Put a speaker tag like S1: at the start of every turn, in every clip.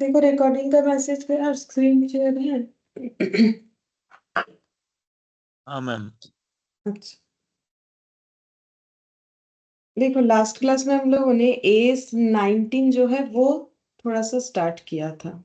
S1: देखो रिकॉर्डिंग का मैसेज पे और स्क्रीन शेयर है।
S2: हाँ मैम।
S1: अच्छा, देखो लास्ट क्लास में हम लोगों ने एस 19 जो है वो थोड़ा सा स्टार्ट किया था।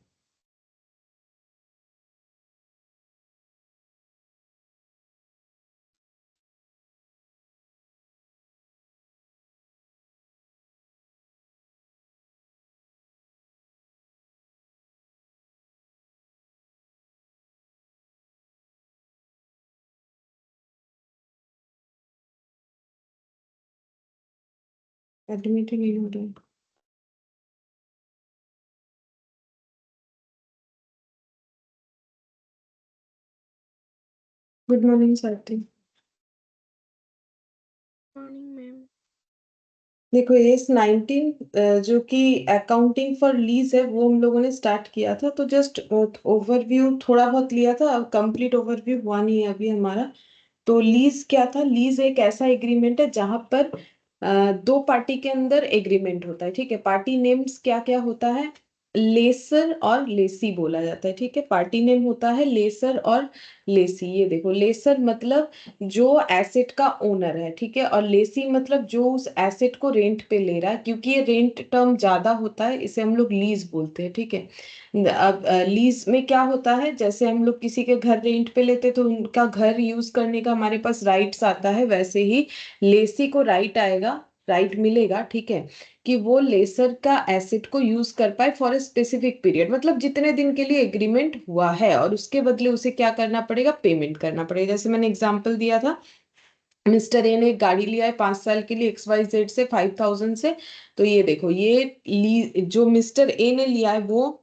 S1: एडमिट ही नहीं हो रहा है। गुड मॉर्निंग साथी।
S3: Morning ma'am.
S1: देखो एस 19 जो कि अकाउंटिंग फॉर लीज है वो हम लोगों ने स्टार्ट किया था, तो जस्ट ओवरव्यू थोड़ा बहुत लिया था, अब कंप्लीट ओवरव्यू हुआ नहीं है अभी हमारा। तो लीज क्या था? लीज एक ऐसा एग्रीमेंट है जहां पर दो पार्टी के अंदर एग्रीमेंट होता है, ठीक है। पार्टी नेम्स क्या क्या होता है? लेसर और लेसी बोला जाता है, ठीक है। पार्टी नेम होता है लेसर और लेसी। ये देखो, लेसर मतलब जो एसेट का ओनर है, ठीक है, और लेसी मतलब जो उस एसेट को रेंट पे ले रहा है। क्योंकि ये रेंट टर्म ज्यादा होता है, इसे हम लोग लीज बोलते हैं, ठीक है। अब लीज में क्या होता है, जैसे हम लोग किसी के घर रेंट पे लेते तो उनका घर यूज करने का हमारे पास राइट्स आता है, वैसे ही लेसी को राइट आएगा, राइट मिलेगा, ठीक है, कि वो लेसर का एसेट को यूज कर पाए फॉर ए स्पेसिफिक पीरियड, मतलब जितने दिन के लिए एग्रीमेंट हुआ है, और उसके बदले उसे क्या करना पड़ेगा? पेमेंट करना पड़ेगा। जैसे मैंने एग्जांपल दिया था, मिस्टर ए ने एक गाड़ी लिया है 5 साल के लिए XYZ से 5000 से। तो ये देखो, जो मिस्टर ए ने लिया है वो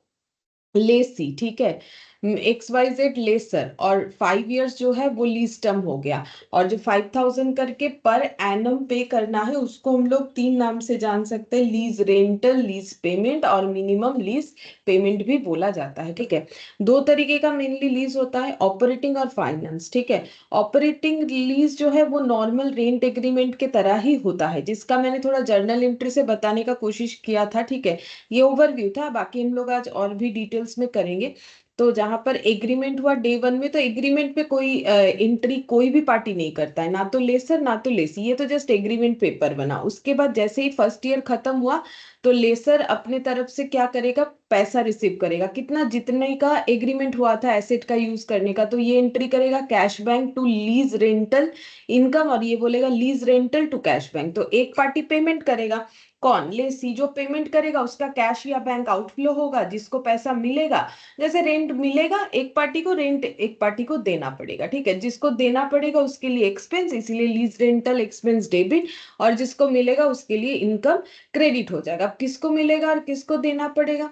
S1: लेसी, ठीक है, XYZ लेसर, और 5 इयर्स जो है वो लीज टर्म हो गया। और जो 5000 करके पर एनम पे करना है उसको हम लोग 3 नाम से जान सकते हैं, लीज रेंटल, लीज पेमेंट और मिनिमम लीज पेमेंट भी बोला जाता है, ठीक है। दो तरीके का मेनली लीज होता है, ऑपरेटिंग और फाइनेंस, ठीक है। ऑपरेटिंग लीज जो है वो नॉर्मल रेंट एग्रीमेंट के तरह ही होता है, जिसका मैंने थोड़ा जर्नल एंट्री से बताने का कोशिश किया था, ठीक है। ये ओवरव्यू था, बाकी हम लोग आज और भी डिटेल्स में करेंगे। तो जहां पर एग्रीमेंट हुआ डे वन में, तो एग्रीमेंट पे कोई एंट्री कोई भी पार्टी नहीं करता है, ना तो लेसर ना तो लेसी, ये तो जस्ट एग्रीमेंट पेपर बना। उसके बाद जैसे ही फर्स्ट ईयर खत्म हुआ तो लेसर अपने तरफ से क्या करेगा? पैसा रिसीव करेगा, कितना? जितने का एग्रीमेंट हुआ था एसेट का यूज करने का, तो ये एंट्री करेगा cash bank to lease rental income, और ये बोलेगा lease rental to cash bank. तो एक पार्टी पेमेंट करेगा, कौन? लेसी। जो पेमेंट करेगा उसका कैश या बैंक आउटफ्लो होगा, जिसको पैसा मिलेगा, जैसे रेंट मिलेगा एक पार्टी को, रेंट एक पार्टी को देना पड़ेगा, ठीक है। जिसको देना पड़ेगा उसके लिए एक्सपेंस, इसीलिए लीज रेंटल एक्सपेंस डेबिट, और जिसको मिलेगा उसके लिए इनकम क्रेडिट हो जाएगा। अब किसको मिलेगा और किसको देना पड़ेगा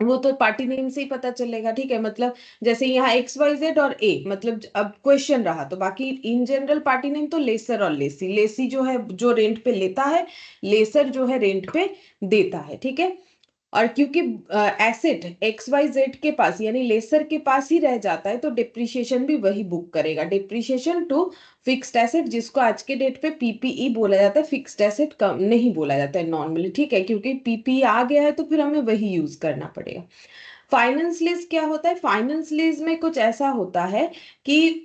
S1: वो तो पार्टी नेम से ही पता चलेगा, ठीक है। मतलब जैसे यहाँ XYZ और ए, मतलब अब क्वेश्चन रहा, तो बाकी इन जनरल पार्टी नेम तो लेसर और लेसी। लेसी जो है जो रेंट पे लेता है, लेसर जो है रेंट पे देता है, ठीक है। और क्योंकि एसेट XYZ के पास यानी लेसर के पास ही रह जाता है, तो डिप्रिशिएशन भी वही बुक करेगा। डिप्रिशिएशन टू फिक्स्ड एसेट, जिसको आज के डेट पे PPE बोला जाता है, फिक्स्ड एसेट कम नहीं बोला जाता है नॉर्मली, ठीक है, क्योंकि PPE आ गया है तो फिर हमें वही यूज करना पड़ेगा। फाइनेंस लीज क्या होता है? फाइनेंस लीज में कुछ ऐसा होता है कि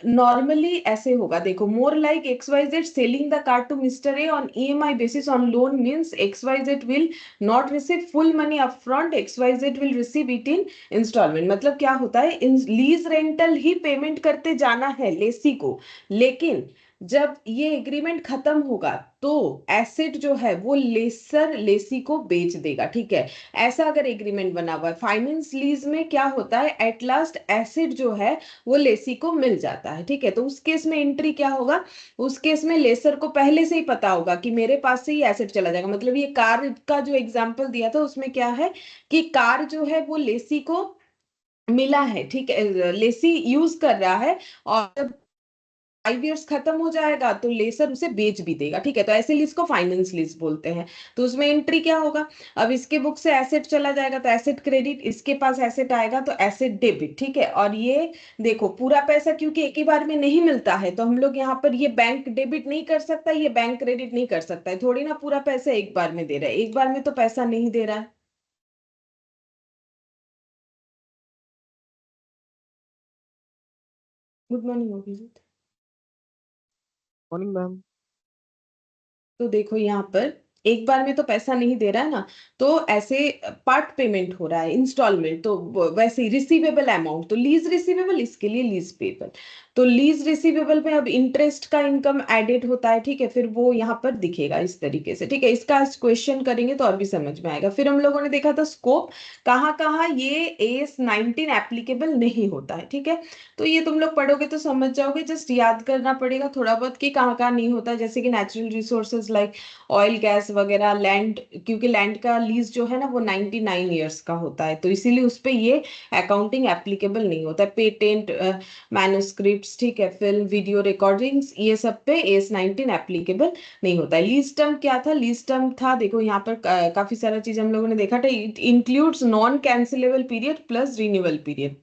S1: नॉर्मली ऐसे होगा, देखो, more like XYZ selling the car to mister A on EMI basis on loan means XYZ will not receive full money upfront, XYZ will receive it in instalment. मतलब क्या होता है, इन लीज रेंटल ही payment करते जाना है लेसी को, लेकिन जब ये एग्रीमेंट खत्म होगा तो एसेट जो है वो लेसर लेसी को बेच देगा, ठीक है। ऐसा अगर एग्रीमेंट बना हुआ है। फाइनेंस लीज में क्या होता है, एट लास्ट एसेट जो है वो लेसी को मिल जाता है, ठीक है। तो उस केस में एंट्री क्या होगा? उस केस में लेसर को पहले से ही पता होगा कि मेरे पास से ही एसेट चला जाएगा। मतलब ये कार का जो एग्जांपल दिया था उसमें क्या है कि कार जो है वो लेसी को मिला है, ठीक है, लेसी यूज कर रहा है, और जब 5 इयर्स खत्म हो जाएगा तो लेसर उसे बेच भी देगा, ठीक है। तो ऐसे लीज को फाइनेंस लीज बोलते हैं। तो उसमें एंट्री क्या होगा? अब इसके बुक से एसेट चला जाएगा तो एसेट क्रेडिट, इसके पास एसेट आएगा तो एसेट डेबिट, ठीक है। और ये देखो, पूरा पैसा क्योंकि एक ही बार में नहीं मिलता है, तो हम लोग यहाँ पर ये बैंक डेबिट नहीं कर सकता, ये बैंक क्रेडिट नहीं कर सकता है, थोड़ी ना पूरा पैसा एक बार में दे रहा है, एक बार में तो पैसा नहीं दे रहा है। Good morning Abhijeet.
S2: Morning ma'am.
S1: तो देखो यहाँ पर एक बार में तो पैसा नहीं दे रहा है ना, तो ऐसे पार्ट पेमेंट हो रहा है, इंस्टॉलमेंट, तो वैसे रिसीवेबल अमाउंट, तो लीज रिसीवेबल, इसके लिए लीज पेबल। तो लीज रिसीवेबल में अब इंटरेस्ट का इनकम एडेड होता है, ठीक है, फिर वो यहाँ पर दिखेगा इस तरीके से, ठीक है। इसका क्वेश्चन करेंगे तो और भी समझ में आएगा। फिर हम लोगों ने देखा था स्कोप, कहाँ कहाँ ये AS19 एप्लीकेबल नहीं होता है, ठीक है। तो ये तुम लोग पढ़ोगे तो समझ जाओगे, जस्ट याद करना पड़ेगा थोड़ा बहुत कि कहाँ कहाँ नहीं होता है, जैसे कि natural resources like oil gas वगैरह, लैंड, क्योंकि लैंड का लीज जो है ना वो 99 ईयर्स का होता है, तो इसीलिए उस पे ये अकाउंटिंग एप्लीकेबल नहीं होता है। पेटेंट, मैन्युस्क्रिप्ट्स, ठीक है, फिल्म वीडियो रिकॉर्डिंग्स, ये सब पे AS19 एप्लीकेबल नहीं होता है। लीज टर्म क्या था? लीज टर्म था, देखो यहाँ पर काफी सारा चीज हम लोगों ने देखा था, it includes non cancellable period plus renewal period.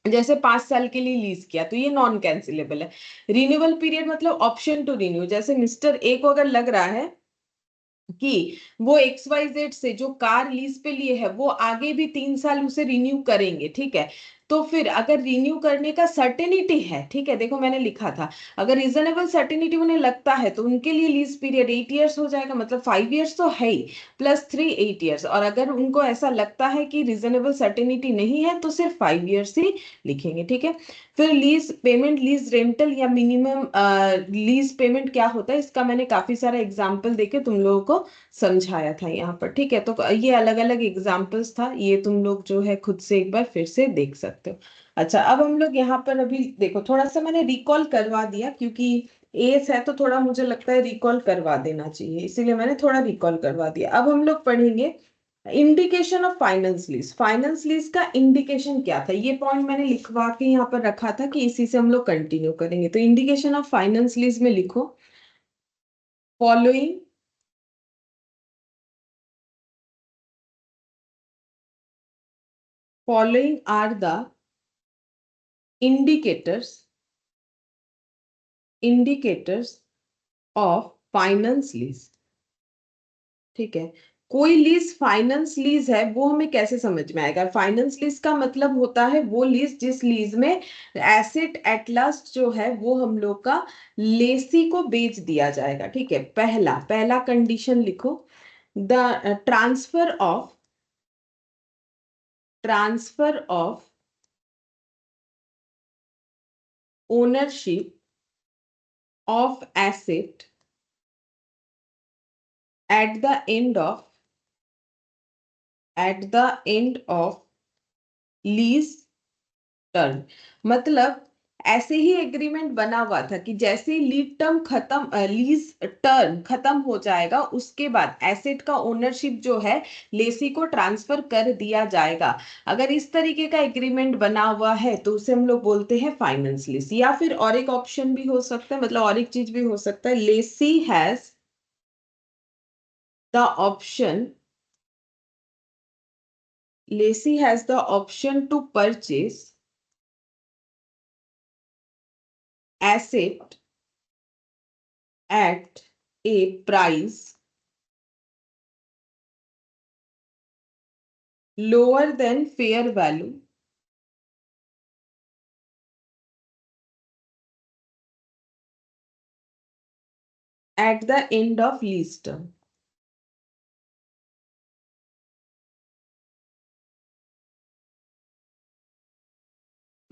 S1: जैसे 5 साल के लिए लीज किया तो ये नॉन कैंसिलेबल है। रिन्यूअल पीरियड मतलब ऑप्शन टू रिन्यू, जैसे मिस्टर ए को अगर लग रहा है कि वो XYZ से जो कार लीज पे लिए है वो आगे भी 3 साल उसे रिन्यू करेंगे, ठीक है। तो फिर अगर रिन्यू करने का सर्टेनिटी है, ठीक है, देखो मैंने लिखा था, अगर रीजनेबल सर्टेनिटी उन्हें लगता है तो उनके लिए लीज पीरियड 8 ईयर्स हो जाएगा, मतलब 5 ईयर्स तो है ही, +3 8 ईयर्स। और अगर उनको ऐसा लगता है कि रीजनेबल सर्टेनिटी नहीं है तो सिर्फ 5 ईयर्स ही लिखेंगे, ठीक है। फिर लीज पेमेंट, लीज रेंटल या मिनिमम लीज पेमेंट क्या होता है, इसका मैंने काफी सारा एग्जाम्पल देके तुम लोगों को समझाया था यहाँ पर, ठीक है। तो ये अलग अलग एग्जाम्पल्स था, ये तुम लोग जो है खुद से एक बार फिर से देख सकते हो। अच्छा, अब हम लोग यहाँ पर अभी देखो, थोड़ा सा मैंने रिकॉल करवा दिया, क्योंकि एज है तो थोड़ा मुझे लगता है रिकॉल करवा देना चाहिए, इसीलिए मैंने थोड़ा रिकॉल करवा दिया। अब हम लोग पढ़ेंगे indication of finance lease. Finance lease का इंडिकेशन क्या था, ये पॉइंट मैंने लिखवा के यहाँ पर रखा था कि इसी से हम लोग कंटिन्यू करेंगे। तो इंडिकेशन ऑफ फाइनेंस लीज में लिखो, following following are the indicators of finance lease, ठीक है। कोई लीज फाइनेंस लीज है वो हमें कैसे समझ में आएगा? फाइनेंस लीज का मतलब होता है वो लीज जिस लीज में एसेट एट लास्ट जो है वो हम लोग का लेसी को बेच दिया जाएगा, ठीक है। पहला पहला कंडीशन लिखो, the transfer of ownership of asset at the end of lease term. मतलब ऐसे ही एग्रीमेंट बना हुआ था कि जैसे ही लीज टर्म खत्म हो जाएगा उसके बाद एसेट का ओनरशिप जो है लेसी को ट्रांसफर कर दिया जाएगा। अगर इस तरीके का एग्रीमेंट बना हुआ है तो उसे हम लोग बोलते हैं फाइनेंस लीज। या फिर और एक ऑप्शन भी हो सकता है, मतलब और एक चीज भी हो सकता है, the option lessee has the option to purchase asset at a price lower than fair value at the end of lease term।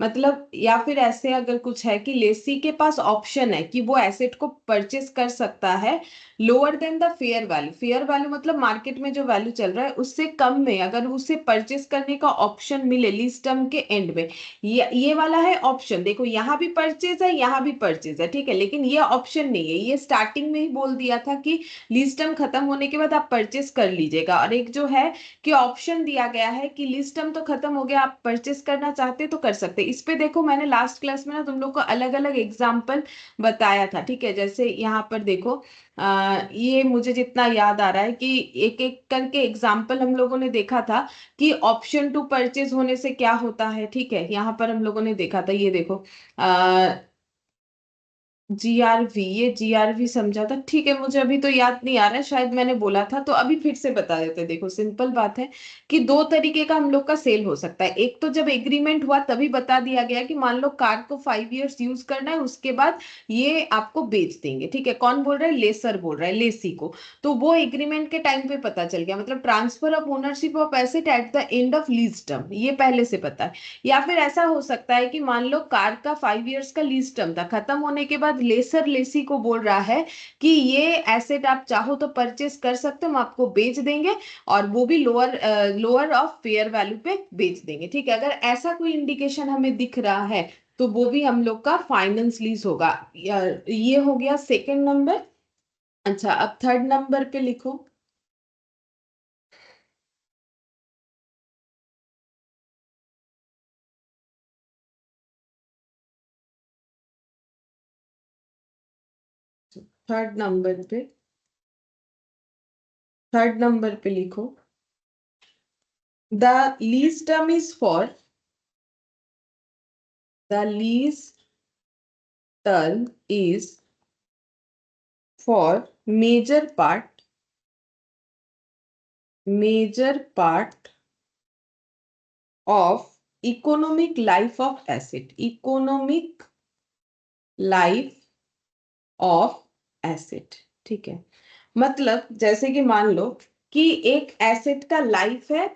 S1: मतलब या फिर ऐसे अगर कुछ है कि लेसी के पास ऑप्शन है कि वो एसेट को परचेस कर सकता है lower than the fair value. Fair value मतलब मार्केट में जो वैल्यू चल रहा है उससे कम में, अगर उसे परचेस करने का ऑप्शन मिले लीज टर्म के एंड में। ये वाला है ऑप्शन, देखो यहाँ भी परचेज है यहाँ भी परचेज है, ठीक है, लेकिन ये ऑप्शन नहीं है, ये स्टार्टिंग में ही बोल दिया था कि लीज टर्म खत्म होने के बाद आप परचेस कर लीजिएगा। और एक जो है कि ऑप्शन दिया गया है कि लिस्ट टर्म तो खत्म हो गया, आप परचेस करना चाहते तो कर सकते। इस पे देखो मैंने लास्ट क्लास में ना तुम लोग को अलग अलग एग्जाम्पल बताया था, ठीक है। जैसे यहाँ पर देखो, ये मुझे जितना याद आ रहा है कि एक एक करके एग्जाम्पल हम लोगों ने देखा था कि ऑप्शन टू परचेज होने से क्या होता है, ठीक है। यहाँ पर हम लोगों ने देखा था, ये देखो, जीआरवी, ये जीआरवी समझा था, ठीक है, मुझे अभी तो याद नहीं आ रहा है, शायद मैंने बोला था, तो अभी फिर से बता देते हैं। देखो सिंपल बात है कि दो तरीके का हम लोग का सेल हो सकता है। एक तो जब एग्रीमेंट हुआ तभी बता दिया गया कि मान लो कार को 5 इयर्स यूज करना है, उसके बाद ये आपको बेच देंगे, ठीक है। कौन बोल रहा है? लेसर बोल रहा है, लेसी को। तो वो एग्रीमेंट के टाइम पे पता चल गया, मतलब transfer of ownership of asset eight the end of lease term, ये पहले से पता है। या फिर ऐसा हो सकता है कि मान लो कार का 5 इयर्स का लीज टर्म था, खत्म होने के बाद लेसर लेसी को बोल रहा है कि ये एसेट आप चाहो तो परचेस कर सकते हो, हम आपको बेच देंगे, और वो भी lower lower of fair value पे बेच देंगे, ठीक है। अगर ऐसा कोई इंडिकेशन हमें दिख रहा है तो वो भी हम लोग का फाइनेंस लीज होगा। ये हो गया सेकंड नंबर। अच्छा, अब थर्ड नंबर पे लिखो। थर्ड नंबर पे, थर्ड नंबर पे लिखो, the lease term is for, the lease term is for major part of economic life of asset, economic life of asset, ठीक है। मतलब जैसे कि मान लो कि एक एसेट का लाइफ है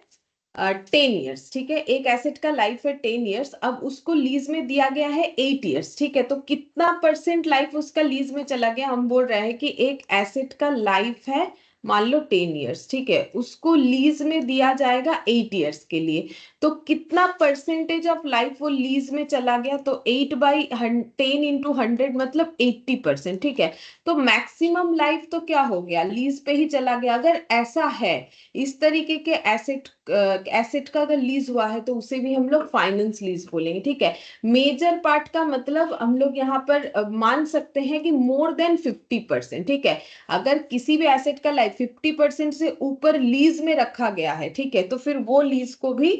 S1: 10 इयर्स, ठीक है। एक एसेट का लाइफ है 10 इयर्स, अब उसको लीज में दिया गया है 8 इयर्स, ठीक है। तो कितना परसेंट लाइफ उसका लीज में चला गया? हम बोल रहे हैं कि एक एसेट का लाइफ है मान लो 10 इयर्स, ठीक है, उसको लीज में दिया जाएगा 8 इयर्स के लिए। तो कितना परसेंटेज ऑफ लाइफ वो लीज में चला गया? तो 8/10 × 100 मतलब 80%, ठीक है। तो मैक्सिमम लाइफ तो क्या हो गया? लीज पे ही चला गया। अगर ऐसा है, इस तरीके के एसेट एसेट का अगर लीज हुआ है तो उसे भी हम लोग फाइनेंस लीज बोलेंगे, ठीक है। मेजर पार्ट का मतलब हम लोग यहाँ पर मान सकते हैं कि मोर देन 50%, ठीक है। अगर किसी भी एसेट का लाइफ 50% से ऊपर लीज में रखा गया है, ठीक है, तो फिर वो लीज को भी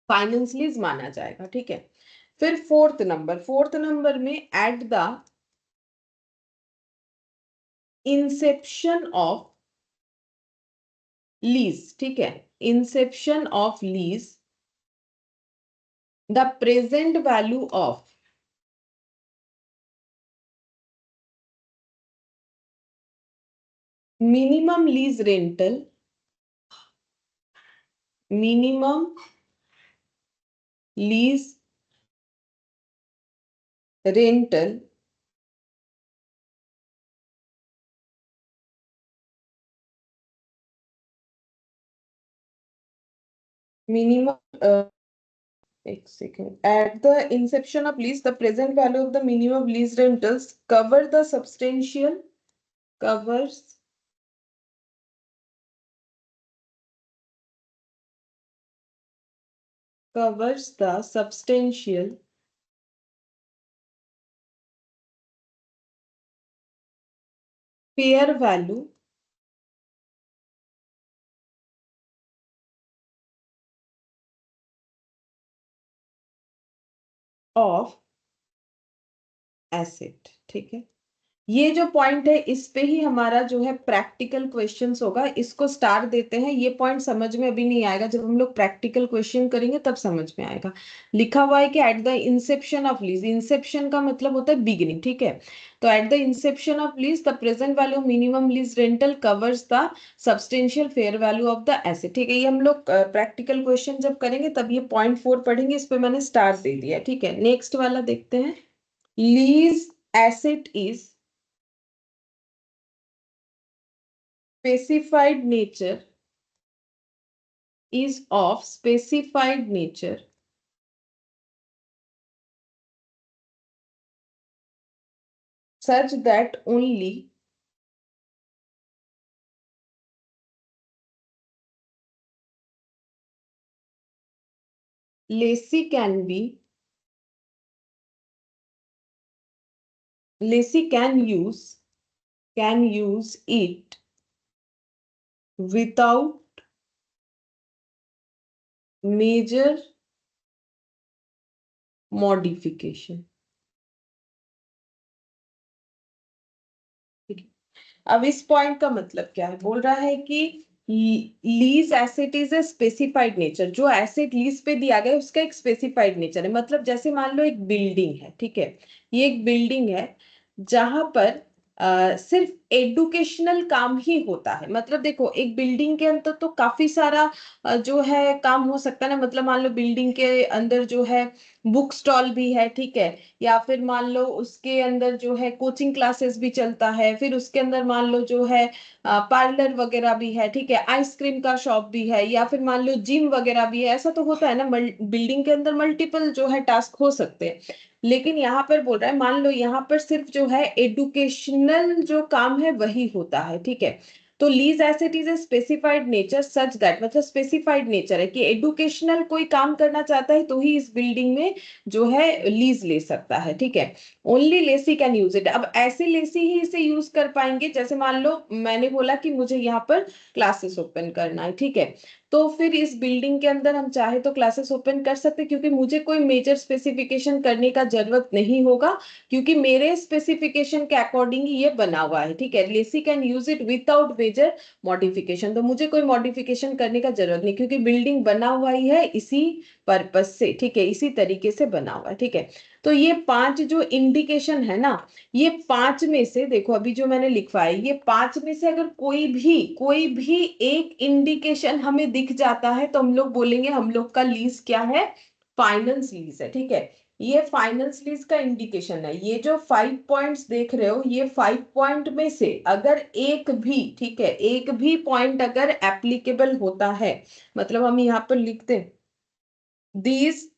S1: फाइनेंस लीज माना जाएगा, ठीक है। फिर फोर्थ नंबर में at the inception of lease, ठीक है, inception of lease the present value of minimum lease rental, minimum lease rental minimum, एक second, at the inception of lease the present value of the minimum lease rentals cover the substantial, covers covers the substantial fair value of asset, ठीक है। ये जो point है इस पे ही हमारा जो है प्रैक्टिकल क्वेश्चंस होगा, इसको स्टार देते हैं। ये पॉइंट समझ में अभी नहीं आएगा, जब हम लोग प्रैक्टिकल क्वेश्चन करेंगे तब समझ में आएगा। लिखा हुआ है कि eight the inception of lease, Inception का मतलब होता है बिगिनिंग, ठीक है। तो eight the inception of lease the present value minimum lease rental covers the substantial fair value of the asset, ठीक है। ये हम लोग प्रैक्टिकल क्वेश्चन जब करेंगे तब ये पॉइंट 4 पढ़ेंगे, इस पे मैंने स्टार दे दिया, ठीक है। नेक्स्ट वाला देखते हैं। Lease asset is specified nature, is of specified nature such that only lessee can be lessee can use it without major modification, अब इस पॉइंट का मतलब क्या है, बोल रहा है कि lease asset is a specified nature, जो एसेट लीज पे दिया गया है उसका एक स्पेसिफाइड नेचर है। मतलब जैसे मान लो एक बिल्डिंग है, ठीक है, ये एक बिल्डिंग है जहां पर सिर्फ एडुकेशनल काम ही होता है। मतलब देखो एक बिल्डिंग के अंदर तो काफी सारा जो है काम हो सकता है ना। मतलब मान लो बिल्डिंग के अंदर जो है बुक स्टॉल भी है, ठीक है, या फिर मान लो उसके अंदर जो है कोचिंग क्लासेस भी चलता है, फिर उसके अंदर मान लो जो है पार्लर वगैरह भी है, ठीक है, आइसक्रीम का शॉप भी है, या फिर मान लो जिम वगैरह भी है। ऐसा तो होता है ना, बिल्डिंग के अंदर मल्टीपल जो है टास्क हो सकते हैं। लेकिन यहाँ पर बोल रहा है मान लो यहाँ पर सिर्फ जो है एडुकेशनल जो काम है वही होता है, ठीक है। तो lease asset is a specified nature such that, मतलब स्पेसिफाइड नेचर है कि एडुकेशनल कोई काम करना चाहता है तो ही इस बिल्डिंग में जो है लीज ले सकता है, ठीक है। Only lessee can use it. अब ऐसे लेसी ही इसे यूज कर पाएंगे, जैसे मान लो मैंने बोला कि मुझे यहाँ पर क्लासेस ओपन करना है, ठीक है, तो फिर इस बिल्डिंग के अंदर हम चाहे तो क्लासेस ओपन कर सकते हैं, क्योंकि मुझे कोई मेजर स्पेसिफिकेशन करने का जरूरत नहीं होगा, क्योंकि मेरे स्पेसिफिकेशन के अकॉर्डिंग ही ये बना हुआ है, ठीक है। Lessee can use it without major modification, तो मुझे कोई मॉडिफिकेशन करने का जरूरत नहीं, क्योंकि बिल्डिंग बना हुआ ही है इसी पर्पज से, ठीक है, इसी तरीके से बना हुआ है, ठीक है। तो ये 5 जो इंडिकेशन है ना, ये 5 में से देखो अभी जो मैंने लिखवाया, ये 5 में से अगर कोई भी एक इंडिकेशन हमें दिख जाता है तो हम लोग बोलेंगे हम लोग का लीज क्या है, फाइनेंस लीज है, ठीक है। ये फाइनेंस लीज का इंडिकेशन है। ये जो 5 पॉइंट्स देख रहे हो, ये 5 पॉइंट में से अगर एक भी, ठीक है, एक भी पॉइंट अगर एप्लीकेबल होता है, मतलब हम यहाँ पर लिखते हैं दीज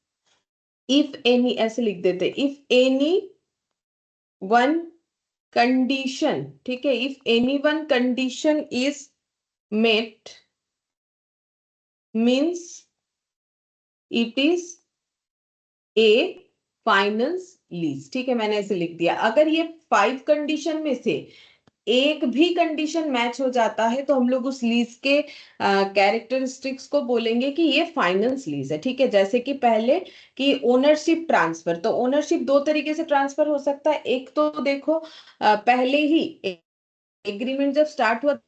S1: इफ एनी, ऐसे लिख देते, इफ एनी वन कंडीशन, ठीक है, if any one condition is met means it is a finance lease, ठीक है, मैंने ऐसे लिख दिया। अगर ये 5 कंडीशन में से एक भी कंडीशन मैच हो जाता है तो हम लोग उस लीज के कैरेक्टरिस्टिक्स को बोलेंगे कि ये फाइनेंस लीज है, ठीक है। जैसे कि पहले कि ओनरशिप ट्रांसफर, तो ओनरशिप दो तरीके से ट्रांसफर हो सकता है। एक तो देखो पहले ही एग्रीमेंट जब स्टार्ट हुआ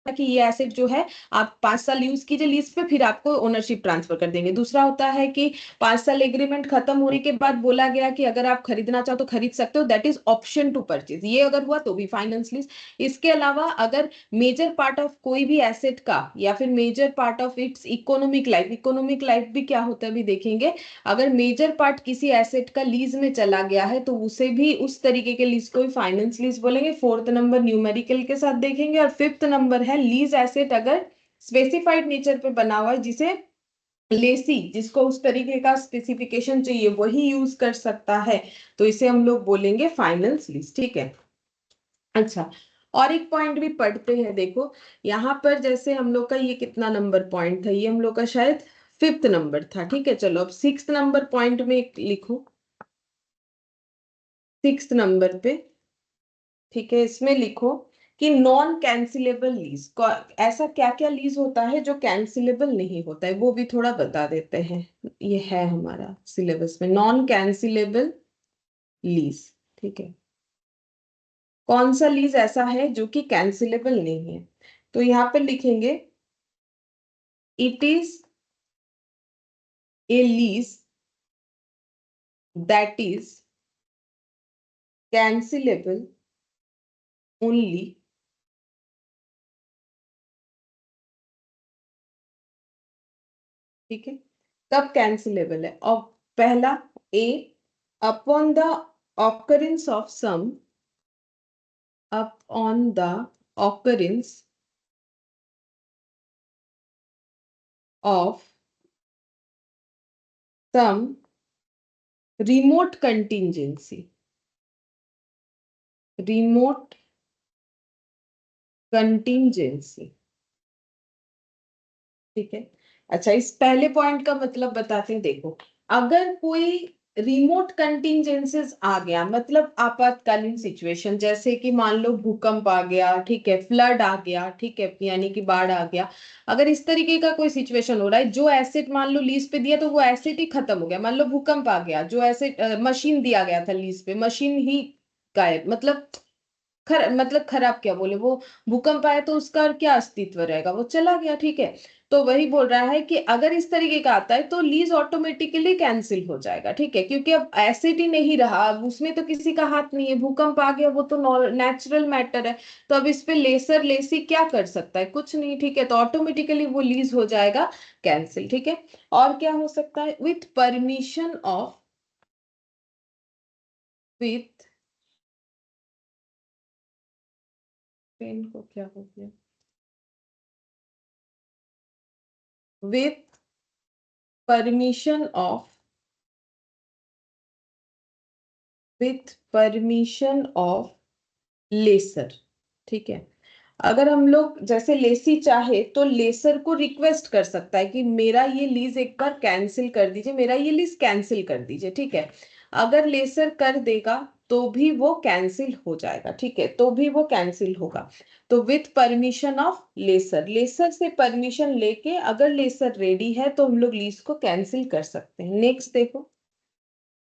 S1: कि ये एसेट जो है आप 5 साल यूज कीजिए लीज पे, फिर आपको ओनरशिप ट्रांसफर कर देंगे। दूसरा होता है कि 5 साल एग्रीमेंट खत्म होने के बाद बोला गया कि अगर आप खरीदना चाहो तो खरीद सकते हो, that is option to purchase, ये अगर हुआ तो भी फाइनेंस लीज। इसके अलावा अगर मेजर पार्ट ऑफ कोई भी एसेट का या फिर major part of its economic life, economic life भी क्या होता है अभी देखेंगे, अगर मेजर पार्ट किसी एसेट का लीज में चला गया है तो उसे भी उस तरीके के लीज को फाइनेंस लीज बोलेंगे। फोर्थ नंबर न्यूमेरिकल के साथ देखेंगे। और फिफ्थ नंबर है लीज एसेट अगर स्पेसिफाइड नेचर पे बना हुआ है, जिसे लेसी, जिसको उस तरीके का स्पेसिफिकेशन चाहिए वही यूज कर सकता है, तो इसे हम लोग बोलेंगे फाइनेंस लीज, ठीक है। अच्छा, और एक पॉइंट भी पढ़ते हैं, देखो यहाँ पर जैसे हम लोग का ये कितना नंबर पॉइंट था, ये हम लोग का शायद 5th नंबर था, ठीक है। चलो अब 6th नंबर पॉइंट में लिखो, 6th नंबर पे, ठीक है, इसमें लिखो कि नॉन कैंसिलेबल लीज, ऐसा क्या क्या लीज होता है जो कैंसिलेबल नहीं होता है, वो भी थोड़ा बता देते हैं। ये है हमारा सिलेबस में, नॉन कैंसिलेबल लीज, ठीक है। कौन सा लीज ऐसा है जो कि कैंसिलेबल नहीं है, तो यहाँ पर लिखेंगे it is a lease that is cancellable only, ठीक है। कब कैंसिलेबल है, और पहला A, upon the occurrence of some, up on the occurrence of some remote contingency, remote contingency, ठीक है। अच्छा, इस पहले पॉइंट का मतलब बताते हैं, देखो अगर कोई रिमोट कंटिंजेंसीज आ गया, मतलब आपातकालीन सिचुएशन, जैसे कि मान लो भूकंप आ गया, ठीक है, फ्लड आ गया, ठीक है, यानी कि बाढ़ आ गया। अगर इस तरीके का कोई सिचुएशन हो रहा है, जो एसेट मान लो लीज पे दिया तो वो एसेट ही खत्म हो गया, मान लो भूकंप आ गया, जो एसेट मशीन दिया गया था लीज पे, मशीन ही गायब, मतलब मतलब खराब क्या बोले वो, भूकंप आया तो उसका क्या अस्तित्व रहेगा, वो चला गया, ठीक है। तो वही बोल रहा है कि अगर इस तरीके का आता है तो लीज ऑटोमेटिकली कैंसिल हो जाएगा, ठीक है, क्योंकि अब एसिड ही नहीं रहा, अब उसमें तो किसी का हाथ नहीं है, भूकंप आ गया वो तो नेचुरल मैटर है। तो अब इस पे लेसर लेसी क्या कर सकता है, कुछ नहीं, ठीक है, तो ऑटोमेटिकली वो लीज हो जाएगा कैंसिल, ठीक है। और क्या हो सकता है, with permission of, with, pen को क्या हो गया, with permission of, with permission of lessor, ठीक है। अगर हम लोग जैसे लेसी चाहे तो लेसर को रिक्वेस्ट कर सकता है कि मेरा ये लीज एक बार कैंसिल कर दीजिए, मेरा ये लीज कैंसिल कर दीजिए, ठीक है। अगर लेसर कर देगा तो भी वो कैंसिल हो जाएगा, ठीक है, तो भी वो कैंसिल होगा। तो with permission of lessor, lessor से परमिशन लेके अगर लेसर रेडी है तो हम लोग लीज को कैंसिल कर सकते हैं। नेक्स्ट देखो,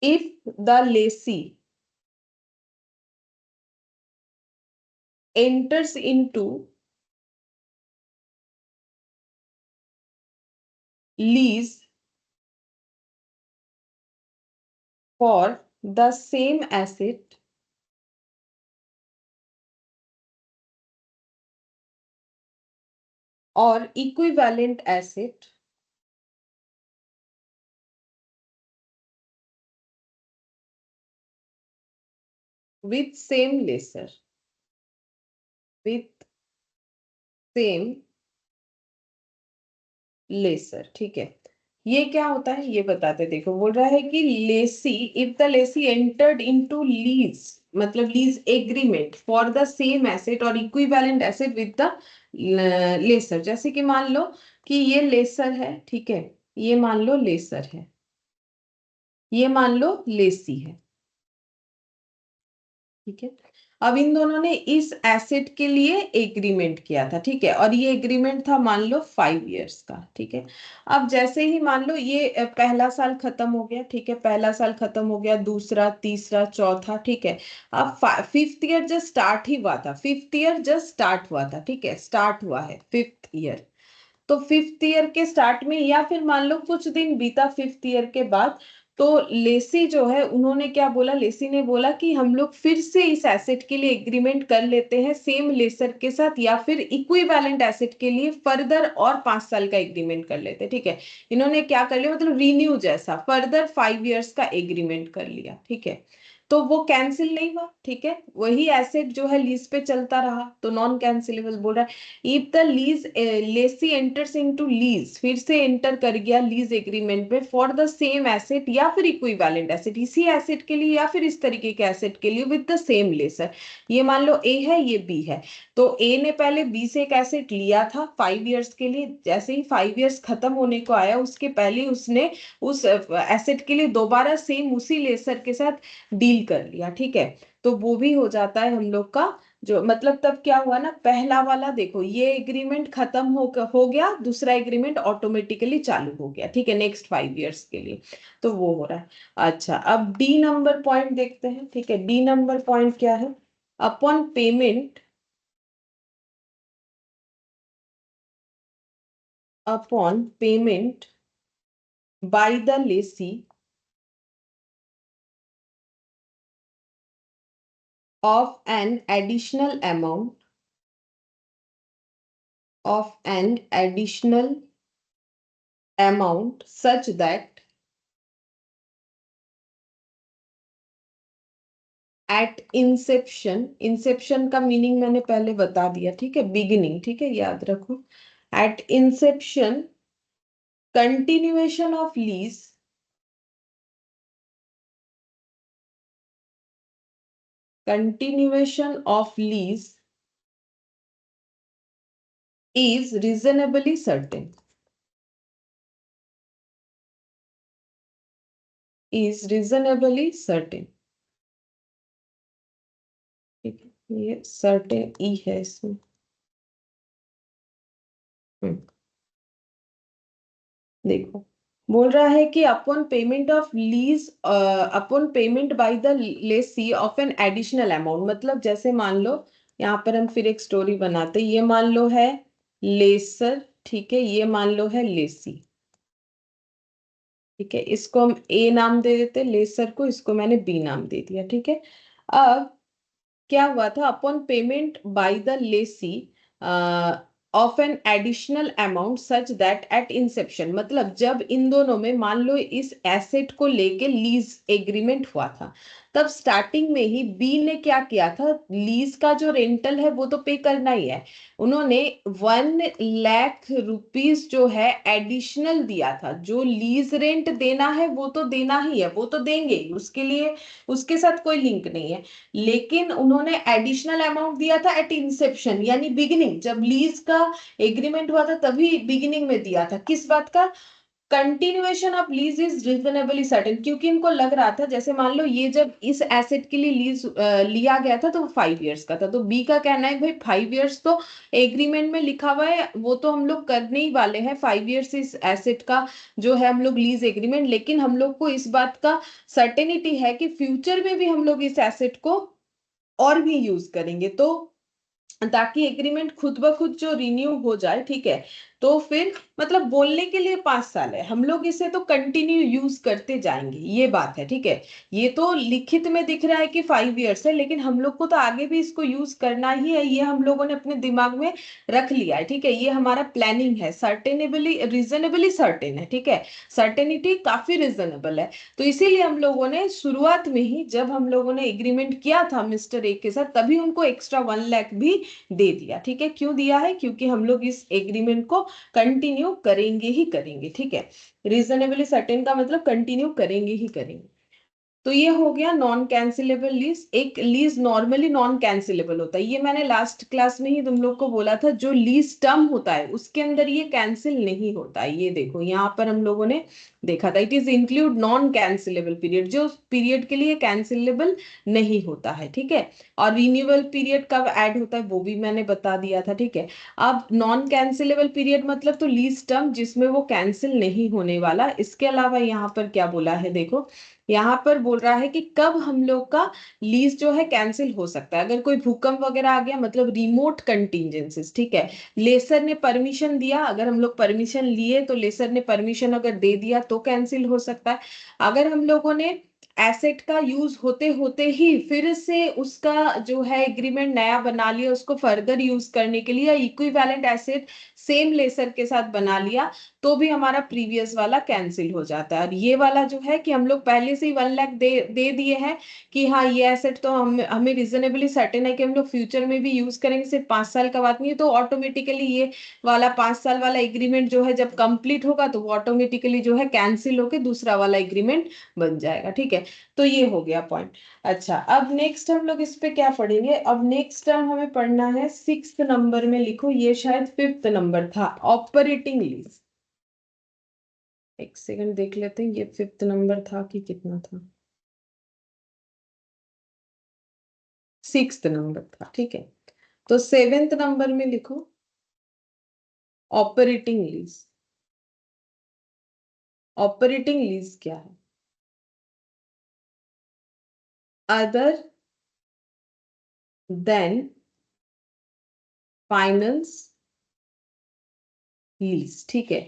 S1: if the Lesi enters into lease for the same asset or equivalent asset with same lessor, with same lessor, ठीक है। ये क्या होता है ये बताते, देखो बोल रहा है कि lessee, if the lessee entered into lease, मतलब lease agreement for the same asset और equivalent asset with the lessor, जैसे कि मान लो कि ये लेसर है, ठीक है, ये मान लो लेसर है, ये मान लो लेसी है, ठीक है। अब इन दोनों ने इस एसेट के लिए एग्रीमेंट किया था, ठीक है, और ये एग्रीमेंट था मान लो 5 इयर्स का, ठीक है। अब जैसे ही मान लो ये पहला साल खत्म हो गया, ठीक है, पहला साल खत्म हो गया, दूसरा, तीसरा, चौथा, ठीक है। अब फिफ्थ ईयर जस्ट स्टार्ट ही हुआ था, फिफ्थ ईयर जस्ट स्टार्ट हुआ था, ठीक है, स्टार्ट हुआ है फिफ्थ ईयर। तो फिफ्थ ईयर के स्टार्ट में या फिर मान लो कुछ दिन बीता फिफ्थ ईयर के बाद, तो लेसी जो है उन्होंने क्या बोला, लेसी ने बोला कि हम लोग फिर से इस एसेट के लिए एग्रीमेंट कर लेते हैं सेम लेसर के साथ, या फिर इक्विवेलेंट एसेट के लिए फर्दर और 5 साल का एग्रीमेंट कर लेते हैं, ठीक है। इन्होंने क्या कर लिया, मतलब रीन्यू जैसा फर्दर 5 इयर्स का एग्रीमेंट कर लिया, ठीक है। तो वो कैंसिल नहीं हुआ, ठीक है, वही एसेट जो है लीज पे चलता रहा, तो नॉन कैंसिलेबल बोल रहा है। If the lease lessee enters into lease, फिर से एंटर कर गया लीज एग्रीमेंट में फॉर द सेम एसेट या फिर इक्विवेलेंट एसेट, इसी एसेट के लिए या फिर इस तरीके के एसेट के लिए विद द सेम लेसर। ये मान लो ए है, ये बी है, तो ए ने पहले बी से एक एसेट लिया था 5 इयर्स के लिए, जैसे ही 5 इयर्स खत्म होने को आया उसके पहले उसने उस एसेट के लिए दोबारा सेम उसी लेसर के साथ डील कर लिया, ठीक है। तो वो भी हो जाता है हम लोग का जो, मतलब तब क्या हुआ ना, पहला वाला देखो ये एग्रीमेंट खत्म हो गया, दूसरा एग्रीमेंट ऑटोमेटिकली चालू हो गया, ठीक है, नेक्स्ट 5 इयर्स के लिए। तो वो हो रहा है। अच्छा, अब डी नंबर पॉइंट देखते हैं, ठीक है, डी नंबर पॉइंट क्या है, upon payment, upon payment by the Lesi of an additional amount, of an additional amount such that at inception, inception का मीनिंग मैंने पहले बता दिया, ठीक है, बिगिनिंग, ठीक है, याद रखो। at inception, continuation of lease, continuation of lease is reasonably certain, is reasonably certain, ठीक है, ये certain ई है इसमें। हम्म, देखो बोल रहा है कि upon payment of lease, upon payment by the Lesi of an additional amount, मतलब जैसे मान लो, यहाँ पर हम फिर एक स्टोरी बनाते, ये मान लो है लेसर, ठीक है, ये मान लो है लेसी, ठीक है, इसको हम ए नाम दे देते लेसर को, इसको मैंने बी नाम दे दिया, ठीक है। अब क्या हुआ था, upon payment by the Lesi of an additional amount such that at Inception, मतलब जब इन दोनों में मान लो इस एसेट को लेके लीज एग्रीमेंट हुआ था, तब स्टार्टिंग में ही बी ने क्या किया था, लीज का जो रेंटल है वो तो पे करना ही है, उन्होंने 1 लाख रुपीज जो है एडिशनल दिया था। जो लीज रेंट देना है वो तो देना ही है, वो तो देंगे ही, उसके लिए उसके साथ कोई लिंक नहीं है, लेकिन उन्होंने एडिशनल अमाउंट दिया था एट इंसेप्शन, यानी बिगिनिंग, जब लीज का एग्रीमेंट हुआ था तभी बिगिनिंग में दिया था, किस बात का, continuation of lease is reasonably certain, क्योंकि इनको लग रहा था, जैसे मान लो ये जब इस एसेट के लिए लीज लिया गया था तो वो 5 इयर्स का था, तो बी का कहना है भाई 5 इयर्स तो एग्रीमेंट में लिखा हुआ है, वो तो हम लोग करने ही वाले हैं 5 इयर्स इस एसेट का जो है हम लोग लीज एग्रीमेंट, लेकिन हम लोग को इस बात का सर्टेनिटी है कि फ्यूचर में भी हम लोग इस एसेट को और भी यूज करेंगे, तो ताकि एग्रीमेंट खुद ब खुद जो रिन्यू हो जाए, ठीक है, तो फिर मतलब बोलने के लिए 5 साल है, हम लोग इसे तो कंटिन्यू यूज करते जाएंगे, ये बात है, ठीक है। ये तो लिखित में दिख रहा है कि 5 इयर्स है, लेकिन हम लोग को तो आगे भी इसको यूज करना ही है, ये हम लोगों ने अपने दिमाग में रख लिया है, ठीक है, ये हमारा प्लानिंग है, सर्टेनेबली रीजनेबली सर्टेन है, ठीक है, सर्टेनिटी काफी रीजनेबल है, तो इसीलिए हम लोगों ने शुरुआत में ही जब हम लोगों ने एग्रीमेंट किया था मिस्टर ए के साथ, तभी उनको एक्स्ट्रा 1 लाख भी दे दिया, ठीक है, क्यों दिया है, क्योंकि हम लोग इस एग्रीमेंट को कंटिन्यू करेंगे ही करेंगे, ठीक है, रीजनेबली सर्टेन का मतलब कंटिन्यू करेंगे ही करेंगे। तो ये हो गया नॉन कैंसिलेबल लीज। एक लीज नॉर्मली नॉन कैंसिलेबल होता है, ये मैंने लास्ट क्लास में ही तुम लोग को बोला था, जो लीज टर्म होता है उसके अंदर ये कैंसिल नहीं होता है, ये देखो यहाँ पर हम लोगों ने देखा था, it is include non cancellable period, जो पीरियड के लिए कैंसिलेबल नहीं होता है, ठीक है, और रिन्यूअल पीरियड कब ऐड होता है वो भी मैंने बता दिया था, ठीक है। अब नॉन कैंसिलेबल पीरियड मतलब तो लीज टर्म जिसमें वो कैंसिल नहीं होने वाला, इसके अलावा यहाँ पर क्या बोला है देखो, यहाँ पर बोल रहा है कि कब हम लोग का लीज जो है कैंसिल हो सकता है, अगर कोई भूकंप वगैरह आ गया, मतलब रिमोट कंटिजेंसीज, ठीक है, लेसर ने परमिशन दिया, अगर हम लोग परमिशन लिए तो लेसर ने परमिशन अगर दे दिया तो कैंसिल हो सकता है, अगर हम लोगों ने एसेट का यूज होते होते ही फिर से उसका जो है एग्रीमेंट नया बना लिया, उसको फर्दर यूज करने के लिए इक्विवेलेंट एसेट सेम लेसर के साथ बना लिया, तो भी हमारा प्रीवियस वाला कैंसिल हो जाता है। और ये वाला जो है कि हम लोग पहले से ही 1 लाख दे दिए हैं कि हाँ ये एसेट तो हमें रिजनेबली सर्टेन है कि हम लोग फ्यूचर में भी यूज करेंगे, सिर्फ 5 साल का बात नहीं है, तो ऑटोमेटिकली ये वाला 5 साल वाला एग्रीमेंट जो है जब कंप्लीट होगा तो वो ऑटोमेटिकली जो है कैंसिल होके दूसरा वाला एग्रीमेंट बन जाएगा, ठीक है। तो ये हो गया पॉइंट। अच्छा, अब नेक्स्ट हम लोग इस पे क्या पढ़ेंगे, अब नेक्स्ट टर्म हमें पढ़ना है 6th नंबर में, लिखो, ये शायद 5th नंबर था, ऑपरेटिंग लीज। एक सेकंड देख लेते हैं ये 5th नंबर था कि कितना था, 6th नंबर था, ठीक है। तो 7th नंबर में लिखो ऑपरेटिंग लीज। ऑपरेटिंग लीज क्या है, अदर देन फाइनेंस लीज, ठीक है,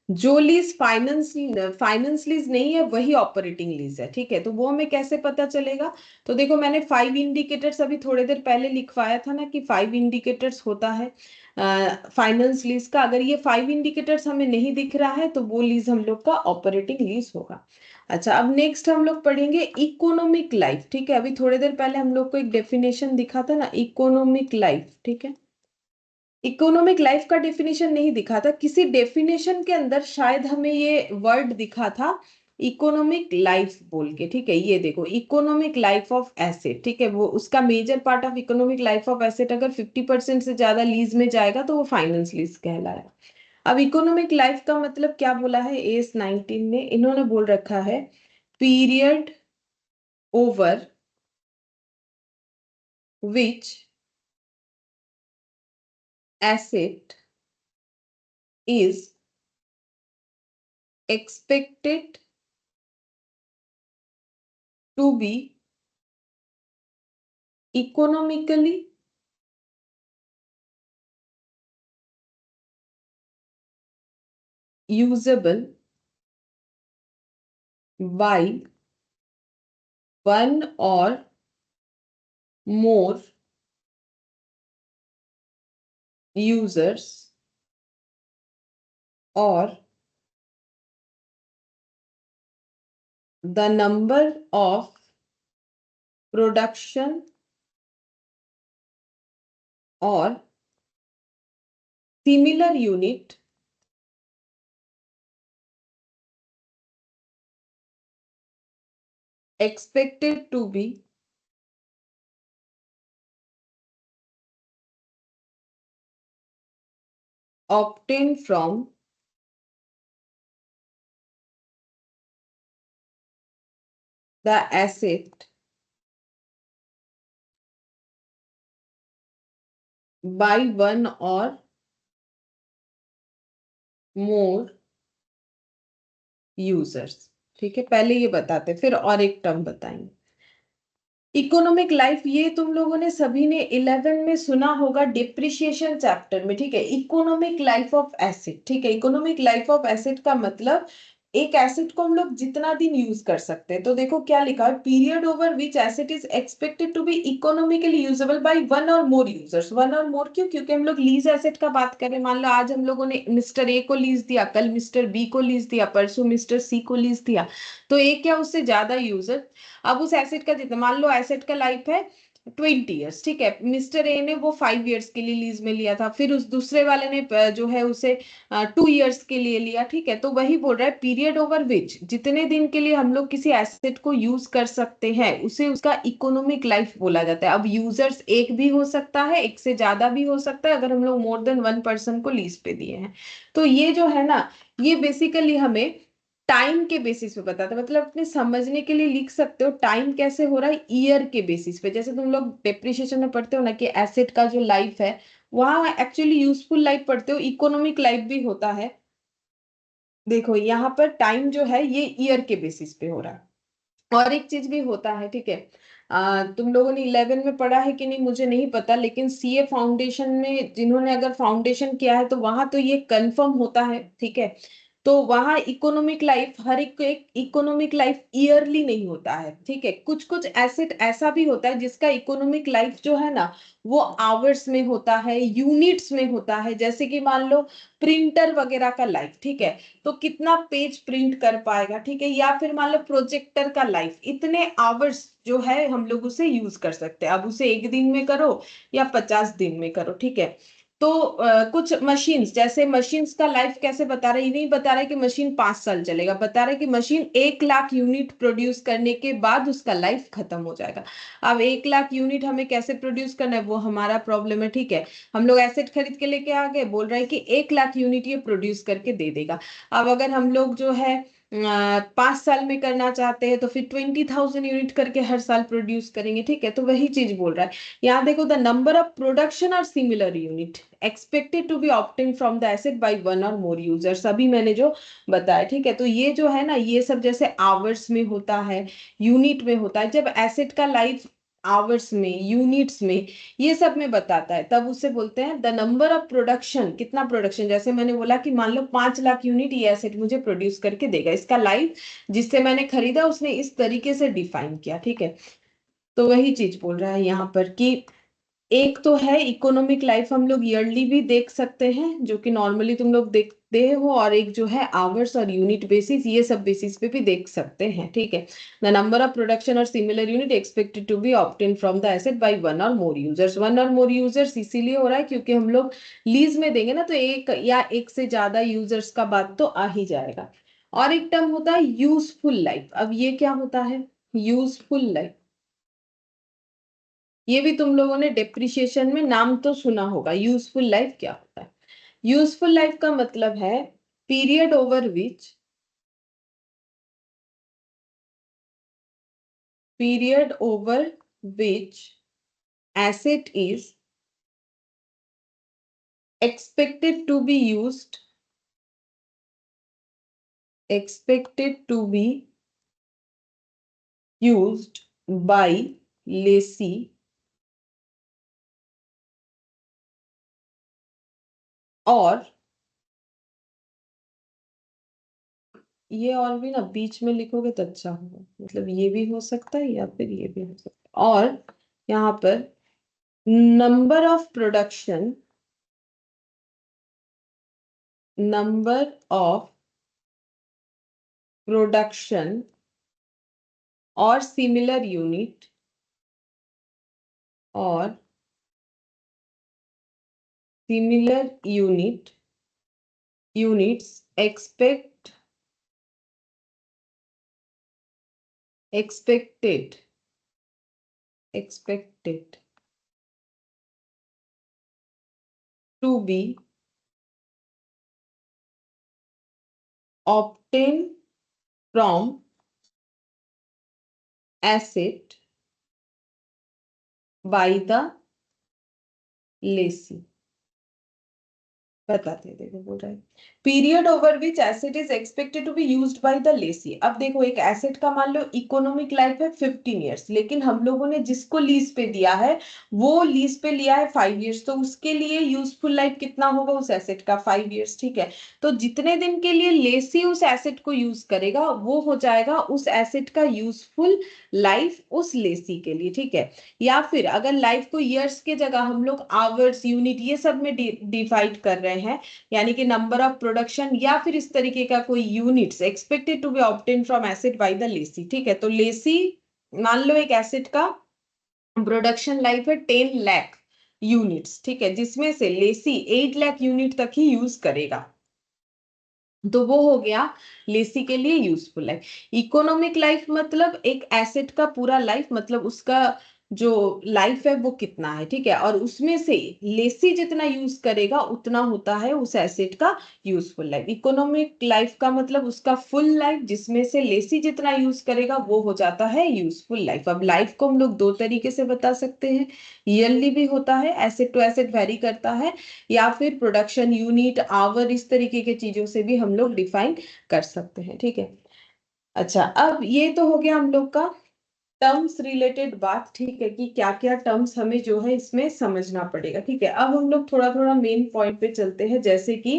S1: जो लीज फाइनेंस फाइनेंस लीज नहीं है वही ऑपरेटिंग लीज है, ठीक है, तो वो हमें कैसे पता चलेगा, तो देखो मैंने 5 इंडिकेटर्स अभी थोड़ी देर पहले लिखवाया था ना कि 5 इंडिकेटर्स होता है फाइनेंस लीज का, अगर ये 5 इंडिकेटर्स हमें नहीं दिख रहा है तो वो लीज हम लोग का ऑपरेटिंग लीज होगा। अच्छा, अब नेक्स्ट हम लोग पढ़ेंगे इकोनॉमिक लाइफ, ठीक है, अभी थोड़ी देर पहले हम लोग को एक डेफिनेशन दिखा था ना इकोनॉमिक लाइफ, ठीक है, इकोनॉमिक लाइफ का डेफिनेशन नहीं दिखा था, किसी डेफिनेशन के अंदर शायद हमें ये वर्ड दिखा था इकोनॉमिक लाइफ बोल के, ठीक है, ये देखो इकोनॉमिक लाइफ ऑफ एसेट, ठीक है, वो उसका major part of economic life of asset अगर 50% से ज्यादा लीज में जाएगा तो वो फाइनेंस लीज कहलाएगा। अब इकोनॉमिक लाइफ का मतलब क्या बोला है AS19 ने, इन्होंने बोल रखा है period over which asset is expected to be economically usable by one or more users, or the number of production or similar unit expected to be obtained from the asset by one or more users. ठीक है, पहले ये बताते फिर और एक term बताएंगे। Economic life ये तुम लोगों ने सभी ने 11 में सुना होगा डिप्रिशिएशन चैप्टर में। ठीक है, इकोनॉमिक लाइफ ऑफ एसेट। ठीक है, इकोनॉमिक लाइफ ऑफ एसेट का मतलब एक एसेट को हम लोग जितना दिन यूज कर सकते हैं। तो देखो क्या लिखा है, period over which asset is expected to be economically usable by one or more users. One or मोर क्यों? क्योंकि हम लोग लीज एसेट का बात करें। मान लो आज हम लोगों ने मिस्टर ए को लीज दिया, कल मिस्टर बी को लीज दिया, परसों मिस्टर सी को लीज दिया, तो एक या उससे ज्यादा यूजर अब उस एसेट का जितना, मान लो एसेट का लाइफ है 20 ईयर्स। ठीक है, मिस्टर ए ने वो 5 ईयर्स के लिए लीज में लिया था, फिर उस दूसरे वाले ने जो है उसे 2 ईयर्स के लिए लिया। ठीक है, तो वही बोल रहा है पीरियड ओवर विच, जितने दिन के लिए हम लोग किसी एसेट को यूज कर सकते हैं उसे उसका इकोनॉमिक लाइफ बोला जाता है। अब यूजर्स एक भी हो सकता है, एक से ज्यादा भी हो सकता है, अगर हम लोग मोर देन वन पर्सन को लीज पे दिए हैं। तो ये जो है ना, ये बेसिकली हमें टाइम के बेसिस पे बताता है। मतलब अपने समझने के लिए लिख सकते हो टाइम कैसे हो रहा है, ईयर के बेसिस पे। जैसे तुम लोग डेप्रिसिएशन में पढ़ते हो ना कि एसेट का जो लाइफ है वहां एक्चुअली यूजफुल लाइफ पढ़ते हो, इकोनॉमिक लाइफ भी होता है। देखो यहाँ पर टाइम जो है ये ईयर के बेसिस पे हो रहा है। और एक चीज भी होता है। ठीक है, तुम लोगों ने 11 में पढ़ा है कि नहीं मुझे नहीं पता, लेकिन सीए फाउंडेशन में जिन्होंने अगर फाउंडेशन किया है तो वहां तो ये कंफर्म होता है। ठीक है, तो वहां इकोनॉमिक लाइफ, हर एक इकोनॉमिक लाइफ ईयरली नहीं होता है। ठीक है, कुछ कुछ एसेट ऐसा भी होता है जिसका इकोनॉमिक लाइफ जो है ना वो आवर्स में होता है, यूनिट्स में होता है। जैसे कि मान लो प्रिंटर वगैरह का लाइफ। ठीक है, तो कितना पेज प्रिंट कर पाएगा। ठीक है, या फिर मान लो प्रोजेक्टर का लाइफ, इतने आवर्स जो है हम लोग उसे यूज कर सकते हैं। अब उसे एक दिन में करो या 50 दिन में करो। ठीक है, तो कुछ मशीन्स, जैसे मशीन्स का लाइफ कैसे बता रहा है, ये नहीं बता रहा है कि मशीन 5 साल चलेगा, बता रहा है कि मशीन 1 लाख यूनिट प्रोड्यूस करने के बाद उसका लाइफ खत्म हो जाएगा। अब 1 लाख यूनिट हमें कैसे प्रोड्यूस करना है वो हमारा प्रॉब्लम है। ठीक है, हम लोग एसेट खरीद के लेके आ गए, बोल रहे हैं कि 1 लाख यूनिट ये प्रोड्यूस करके दे देगा। अब अगर हम लोग जो है 5 साल में करना चाहते हैं तो फिर 20,000 यूनिट करके हर साल प्रोड्यूस करेंगे। ठीक है, तो वही चीज बोल रहा है यहाँ। देखो, the number of production or similar unit expected to be obtain from the asset by one or more users, अभी मैंने जो बताया। ठीक है, तो ये जो है ना ये सब जैसे आवर्स में होता है, यूनिट में होता है। जब एसेट का लाइफ आवर्स में, यूनिट्स में, ये सब में बताता है तब उसे बोलते हैं द नंबर ऑफ प्रोडक्शन। कितना प्रोडक्शन, जैसे मैंने बोला कि मान लो 5 लाख यूनिट ये एसेट मुझे प्रोड्यूस करके देगा, इसका लाइफ जिससे मैंने खरीदा उसने इस तरीके से डिफाइन किया। ठीक है, तो वही चीज बोल रहा है यहाँ पर कि एक तो है इकोनॉमिक लाइफ हम लोग ईयरली भी देख सकते हैं जो कि नॉर्मली तुम लोग देखते हो, और एक जो है आवर्स और यूनिट बेसिस, ये सब बेसिस पे भी देख सकते हैं। ठीक है, the number of production or similar unit expected to be obtain from the asset by one or more users. One or more users इसीलिए हो रहा है क्योंकि हम लोग लीज में देंगे ना, तो एक या एक से ज्यादा यूजर्स का बात तो आ ही जाएगा। और एक टर्म होता है यूजफुल लाइफ। अब ये क्या होता है यूजफुल लाइफ? ये भी तुम लोगों ने डेप्रिसिएशन में नाम तो सुना होगा। यूजफुल लाइफ क्या होता है? यूजफुल लाइफ का मतलब है period over which, period over which asset is expected to be used expected to be used by lessee और ये और भी ना बीच में लिखोगे तो अच्छा होगा, मतलब ये भी हो सकता है या फिर ये भी हो सकता है। और यहाँ पर नंबर ऑफ प्रोडक्शन और और similar units expected to be obtained from asset by the lessee। बताते हैं, देखो बोल रहा है period over which asset is expected to be used by the lessee. अब देखो एक एसेट का मान लो इकोनॉमिक लाइफ है 15 इयर्स, लेकिन हम लोगों ने जिसको लीज पे दिया है वो लीज पे लिया है 5 इयर्स, तो उसके लिए यूजफुल लाइफ कितना होगा उस एसेट का 5 इयर्स, ठीक है। तो जितने दिन के लिए लेसी उस एसेट को यूज करेगा वो हो जाएगा उस एसेट का यूजफुल लाइफ उस लेसी के लिए, ठीक है। या फिर अगर लाइफ को ईयर्स के जगह हम लोग आवर्स यूनिट ये सब में डिवाइड कर रहे हैं, यानी कि नंबर ऑफ प्रोडक्शन या फिर इस तरीके का कोई units expected to be obtain from asset by the lessee, ठीक है। तो लेसी मान लो एक एसेट का प्रोडक्शन लाइफ है 10 लाख यूनिट्स, ठीक है, जिसमें से लेसी 8 लाख यूनिट तक ही यूज करेगा, तो वो हो गया लेसी के लिए यूजफुल लाइफ। इकोनॉमिक लाइफ मतलब एक एसेट का पूरा लाइफ, मतलब उसका जो लाइफ है वो कितना है, ठीक है, और उसमें से लेसी जितना यूज करेगा उतना होता है उस एसेट का यूजफुल लाइफ। इकोनॉमिक लाइफ का मतलब उसका फुल लाइफ, जिसमें से लेसी जितना यूज करेगा वो हो जाता है यूजफुल लाइफ। अब लाइफ को हम लोग दो तरीके से बता सकते हैं, ईयरली भी होता है, एसेट टू एसेट वेरी करता है, या फिर प्रोडक्शन यूनिट आवर इस तरीके के चीजों से भी हम लोग डिफाइन कर सकते हैं, ठीक है। अच्छा, अब ये तो हो गया हम लोग का टर्म्स रिलेटेड बात, ठीक है, कि क्या क्या टर्म्स हमें जो है इसमें समझना पड़ेगा, ठीक है। अब हम लोग थोड़ा थोड़ा मेन पॉइंट पे चलते हैं, जैसे कि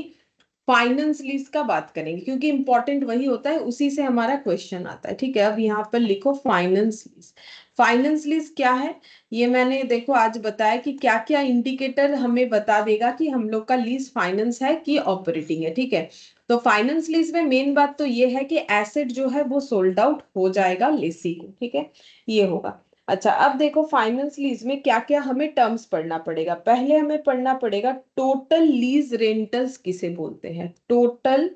S1: फाइनेंस लीज का बात करेंगे, क्योंकि इंपॉर्टेंट वही होता है, उसी से हमारा क्वेश्चन आता है, ठीक है। अब यहाँ पर लिखो फाइनेंस लीज। फाइनेंस लीज क्या है, ये मैंने देखो आज बताया कि क्या क्या इंडिकेटर हमें बता देगा कि हम लोग का लीज फाइनेंस है कि ऑपरेटिंग है, ठीक है। तो फाइनेंस लीज में मेन बात तो ये है कि एसेट जो है वो सोल्ड आउट हो जाएगा लेसी को, ठीक है, ये होगा। अच्छा, अब देखो फाइनेंस लीज में क्या क्या हमें टर्म्स पढ़ना पड़ेगा। पहले हमें पढ़ना पड़ेगा टोटल लीज रेंटल्स किसे बोलते हैं। टोटल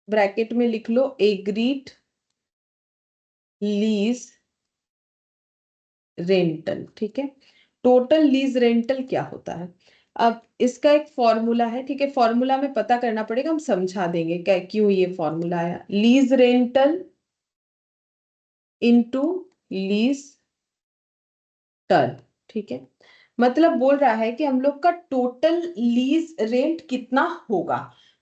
S1: ब्रैकेट में लिख लो एग्रीड लीज रेंटल, ठीक है। टोटल लीज रेंटल क्या होता है, अब इसका एक फॉर्मूला है, ठीक है, फॉर्मूला में पता करना पड़ेगा, हम समझा देंगे क्या क्यों ये फॉर्मूला आया। Lease rental into lease term, ठीक है। मतलब बोल रहा है कि हम लोग का टोटल लीज रेंट कितना होगा।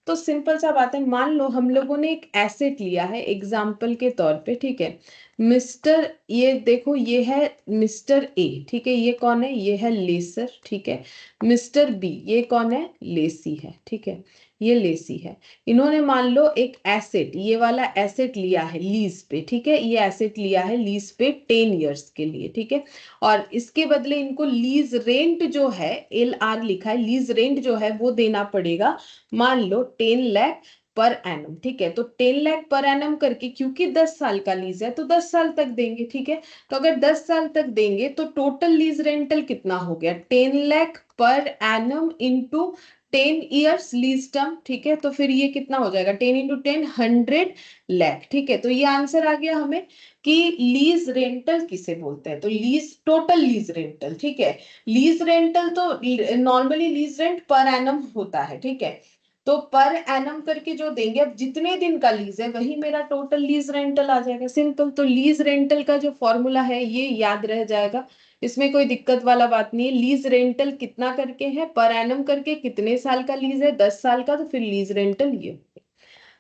S1: तो सिंपल सा बात है, मान लो हम लोगों ने एक एसेट लिया है एग्जाम्पल के तौर पे, ठीक है। मिस्टर, ये देखो ये है मिस्टर ए, ठीक है, ये कौन है, ये है लेसर, ठीक है। मिस्टर बी, ये कौन है, लेसी है, ठीक है, ये लेसी है। इन्होंने मान लो एक एसेट, ये वाला एसेट लिया है लीज पे, ठीक है, ये एसेट लिया है लीज पे 10 इयर्स के लिए, ठीक है। और इसके बदले इनको लीज रेंट जो है, LR लिखा है, लीज रेंट जो है वो देना पड़ेगा, मान लो 10 लाख पर एनम, ठीक है। तो 10 लाख पर एनम करके, क्योंकि 10 साल का लीज है तो 10 साल तक देंगे, ठीक है। तो अगर 10 साल तक देंगे तो टोटल लीज रेंटल कितना हो गया, 10 lakh per annum into 10 years lease term, ठीक है। तो फिर ये कितना हो जाएगा, 10 × 10 100 लाख, ठीक है। तो ये आंसर आ गया हमें कि लीज रेंटल किसे बोलते हैं, तो लीज, टोटल लीज रेंटल, ठीक है। लीज रेंटल तो normally lease rent per annum होता है, ठीक है। तो पर एनम करके जो देंगे, अब जितने दिन का लीज है वही मेरा टोटल लीज रेंटल आ जाएगा, सिंपल। तो लीज रेंटल का जो फॉर्मूला है ये याद रह जाएगा, इसमें कोई दिक्कत वाला बात नहीं है। लीज रेंटल कितना करके है, पर एनम करके, कितने साल का लीज है, 10 साल का, तो फिर लीज रेंटल ये।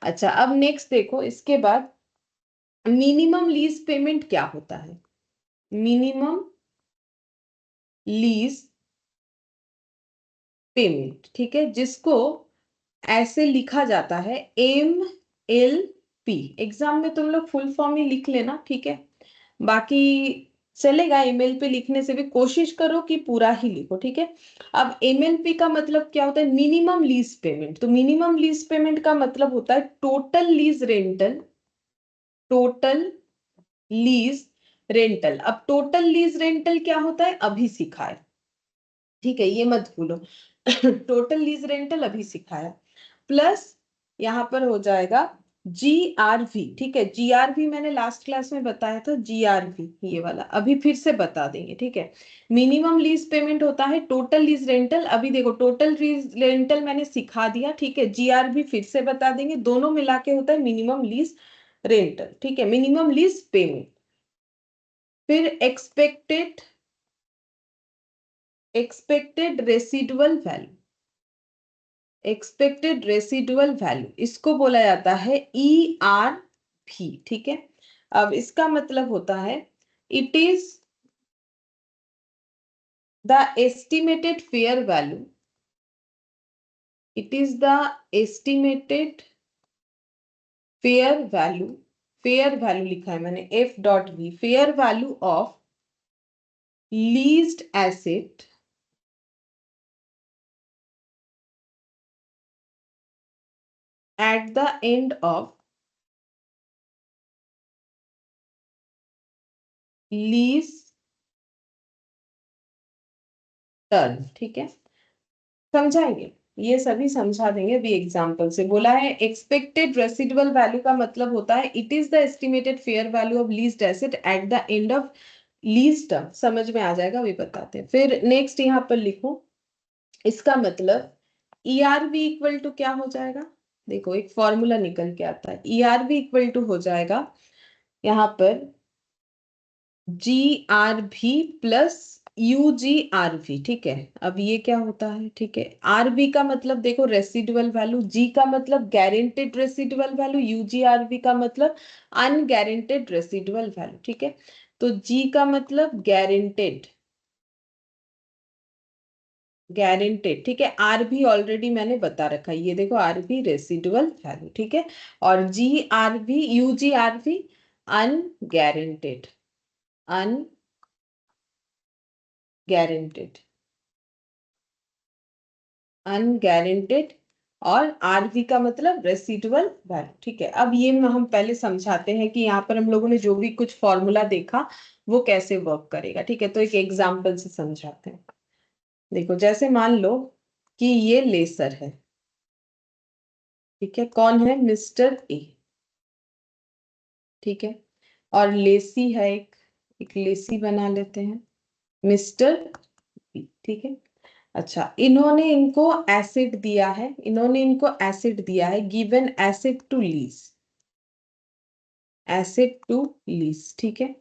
S1: अच्छा, अब नेक्स्ट देखो, इसके बाद मिनिमम लीज पेमेंट क्या होता है? मिनिमम लीज पेमेंट, ठीक है, जिसको ऐसे लिखा जाता है MLP। एग्जाम में तुम लोग फुल फॉर्म ही लिख लेना, ठीक है, बाकी चलेगा, ईमेल पे लिखने से भी कोशिश करो कि पूरा ही लिखो, ठीक है। अब MLP का मतलब क्या होता है? Minimum lease payment. तो मिनिमम लीज पेमेंट का मतलब होता है total lease rental, total lease rental. अब टोटल लीज रेंटल क्या होता है अभी सिखाया, ठीक है, ये मत भूलो। टोटल लीज रेंटल अभी सिखाया, प्लस यहाँ पर हो जाएगा GRV, ठीक है। GRV मैंने लास्ट क्लास में बताया था, GRV ये वाला अभी फिर से बता देंगे, ठीक है। मिनिमम लीज पेमेंट होता है टोटल लीज रेंटल, अभी देखो टोटल लीज रेंटल मैंने सिखा दिया, ठीक है। GRV फिर से बता देंगे, दोनों मिला के होता है मिनिमम लीज रेंटल, ठीक है, मिनिमम लीज पेमेंट। फिर expected residual value, expected residual value इसको बोला जाता है ERV, ठीक है। अब इसका मतलब होता है it is the estimated fair value, it is the estimated fair value, fair value लिखा है मैंने F.V, fair value of leased asset eight the end of lease term, ठीक है। समझाएंगे, ये सभी समझा देंगे, अभी एग्जांपल से बोला है। एक्सपेक्टेड रेसिडुअल वैल्यू का मतलब होता है it is the estimated fair value of leased asset eight the end of lease term, समझ में आ जाएगा, अभी बताते हैं। फिर नेक्स्ट यहाँ पर लिखो, इसका मतलब ERV इक्वल टू क्या हो जाएगा? देखो एक फॉर्मूला निकल के आता है, ERV इक्वल टू हो जाएगा यहाँ पर GRV प्लस UGRV, ठीक है। अब ये क्या होता है, ठीक है, RV का मतलब देखो रेसिडुअल वैल्यू, G का मतलब गारंटेड रेसिडुअल वैल्यू, UGRV का मतलब अनगारंटेड रेसिडुअल वैल्यू, ठीक है। तो G का मतलब गारंटेड, गारंटेड, ठीक है। RV ऑलरेडी मैंने बता रखा है, ये देखो RV रेसिडुअल वैल्यू, ठीक है। और GRV UGRV अनगारंटेड, अनगारंटेड, अनगारंटेड। और आरवी का मतलब रेसिडुअल वैल्यू, ठीक है। अब ये हम पहले समझाते हैं कि यहाँ पर हम लोगों ने जो भी कुछ फॉर्मूला देखा वो कैसे वर्क करेगा, ठीक है। तो एक एग्जांपल से समझाते हैं। देखो जैसे मान लो कि ये लेसर है, ठीक है, कौन है? मिस्टर ए, ठीक है। और लेसी है एक लेसी बना लेते हैं, मिस्टर बी, ठीक है। अच्छा, इन्होंने इनको एसिड दिया है, इन्होंने इनको एसिड दिया है, given asset to lease, asset to lease, ठीक है।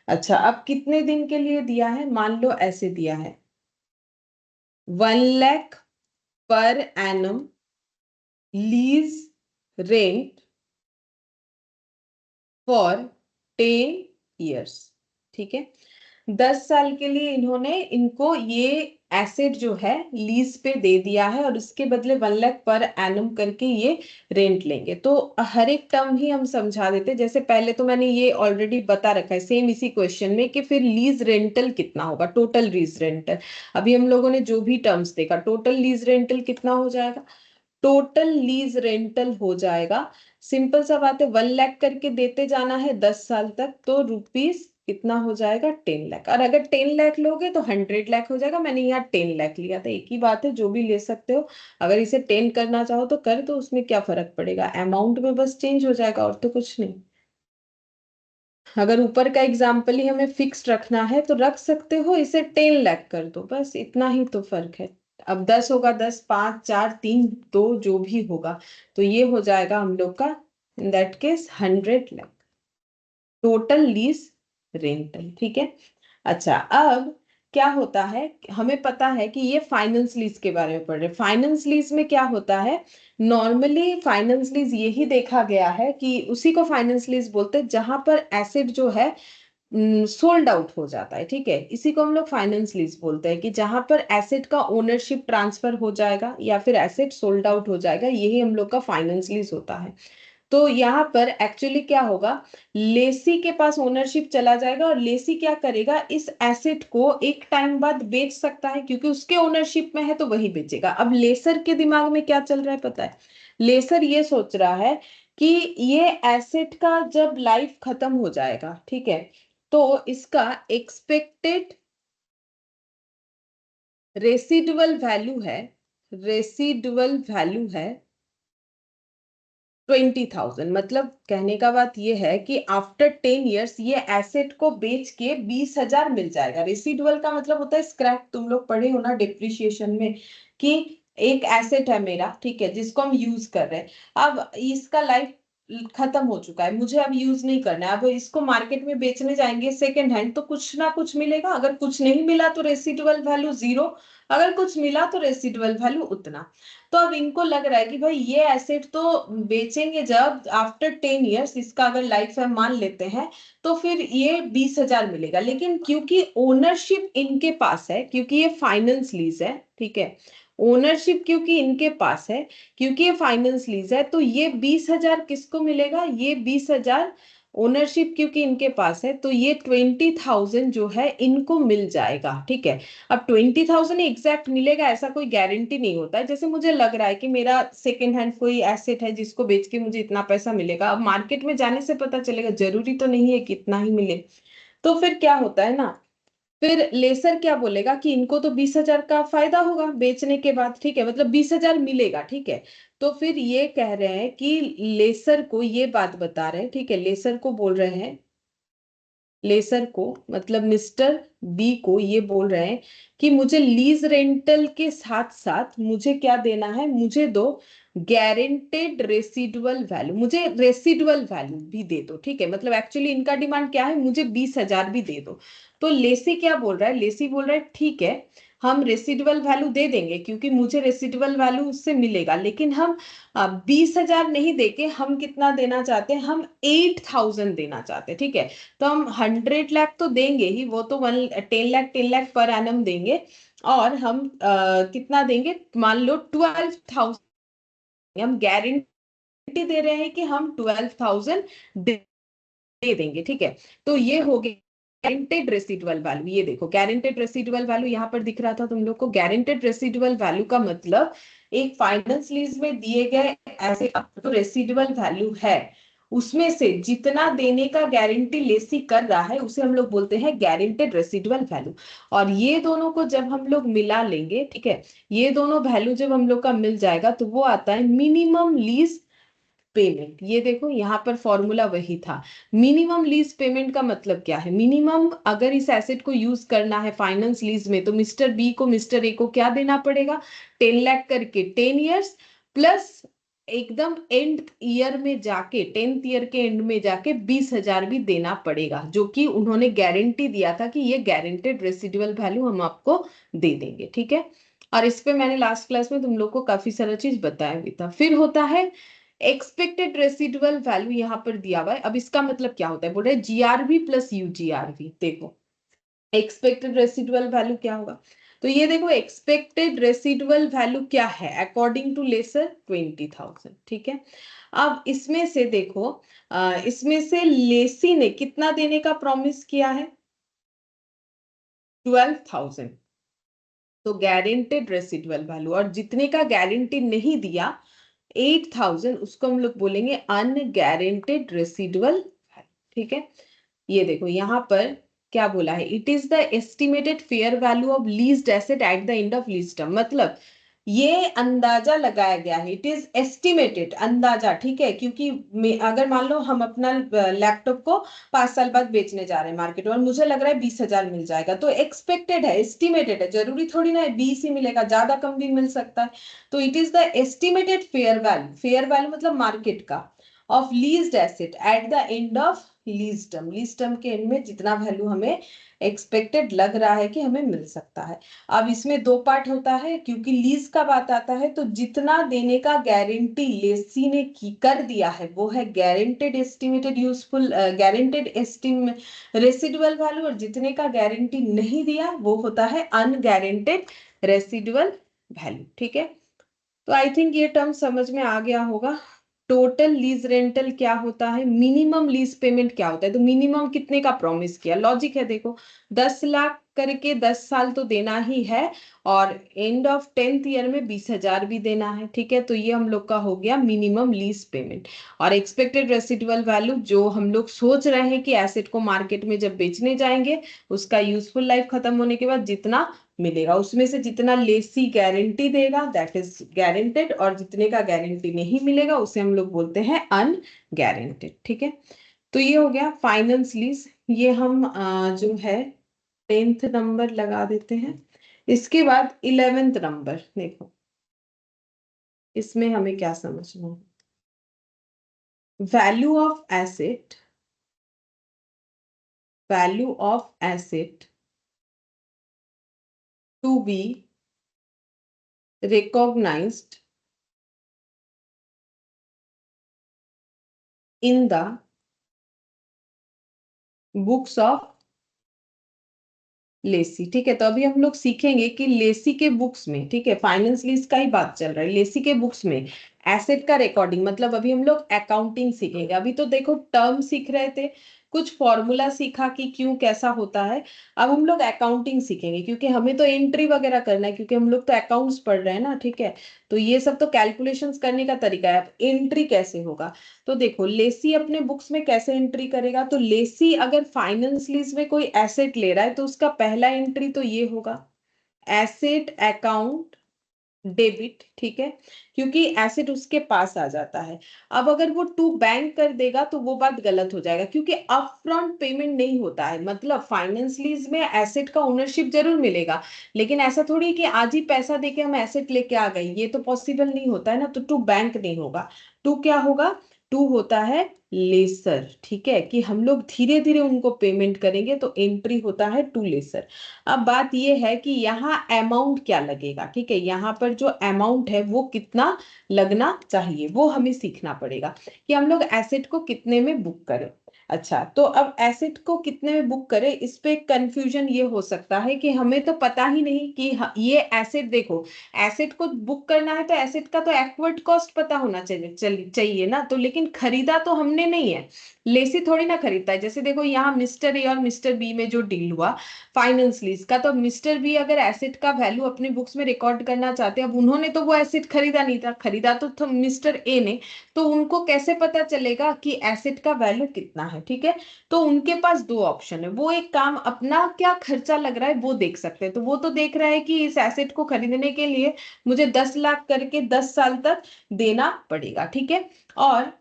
S1: अच्छा, अब कितने दिन के लिए दिया है? मान लो ऐसे दिया है 1 lakh per annum lease rent for 10 years, ठीक है। 10 साल के लिए इन्होंने इनको ये एसेट जो है लीज पे दे दिया है, और उसके बदले 1 लाख पर एनम करके ये रेंट लेंगे। तो हर एक टर्म ही हम समझा देते, जैसे पहले तो मैंने ये ऑलरेडी बता रखा है सेम इसी क्वेश्चन में, कि फिर लीज रेंटल कितना होगा, टोटल लीज रेंटल। अभी हम लोगों ने जो भी टर्म्स देखा, टोटल लीज रेंटल कितना हो जाएगा? टोटल लीज रेंटल हो जाएगा, सिंपल सा बात है, 1 लाख करके देते जाना है 10 साल तक, तो रुपीस कितना हो जाएगा? 10 लाख। और अगर 10 लाख लोगे तो 100 लाख हो जाएगा, मैंने यहाँ 10 लाख लिया था, एक ही बात है, जो भी ले सकते हो। अगर इसे 10 करना चाहो तो कर दो, उसमें क्या फर्क पड़ेगा, अमाउंट में बस चेंज हो जाएगा, और तो कुछ नहीं। अगर ऊपर का एग्जाम्पल ही हमें फिक्स रखना है तो रख सकते हो, इसे 10 लाख कर दो, बस इतना ही तो फर्क है। अब 10 होगा 10, 5, 4, 3, 2, जो भी होगा, तो ये हो जाएगा हम लोग का in that case 100 lakh total lease rental, ठीक है। अच्छा, अब क्या होता है, हमें पता है कि ये फाइनेंस लीज के बारे में पढ़ रहे हैं। फाइनेंस लीज में क्या होता है, नॉर्मली फाइनेंस लीज यही देखा गया है कि उसी को फाइनेंस लीज बोलते हैं जहां पर एसेट जो है सोल्ड आउट हो जाता है। ठीक है, इसी को हम लोग फाइनेंस लीज बोलते हैं कि जहां पर एसेट का ओनरशिप ट्रांसफर हो जाएगा या फिर एसेट सोल्ड आउट हो जाएगा, यही हम लोग का फाइनेंस लीज होता है। तो यहाँ पर एक्चुअली क्या होगा, लेसी के पास ओनरशिप चला जाएगा और लेसी क्या करेगा, इस एसेट को एक टाइम बाद बेच सकता है क्योंकि उसके ओनरशिप में है तो वही बेचेगा। अब लेसर के दिमाग में क्या चल रहा है पता है, लेसर ये सोच रहा है कि ये एसेट का जब लाइफ खत्म हो जाएगा, ठीक है, तो इसका एक्सपेक्टेड रेसिडुअल वैल्यू है, रेसिडुअल वैल्यू है 20,000। मतलब कहने का बात यह है कि आफ्टर 10 ईयर्स ये एसेट को बेच के 20,000 मिल जाएगा। रेसिडुअल का मतलब होता है स्क्रैप, तुम लोग पढ़े हो ना डिप्रिशिएशन में, कि एक एसेट है मेरा, ठीक है, जिसको हम यूज कर रहे हैं, अब इसका लाइफ खत्म हो चुका है, मुझे अब यूज नहीं करना है, अब इसको मार्केट में बेचने जाएंगे सेकेंड हैंड तो कुछ ना कुछ मिलेगा, अगर कुछ नहीं मिला तो रेसिडुअल वैल्यू जीरो, अगर कुछ मिला तो रेसिडुअल वैल्यू उतना। तो अब इनको लग रहा है कि भाई ये एसेट तो बेचेंगे जब आफ्टर 10 ईयर्स, इसका अगर लाइफ टाइम मान लेते हैं, तो फिर ये 20,000 मिलेगा। लेकिन क्योंकि ओनरशिप इनके पास है, क्योंकि ये फाइनेंस लीज है, ठीक है, ओनरशिप क्योंकि इनके पास है, क्योंकि ये फाइनेंस लीज है, तो ये 20,000 किसको मिलेगा, ये 20,000 ओनरशिप क्योंकि इनके पास है तो ये 20,000 जो है इनको मिल जाएगा। ठीक है, अब 20,000 एग्जैक्ट मिलेगा ऐसा कोई गारंटी नहीं होता है। जैसे मुझे लग रहा है कि मेरा सेकेंड हैंड कोई एसेट है जिसको बेच के मुझे इतना पैसा मिलेगा, अब मार्केट में जाने से पता चलेगा, जरूरी तो नहीं है कि इतना ही मिले। तो फिर क्या होता है ना, फिर लेसर क्या बोलेगा कि इनको तो 20,000 का फायदा होगा बेचने के बाद, ठीक है, मतलब 20,000 मिलेगा, ठीक है। तो फिर ये कह रहे हैं कि लेसर को ये बात बता रहे हैं, ठीक है, लेसर को बोल रहे हैं, लेसर को मतलब मिस्टर बी को ये बोल रहे हैं कि मुझे लीज रेंटल के साथ साथ मुझे क्या देना है, मुझे दो गारंटेड रेसिडुअल वैल्यू, मुझे रेसिडुअल वैल्यू भी दे दो। ठीक है, मतलब एक्चुअली इनका डिमांड क्या है, मुझे 20,000 भी दे दो। तो लेसी क्या बोल रहा है, लेसी बोल रहा है ठीक है, हम रेसिडुअल वैल्यू दे देंगे क्योंकि मुझे रेसिडुअल वैल्यू उससे मिलेगा, लेकिन हम 20,000 नहीं देके हम कितना देना चाहते हैं, हम 8,000 देना चाहते हैं। ठीक है, तो हम 100 लाख तो देंगे ही, वो तो 10 लाख 10 लाख पर एनम देंगे, और हम कितना देंगे, मान लो 12,000, हम गारंटी दे रहे हैं कि हम 12,000 दे देंगे। ठीक है, तो ये हो गया गारंटेड रेसिडुअल वैल्यू। ये देखो गारंटेड रेसिडुअल वैल्यू यहाँ पर दिख रहा था तुम लोग को। गारंटेड रेसिडुअल वैल्यू का मतलब एक फाइनेंस लीज में दिए गए ऐसे जो रेसिडुअल वैल्यू है उसमें से जितना देने का गारंटी लेसी कर रहा है उसे हम लोग बोलते हैं गारंटेड रेसिडुअल वैल्यू। और ये दोनों को जब हम लोग मिला लेंगे, ठीक है, ये दोनों वैल्यू जब हम लोग का मिल जाएगा तो वो आता है मिनिमम लीज पेमेंट। ये देखो यहाँ पर फॉर्मूला वही था। मिनिमम लीज पेमेंट का मतलब क्या है, मिनिमम अगर इस एसेट को यूज करना है फाइनेंस लीज में तो मिस्टर बी को मिस्टर ए को क्या देना पड़ेगा, 10 लाख करके 10 ईयर्स, प्लस एकदम एंड ईयर में जाके 10th ईयर के एंड में जाके 20,000 भी देना पड़ेगा, जो कि उन्होंने गारंटी दिया था कि ये गारंटेड रेसिडुअल वैल्यू हम आपको दे देंगे। ठीक है, और इस पे मैंने लास्ट क्लास में तुम लोग को काफी सारा चीज बताया भी था। फिर होता है एक्सपेक्टेड रेसिडुअल वैल्यू, यहां पर दिया हुआ है। अब इसका मतलब क्या होता है, बोल रहे जीआरवी प्लस यूजीआरवी। देखो एक्सपेक्टेड रेसिडुअल वैल्यू क्या होगा, तो ये देखो एक्सपेक्टेड रेसिडुअल वैल्यू क्या है अकॉर्डिंग टू लेसर 20,000। ठीक है, अब इसमें से देखो इसमें से लेसी ने कितना देने का प्रॉमिस किया है, 12,000, तो गारंटेड रेसिडुअल वैल्यू, और जितने का गारंटी नहीं दिया 8,000, उसको हम लोग बोलेंगे अनगारंटेड रेसिडुअल वैल्यू। ठीक है, ये देखो यहाँ पर क्या बोला है, it is the estimated fair value of leased asset eight the end of lease term. मतलब ये अंदाजा लगाया गया है, इट इज एस्टिमेटेड, अंदाजा, ठीक है, क्योंकि अगर मान लो हम अपना लैपटॉप को 5 साल बाद बेचने जा रहे हैं मार्केट में और मुझे लग रहा है 20,000 मिल जाएगा, तो एक्सपेक्टेड है, एस्टिमेटेड है, जरूरी थोड़ी ना है 20 ही मिलेगा, ज्यादा कम भी मिल सकता है। तो it is the estimated fair value, fair value मतलब मार्केट का, of leased asset eight the end of lease term के एंड में जितना वैल्यू हमें एक्सपेक्टेड लग रहा है कि हमें मिल सकता है। अब इसमें दो पार्ट होता है, क्योंकि लीज का बात आता है तो जितना देने का गारंटी लेसी ने कर दिया है वो है guaranteed estimated useful guaranteed esteem residual value, और जितने का गारंटी नहीं दिया वो होता है अनगारंटेड रेसिडुअल वैल्यू। ठीक है, तो आई थिंक ये टर्म समझ में आ गया होगा। टोटल लीज रेंटल क्या होता है, मिनिमम लीज पेमेंट क्या होता है, तो मिनिमम कितने का प्रॉमिस किया, लॉजिक है देखो, 10 लाख करके 10 साल तो देना ही है, और एंड ऑफ 10th ईयर में 20,000 भी देना है। ठीक है, तो ये हम लोग का हो गया मिनिमम लीज पेमेंट। और एक्सपेक्टेड रेसिडुअल वैल्यू जो हम लोग सोच रहे हैं कि एसेट को मार्केट में जब बेचने जाएंगे उसका यूजफुल लाइफ खत्म होने के बाद जितना मिलेगा उसमें से जितना लेसी गारंटी देगा दैट इज गारंटेड, और जितने का गारंटी नहीं मिलेगा उसे हम लोग बोलते हैं अनगारंटेड। ठीक है, तो ये हो गया फाइनेंस लीज। ये हम जो है 10th नंबर लगा देते हैं। इसके बाद 11th नंबर देखो, इसमें हमें क्या समझना है, value of asset, value of asset to be recognized in the books of lessee. ठीक है, तो अभी हम लोग सीखेंगे कि लेसी के बुक्स में, ठीक है फाइनेंस लीज का ही बात चल रहा है, लेसी के बुक्स में एसेट का रिकॉर्डिंग, मतलब अभी हम लोग अकाउंटिंग सीखेंगे। अभी तो देखो टर्म सीख रहे थे, कुछ फॉर्मूला सीखा कि क्यों कैसा होता है। अब हम लोग अकाउंटिंग सीखेंगे क्योंकि हमें तो एंट्री वगैरह करना है, क्योंकि हम लोग तो अकाउंट्स पढ़ रहे हैं ना। ठीक है, तो ये सब तो कैलकुलेशंस करने का तरीका है, अब एंट्री कैसे होगा। तो देखो लेसी अपने बुक्स में कैसे एंट्री करेगा, तो लेसी अगर फाइनेंस लीज में कोई एसेट ले रहा है तो उसका पहला एंट्री तो ये होगा, एसेट अकाउंट डेबिट। ठीक है, क्योंकि एसेट उसके पास आ जाता है। अब अगर वो टू बैंक कर देगा तो वो बात गलत हो जाएगा, क्योंकि अपफ्रंट पेमेंट नहीं होता है। मतलब फाइनेंस लीज में एसेट का ओनरशिप जरूर मिलेगा, लेकिन ऐसा थोड़ी कि आज ही पैसा देके हम एसेट लेके आ गए, ये तो पॉसिबल नहीं होता है ना। तो टू बैंक नहीं होगा, टू क्या होगा, टू होता है लेसर। ठीक है, कि हम लोग धीरे धीरे उनको पेमेंट करेंगे, तो एंट्री होता है टू लेसर। अब बात यह है कि यहाँ अमाउंट क्या लगेगा। ठीक है, यहाँ पर जो अमाउंट है वो कितना लगना चाहिए वो हमें सीखना पड़ेगा, कि हम लोग एसेट को कितने में बुक करें। अच्छा, तो अब एसेट को कितने में बुक करें, इस पे कंफ्यूजन ये हो सकता है कि हमें तो पता ही नहीं कि ये एसेट, देखो एसेट को बुक करना है तो एसेट का तो एक्वर्ड कॉस्ट पता होना चाहिए ना। तो लेकिन खरीदा तो हमने नहीं है, लेसी थोड़ी ना खरीदता है। जैसे देखो यहाँ मिस्टर ए और मिस्टर बी में जो डील हुआ फाइनेंस लीज का, तो मिस्टर बी अगर एसेट का वैल्यू अपने बुक्स में रिकॉर्ड करना चाहते हैं, अब उन्होंने तो वो एसेट खरीदा नहीं था, खरीदा तो मिस्टर ए ने, तो उनको कैसे पता चलेगा कि एसेट का वैल्यू कितना है। ठीक है, तो उनके पास दो ऑप्शन है, वो एक काम अपना क्या खर्चा लग रहा है वो देख सकते हैं। तो वो तो देख रहा है कि इस एसेट को खरीदने के लिए मुझे 10 लाख करके 10 साल तक देना पड़ेगा। ठीक है, और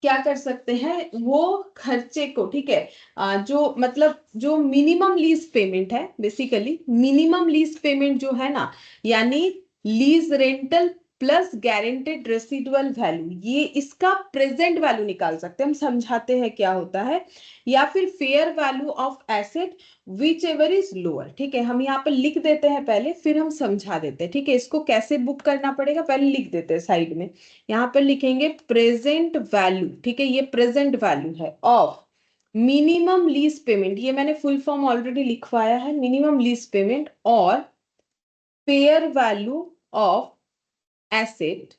S1: क्या कर सकते हैं वो खर्चे को, ठीक है जो मतलब जो मिनिमम लीज पेमेंट है, बेसिकली मिनिमम लीज पेमेंट जो है ना, यानी lease rental plus guaranteed residual value, ये इसका प्रेजेंट वैल्यू निकाल सकते हैं। हम समझाते हैं क्या होता है, या फिर fair value of asset whichever is lower. ठीक है, हम यहाँ पे लिख देते हैं पहले, फिर हम समझा देते हैं। ठीक है, इसको कैसे बुक करना पड़ेगा पहले लिख देते हैं साइड में। यहाँ पर लिखेंगे प्रेजेंट वैल्यू। ठीक है, ये प्रेजेंट वैल्यू है ऑफ मिनिमम लीज पेमेंट, ये मैंने फुल फॉर्म ऑलरेडी लिखवाया है, मिनिमम लीज पेमेंट और fair value of asset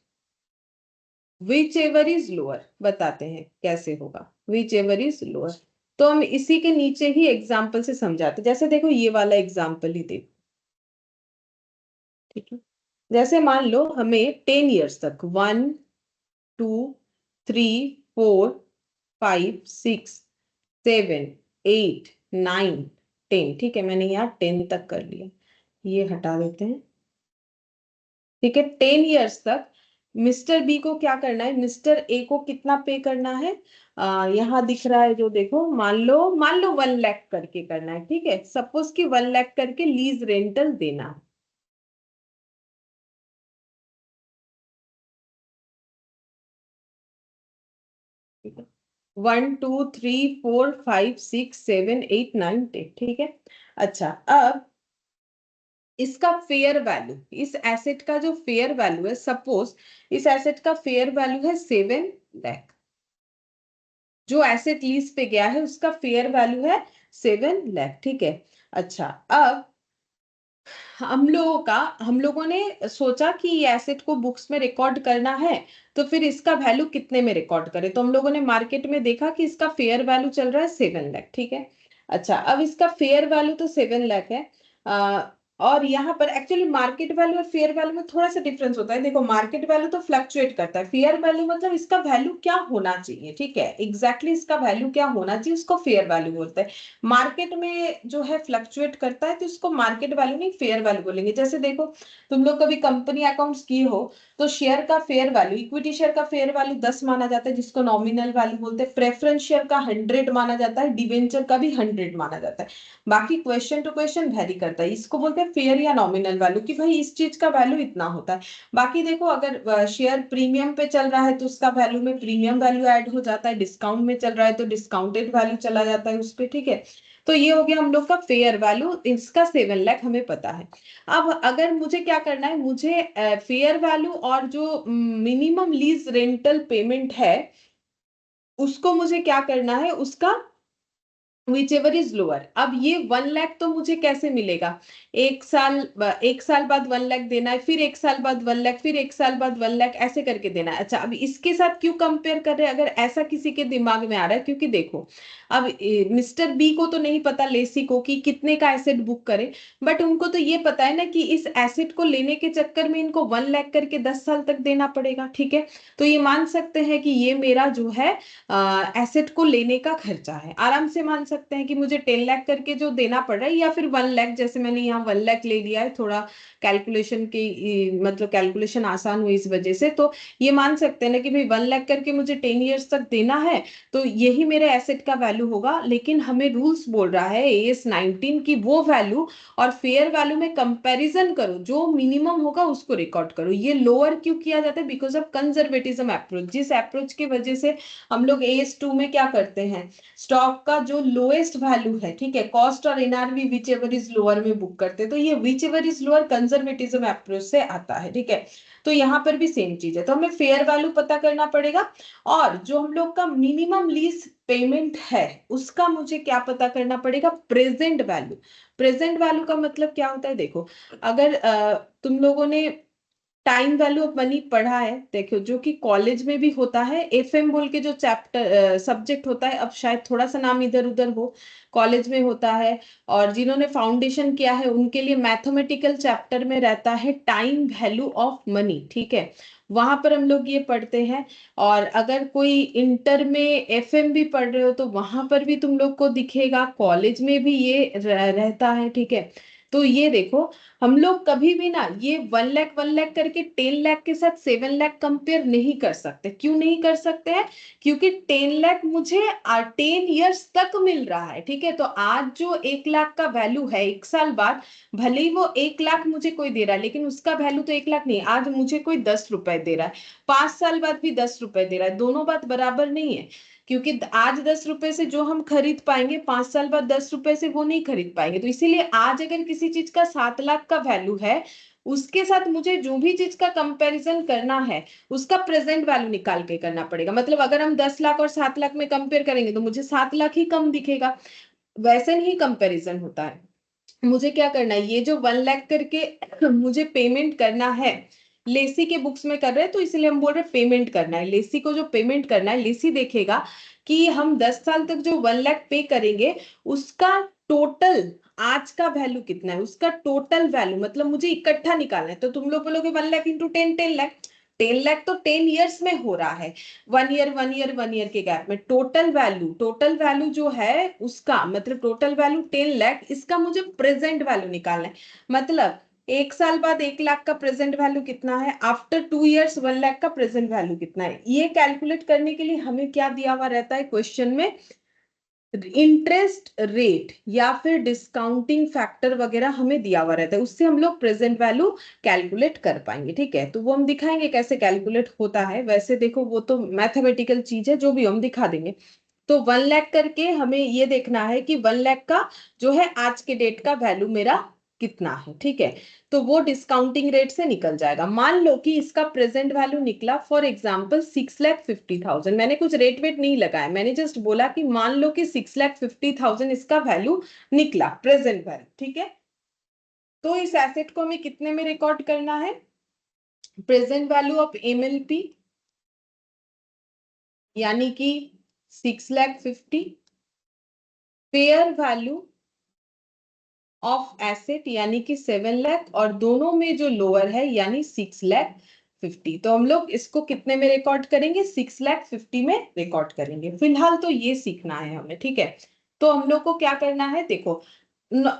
S1: whichever is lower. बताते हैं कैसे होगा विच एवर इज लोअर। तो हम इसी के नीचे ही एग्जाम्पल से समझाते, जैसे देखो ये वाला एग्जाम्पल ही देखो। ठीक है, जैसे मान लो हमें 10 years तक 1 2 3 4 5 6 7 8 9 10, ठीक है मैंने यहाँ 10 तक कर लिया, ये हटा देते हैं। ठीक है, 10 years तक मिस्टर बी को क्या करना है, मिस्टर ए को कितना पे करना है, यहाँ दिख रहा है जो देखो, मान लो 1 लाख करके करना है। ठीक है, सपोज कि 1 लाख करके लीज रेंटल देना है। ठीक है, 1 2 3 4 5 6 7 8 9 10, ठीक है। अच्छा, अब इसका फेयर वैल्यू, इस एसेट का जो फेयर वैल्यू है, सपोज इस एसेट का फेयर वैल्यू है 7 लाख। जो एसेट लीज पे गया है उसका फेयर वैल्यू है 7 लाख, ठीक है। अच्छा, अब हम लोगों ने सोचा कि ये एसेट को बुक्स में रिकॉर्ड करना है, तो फिर इसका वैल्यू कितने में रिकॉर्ड करें। तो हम लोगों ने मार्केट में देखा कि इसका फेयर वैल्यू चल रहा है 7 लाख, ठीक है। अच्छा, अब इसका फेयर वैल्यू तो 7 लाख है। आ, और यहाँ पर एक्चुअली मार्केट वैल्यू और फेयर वैल्यू में थोड़ा सा डिफरेंस होता है। देखो, मार्केट वैल्यू तो फ्लक्चुएट करता है, फेयर वैल्यू मतलब इसका वैल्यू क्या होना चाहिए, ठीक है। एग्जैक्टली इसका वैल्यू क्या होना चाहिए उसको फेयर वैल्यू बोलते हैं। मार्केट में जो है फ्लक्चुएट करता है तो इसको मार्केट वैल्यू नहीं फेयर वैल्यू बोलेंगे। जैसे देखो, तुम लोग कभी कंपनी अकाउंट्स किए हो तो शेयर का फेयर वैल्यू, इक्विटी शेयर का फेयर वैल्यू 10 माना जाता है जिसको नॉमिनल वैल्यू बोलते हैं। प्रेफरेंस शेयर का 100 माना जाता है, डिवेंचर का भी 100 माना जाता है। बाकी क्वेश्चन टू क्वेश्चन वेरी करता है। इसको बोलते हैं फेयर या नॉमिनल वैल्यू, कि भाई इस चीज का वैल्यू इतना होता है। बाकी देखो, अगर शेयर प्रीमियम पे चल रहा है तो उसका वैल्यू में प्रीमियम वैल्यू ऐड हो जाता है, डिस्काउंट में चल रहा है तो डिस्काउंटेड वैल्यू चला जाता है उस पे, ठीक है। तो ये हो गया हम लोग का फेयर वैल्यू, इसका 7 लाख हमें पता है। अब अगर मुझे क्या करना है, मुझे फेयर वैल्यू और जो मिनिमम लीज रेंटल पेमेंट है उसको मुझे क्या करना है, उसका विच एवर इज लोअर। अब ये 1 लाख तो मुझे कैसे मिलेगा, एक साल बाद 1 लाख देना है, फिर एक साल बाद 1 लाख, फिर एक साल बाद 1 लाख, ऐसे करके देना है। अच्छा, अब इसके साथ क्यों कंपेयर कर रहे हैं, अगर ऐसा किसी के दिमाग में आ रहा है, क्योंकि देखो, अब मिस्टर बी को तो नहीं पता लेसी को कि कितने का एसेट बुक करे, बट उनको तो ये पता है ना कि इस एसेट को लेने के चक्कर में इनको 1 लाख करके 10 साल तक देना पड़ेगा, ठीक है। तो ये मान सकते हैं कि ये मेरा जो है एसेट को लेने का खर्चा है। आराम से मान सकते हैं कि मुझे 10 लाख करके जो देना पड़ रहा है, या फिर 1 लाख, जैसे मैंने यहाँ 1 लाख ले लिया है, थोड़ा कैलकुलेशन की मतलब कैलकुलेशन आसान हुई इस वजह से। तो ये मान सकते हैं ना कि भाई 1 लाख करके मुझे 10 ईयर्स तक देना है, तो यही मेरे एसेट का वैल्यू होगा। लेकिन हमें रूल्स बोल रहा है AS 19 की वो वैल्यू और फेयर वैल्यू में कंपैरिजन करो, जो मिनिमम होगा उसको रिकॉर्ड करो। ये लोअर क्यों किया जाता है, बिकॉज ऑफ कंजर्वेटिज्म अप्रोच, जिस अप्रोच की वजह से हम लोग AS 2 में क्या करते हैं, स्टॉक का जो लोएस्ट वैल्यू है, ठीक है, कॉस्ट और NRV which ever is lower में बुक करते हैं। तो ये which ever is lower conservatism approach से आता है, ठीक है। तो यहाँ पर भी सेम चीज है, तो हमें फेयर वैल्यू पता करना पड़ेगा। और जो हम लोग का मिनिमम लीज पेमेंट है उसका मुझे क्या पता करना पड़ेगा, प्रेजेंट वैल्यू। प्रेजेंट वैल्यू का मतलब क्या होता है, देखो, अगर तुम लोगों ने टाइम वैल्यू ऑफ मनी पढ़ा है, देखो, जो कि कॉलेज में भी होता है, FM बोल के जो चैप्टर सब्जेक्ट होता है, अब शायद थोड़ा सा नाम इधर उधर हो, कॉलेज में होता है। और जिन्होंने फाउंडेशन किया है उनके लिए मैथमेटिकल चैप्टर में रहता है टाइम वैल्यू ऑफ मनी, ठीक है। वहां पर हम लोग ये पढ़ते हैं। और अगर कोई इंटर में FM भी पढ़ रहे हो तो वहां पर भी तुम लोग को दिखेगा, कॉलेज में भी ये रहता है, ठीक है। तो ये देखो, हम लोग कभी भी ना ये 1 लाख करके 10 लाख के साथ 7 लाख कंपेयर नहीं कर सकते। क्यों नहीं कर सकते हैं, क्योंकि 10 लाख मुझे 10 ईयर्स तक मिल रहा है, ठीक है। तो आज जो 1 लाख का वैल्यू है, एक साल बाद भले ही वो 1 लाख मुझे कोई दे रहा है, लेकिन उसका वैल्यू तो 1 लाख नहीं, आज मुझे कोई 10 रुपए दे रहा है, 5 साल बाद भी 10 रुपए दे रहा है, दोनों बात बराबर नहीं है। क्योंकि आज 10 रुपए से जो हम खरीद पाएंगे 5 साल बाद 10 रुपए से वो नहीं खरीद पाएंगे। तो इसीलिए आज अगर किसी चीज का 7 लाख का वैल्यू है, उसके साथ मुझे जो भी चीज का कंपैरिजन करना है उसका प्रेजेंट वैल्यू निकाल के करना पड़ेगा। मतलब अगर हम 10 लाख और 7 लाख में कंपेयर करेंगे तो मुझे 7 लाख ही कम दिखेगा। वैसे नहीं कंपैरिजन होता है। मुझे क्या करना है, ये जो 1 लाख करके मुझे पेमेंट करना है, लेसी के बुक्स में कर रहे हैं तो इसलिए हम बोल रहे हैं पेमेंट करना है। लेसी को जो पेमेंट करना है, लेसी देखेगा कि हम 10 साल तक जो 1 लाख पे करेंगे उसका टोटल आज का वैल्यू कितना है, उसका टोटल वैल्यू मतलब मुझे इकट्ठा निकालना है। तो तुम लोग बोलोगे 1 लाख इंटू 10, 10 लाख। 10 लाख तो 10 ईयर्स में हो रहा है, 1 ईयर 1 ईयर 1 ईयर के गैप में। टोटल वैल्यू जो है उसका मतलब टोटल वैल्यू 10 लाख, इसका मुझे प्रेजेंट वैल्यू निकालना है। मतलब एक साल बाद 1 लाख का प्रेजेंट वैल्यू कितना है, आफ्टर 2 ईयर्स 1 लाख का प्रेजेंट वैल्यू कितना है, ये कैलकुलेट करने के लिए हमें क्या दिया हुआ रहता है क्वेश्चन में, इंटरेस्ट रेट या फिर डिस्काउंटिंग फैक्टर वगैरह हमें दिया हुआ रहता है। उससे हम लोग प्रेजेंट वैल्यू कैलकुलेट कर पाएंगे, ठीक है। तो वो हम दिखाएंगे कैसे कैलकुलेट होता है। वैसे देखो, वो तो मैथमेटिकल चीज है, जो भी हम दिखा देंगे। तो 1 लाख करके हमें ये देखना है कि 1 लाख का जो है आज के डेट का वैल्यू मेरा कितना है, ठीक है। तो वो डिस्काउंटिंग रेट से निकल जाएगा। मान लो कि इसका प्रेजेंट वैल्यू निकला फॉर एग्जाम्पल 6,50,000। मैंने कुछ रेट वेट नहीं लगाया, मैंने जस्ट बोला कि मान लो कि 6,50,000 इसका वैल्यू निकला, प्रेजेंट वैल्यू, ठीक है। तो इस एसेट को हमें कितने में रिकॉर्ड करना है? प्रेजेंट वैल्यू ऑफ एमएलपी यानी कि 6,50,000, फेयर वैल्यू ऑफ एसेट यानी कि 7 लाख, और दोनों में जो लोअर है यानी 6,50,000। तो हम लोग इसको कितने में रिकॉर्ड करेंगे? 6,50,000 में रिकॉर्ड करेंगे। फिलहाल तो ये सीखना है हमें, ठीक है। तो हम लोग को क्या करना है, देखो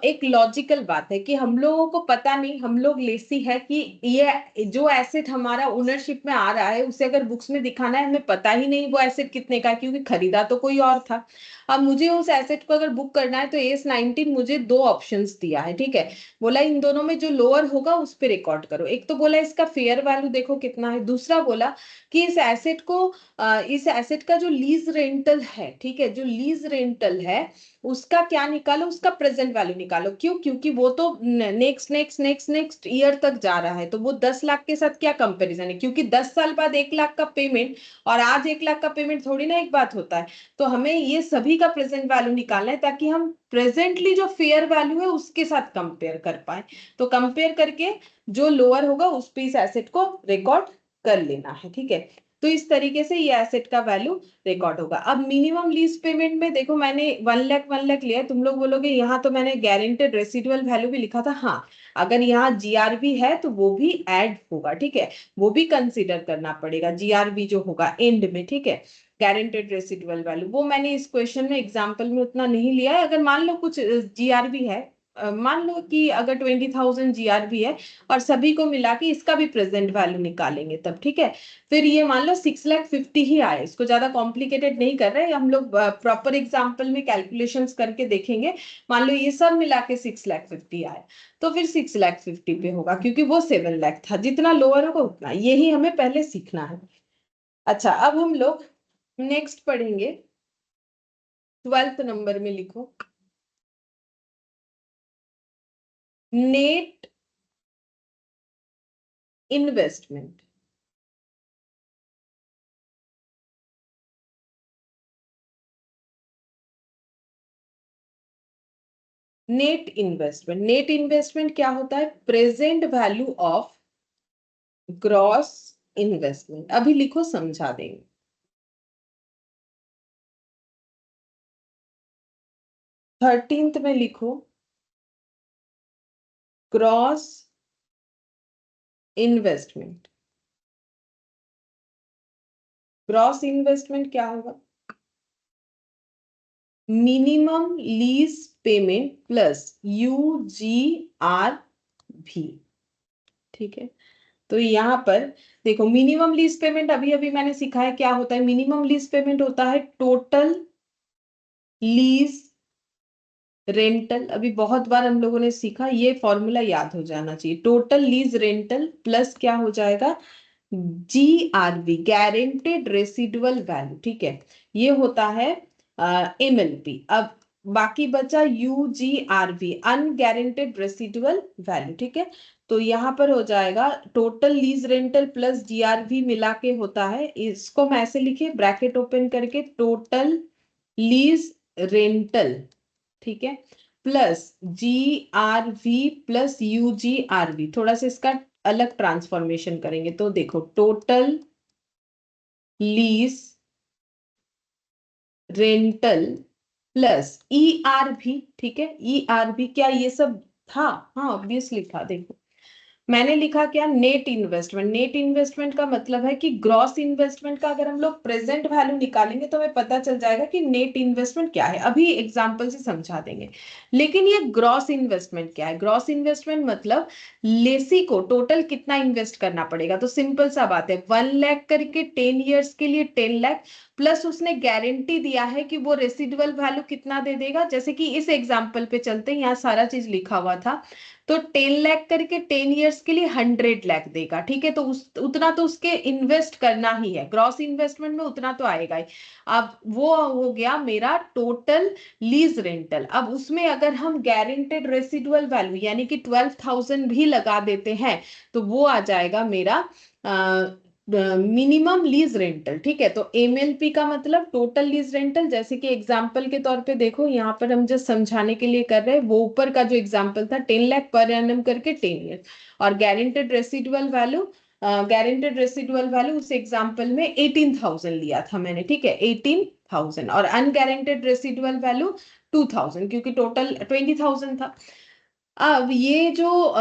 S1: एक लॉजिकल बात है कि हम लोगों को पता नहीं, हम लोग लेसी है कि ये जो एसेट हमारा ओनरशिप में आ रहा है उसे अगर बुक्स में दिखाना है, हमें पता ही नहीं वो एसेट कितने का है, क्योंकि खरीदा तो कोई और था। अब मुझे उस एसेट को अगर बुक करना है तो AS19 मुझे दो ऑप्शंस दिया है, ठीक है। बोला इन दोनों में जो लोअर होगा उस पर रिकॉर्ड करो। एक तो बोला इसका फेयर वैल्यू देखो कितना है, दूसरा बोला कि इस एसेट का जो लीज रेंटल है, ठीक है, जो लीज रेंटल है उसका क्या निकालो, उसका प्रेजेंट वैल्यू निकालो। क्यों? क्योंकि वो तो next next next next year तक जा रहा है, तो वो 10 लाख के साथ क्या कंपैरिजन है, क्योंकि 10 साल बाद 1 लाख का पेमेंट और आज 1 लाख का पेमेंट थोड़ी ना एक बात होता है। तो हमें ये सभी का प्रेजेंट वैल्यू निकालना है ताकि हम प्रेजेंटली जो फेयर वैल्यू है उसके साथ कंपेयर कर पाए। तो कंपेयर करके जो लोअर होगा उस पे इस एसेट को रिकॉर्ड कर लेना है, ठीक है। तो इस तरीके से ये एसेट का वैल्यू रिकॉर्ड होगा। अब मिनिमम लीज पेमेंट में देखो मैंने 1 लाख लिया है, तुम लोग बोलोगे यहाँ तो मैंने गारंटेड रेसिडुअल वैल्यू भी लिखा था। हाँ, अगर यहाँ जीआरबी है तो वो भी ऐड होगा, ठीक है, वो भी कंसिडर करना पड़ेगा, जीआरबी जो होगा एंड में, ठीक है। गारंटेड रेसिडुअल वैल्यू वो मैंने इस क्वेश्चन में एग्जांपल में उतना नहीं लिया है। अगर मान लो कुछ जीआरबी है, मान लो कि अगर 20,000 जीआरबी है और सभी को मिला के इसका भी प्रेजेंट वैल्यू निकालेंगे तब, ठीक है। फिर ये मान लो 6,50,000 ही आए, इसको ज्यादा कॉम्प्लिकेटेड नहीं कर रहे हम लोग, प्रॉपर एग्जांपल में कैलकुलेशंस करके देखेंगे। मान लो ये सब मिला के 6,50,000 आए, तो फिर 6,50,000 पे होगा, क्योंकि वो 7 लाख था, जितना लोअर होगा उतना, यही हमें पहले सीखना है। अच्छा, अब हम लोग नेक्स्ट पढ़ेंगे, 12th नंबर में लिखो नेट इन्वेस्टमेंट। नेट इन्वेस्टमेंट क्या होता है? Present value of gross investment. अभी लिखो, समझा देंगे। 13th में लिखो ग्रॉस इन्वेस्टमेंट। ग्रॉस इन्वेस्टमेंट क्या होगा? Minimum lease payment plus UGR भी, ठीक है। तो यहाँ पर देखो मिनिमम लीज पेमेंट अभी अभी मैंने सिखाया क्या होता है। मिनिमम लीज पेमेंट होता है टोटल लीज रेंटल। अभी बहुत बार हम लोगों ने सीखा, ये फॉर्मूला याद हो जाना चाहिए। टोटल लीज रेंटल प्लस क्या हो जाएगा? GRV, गारंटेड रेसिडुअल वैल्यू, ठीक है, ये होता है MLP। अब बाकी बचा UGRV, अनगारंटेड रेसिडुअल वैल्यू, ठीक है। तो यहाँ पर हो जाएगा total lease rental plus GRV मिला के होता है, इसको मैं ऐसे लिखे ब्रैकेट ओपन करके, टोटल लीज रेंटल, ठीक है, प्लस GRV प्लस UGRV। थोड़ा सा इसका अलग ट्रांसफॉर्मेशन करेंगे तो देखो total lease rental plus ERV, ठीक है। ERV क्या ये सब था? हाँ ऑब्वियसली था। देखो मैंने लिखा क्या, नेट इन्वेस्टमेंट। नेट इन्वेस्टमेंट का मतलब है कि ग्रॉस इन्वेस्टमेंट का अगर हम लोग प्रेजेंट वैल्यू निकालेंगे तो हमें पता चल जाएगा कि नेट इन्वेस्टमेंट क्या है। अभी एग्जांपल से समझा देंगे। लेकिन ये ग्रॉस इन्वेस्टमेंट क्या है? ग्रॉस इन्वेस्टमेंट मतलब लेसी को टोटल कितना इन्वेस्ट करना पड़ेगा। तो सिंपल सा बात है, 1 लाख करके 10 ईयर्स के लिए 10 लाख, प्लस उसने गारंटी दिया है कि वो रेसिडुअल वैल्यू कितना दे देगा। जैसे कि इस एग्जाम्पल पे चलते हैं, यहाँ सारा चीज लिखा हुआ था। तो 10 लाख करके 10 ईयर्स ईयर्स के लिए 100 लाख देगा, ठीक है, तो उतना तो उसके इन्वेस्ट करना ही है, ग्रॉस इन्वेस्टमेंट में उतना तो आएगा ही। अब वो हो गया मेरा टोटल लीज रेंटल। अब उसमें अगर हम गारंटेड रेसिडुअल वैल्यू यानी कि 12,000 भी लगा देते हैं तो वो आ जाएगा मेरा मिनिमम लीज रेंटल, ठीक है। तो एमएलपी का मतलब टोटल लीज रेंटल, जैसे कि एग्जांपल के तौर पे देखो यहाँ पर हम जस्ट समझाने के लिए कर रहे हैं, वो ऊपर का जो एग्जांपल था 10 लाख पर एनम करके 10 ईयर, और गारंटेड रेसिडुअल वैल्यू, उस एग्जांपल में 18,000 लिया था मैंने, ठीक है, 18,000, और अनगारंटेड रेसिडुअल वैल्यू 2,000, क्योंकि टोटल 20,000 था। अब ये जो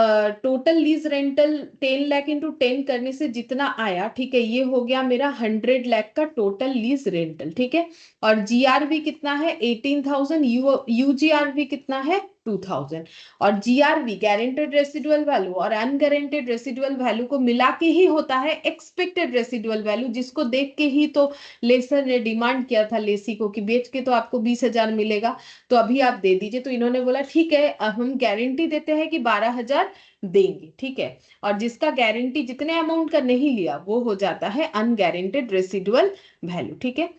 S1: total lease rental 10 lakh into 10 करने से जितना आया, ठीक है, ये हो गया मेरा 100 लाख का टोटल लीज रेंटल, ठीक है। और जीआरवी कितना है 18,000, यूजीआरवी कितना है 2,000, और जीआरवी गारंटेड रेसिडुअल वैल्यू और अनगारंटेड रेसिडुअल वैल्यू को मिला के ही होता है एक्सपेक्टेड रेसिडुअल वैल्यू, जिसको देख के ही तो लेसर ने डिमांड किया था लेसी को कि बेच के तो आपको 20,000 मिलेगा, तो अभी आप दे दीजिए। तो इन्होंने बोला ठीक है, हम गारंटी देते हैं कि 12,000 देंगे, ठीक है। और जिसका गारंटी जितने अमाउंट का नहीं लिया वो हो जाता है अनगारंटेड रेसिडुअल वैल्यू, ठीक है।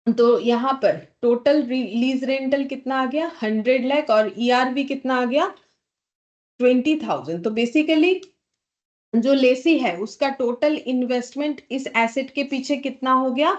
S1: तो यहाँ पर टोटल लीज रेंटल कितना आ गया 100 लाख, और ईआरवी कितना आ गया 20,000। तो बेसिकली जो लेसी है उसका टोटल इन्वेस्टमेंट इस एसेट के पीछे कितना हो गया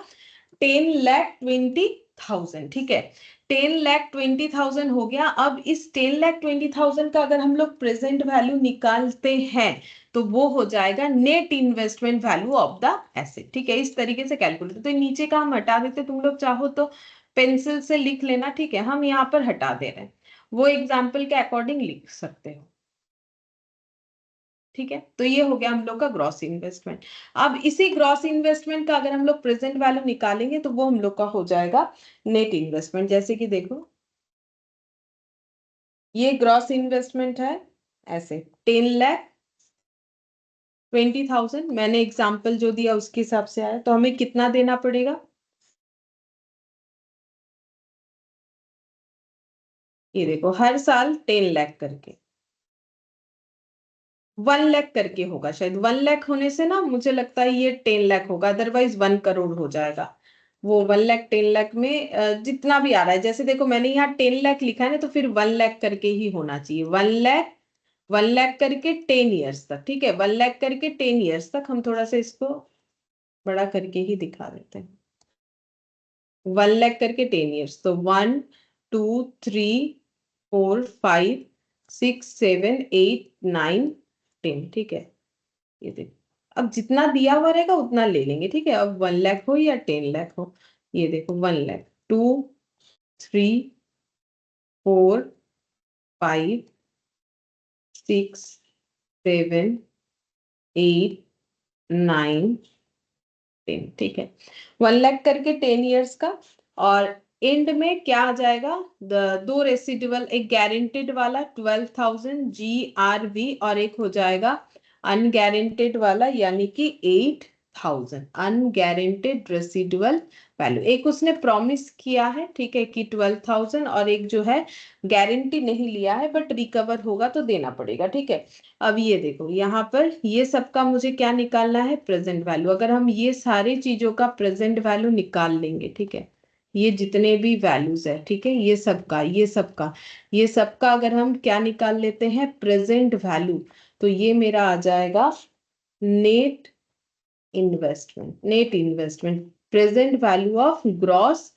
S1: 10,20,000, ठीक है, 10,20,000 हो गया। अब इस 10,20,000 का अगर हम लोग प्रेजेंट वैल्यू निकालते हैं तो वो हो जाएगा net investment value of the asset, ठीक है, इस तरीके से कैलकुलेट। तो नीचे का हम हटा देते, तुम लोग चाहो तो पेंसिल से लिख लेना, ठीक है, हम यहाँ पर हटा दे रहे हैं, वो एग्जाम्पल के अकॉर्डिंग लिख सकते हो, ठीक है। तो ये हो गया हम लोग का ग्रॉस इन्वेस्टमेंट। अब इसी ग्रॉस इन्वेस्टमेंट का अगर हम लोग प्रेजेंट वैल्यू निकालेंगे तो वो हम लोग का हो जाएगा नेट इन्वेस्टमेंट। जैसे कि देखो ये ग्रॉस इन्वेस्टमेंट है, ऐसे 10,20,000 मैंने एग्जाम्पल जो दिया उसके हिसाब से आया, तो हमें कितना देना पड़ेगा, ये देखो हर साल 10 लाख करके, 1 लाख करके होगा, शायद 1 लाख होने से ना मुझे लगता है ये 10 लाख होगा, अदरवाइज 1 करोड़ हो जाएगा। वो 1 लाख 10 लाख में जितना भी आ रहा है, जैसे देखो मैंने यहाँ 10 लाख लिखा है ना, तो फिर 1 लाख करके ही होना चाहिए, 1 लाख, 1 लाख करके 10 ईयर्स तक, ठीक है, 1 लाख करके 10 ईयर्स तक। हम थोड़ा सा इसको बड़ा करके ही दिखा देते हैं, 1 लाख करके 10 ईयर्स, तो 1, 2, 3, 4, 5, 6, 7, 8, 9, 10, ठीक है। ये देखो अब जितना दिया हुआ रहेगा उतना ले लेंगे, ठीक है, अब 1 लाख हो या 10 लाख हो, ये देखो 1 लाख, 2, 3, 4, 5, 6, 7, 8, 9, 10, ठीक है, 1 लाख करके 10 ईयर्स का। और एंड में क्या आ जाएगा, दो रेसिडुअल, एक गारंटेड वाला 12,000 GRV, और एक हो जाएगा अनगारंटेड वाला यानी कि 8,000 अनगारंटेड रेसिडुअल वैल्यू। एक उसने प्रॉमिस किया है, ठीक है, कि 12,000, और एक जो है गारंटी नहीं लिया है बट रिकवर होगा तो देना पड़ेगा, ठीक है। अब ये देखो यहाँ पर ये सबका मुझे क्या निकालना है प्रेजेंट वैल्यू। अगर हम ये सारी चीजों का प्रेजेंट वैल्यू निकाल लेंगे, ठीक है, ये जितने भी वैल्यूज है, ठीक है, ये सबका अगर हम क्या निकाल लेते हैं प्रेजेंट वैल्यू, तो ये मेरा आ जाएगा net net investment, present value of gross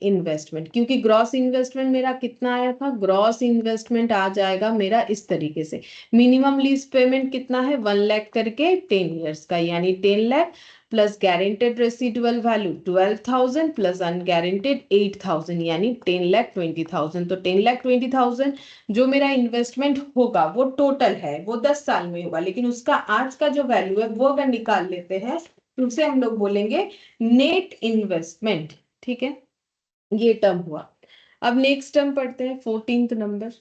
S1: investment. क्योंकि ग्रॉस इन्वेस्टमेंट मेरा कितना आया था, ग्रॉस इन्वेस्टमेंट आ जाएगा मेरा इस तरीके से, मिनिमम लीज पेमेंट कितना है 1 लाख करके 10 ईयर्स का, यानी 10 lakh plus guaranteed residual value 12,000 plus unguaranteed 8,000, यानी 10,20,000। तो 10,20,000 जो मेरा इन्वेस्टमेंट होगा वो टोटल है, वो 10 साल में होगा, लेकिन उसका आज का जो वैल्यू है वो अगर निकाल लेते हैं तो उसे हम लोग बोलेंगे नेट इन्वेस्टमेंट, ठीक है, ये टर्म हुआ। अब नेक्स्ट टर्म पढ़ते हैं 14th नंबर,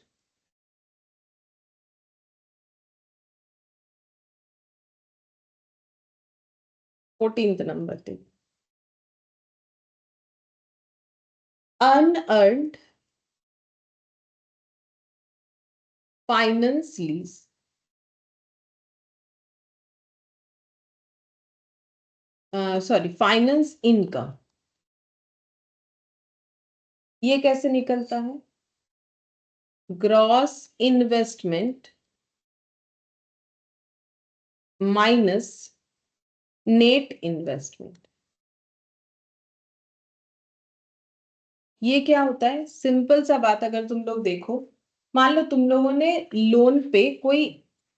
S1: 14th नंबर थे, unearned finance lease. Sorry, finance income, ये कैसे निकलता है? Gross investment minus net investment. ये क्या होता है? सिंपल सा बात, अगर तुम लोग देखो, मान लो तुम लोगों ने लोन पे कोई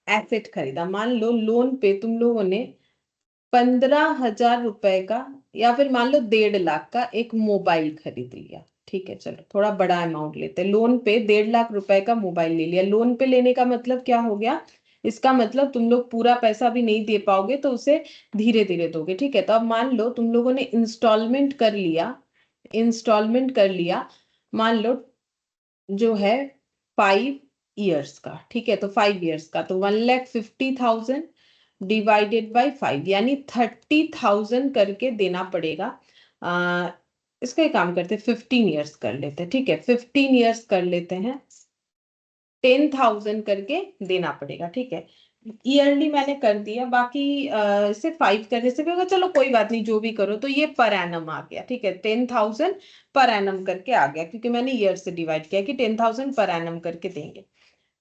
S1: एसेट खरीदा, मान लो लोन पे तुम लोगों ने 15,000 रुपए का, या फिर मान लो 1.5 लाख का एक मोबाइल खरीद लिया। ठीक है, चलो थोड़ा बड़ा अमाउंट लेते हैं, लोन पे 1.5 लाख रुपए का मोबाइल ले लिया। लोन पे लेने का मतलब क्या हो गया? इसका मतलब तुम लोग पूरा पैसा भी नहीं दे पाओगे, तो उसे धीरे धीरे दोगे। ठीक है, तो अब मान लो तुम लोगों ने इंस्टॉलमेंट कर लिया, इंस्टॉलमेंट कर लिया, मान लो जो है 5 इयर्स का। ठीक है, तो 5 इयर्स का तो 1,50,000 डिवाइडेड बाई 5, यानी 30,000 करके देना पड़ेगा। आ, इसका एक काम करते हैं, 15 इयर्स कर लेते हैं। ठीक है, 15 इयर्स कर लेते हैं, 10,000 करके देना पड़ेगा। ठीक है, ईयरली मैंने कर दिया, बाकी इसे 5 करने से भी होगा, चलो कोई बात नहीं, जो भी करो। तो ये पर एनम आ गया। ठीक है, 10,000 पर एनम करके आ गया, क्योंकि मैंने ईयर से डिवाइड किया कि 10,000 पर एनम करके देंगे।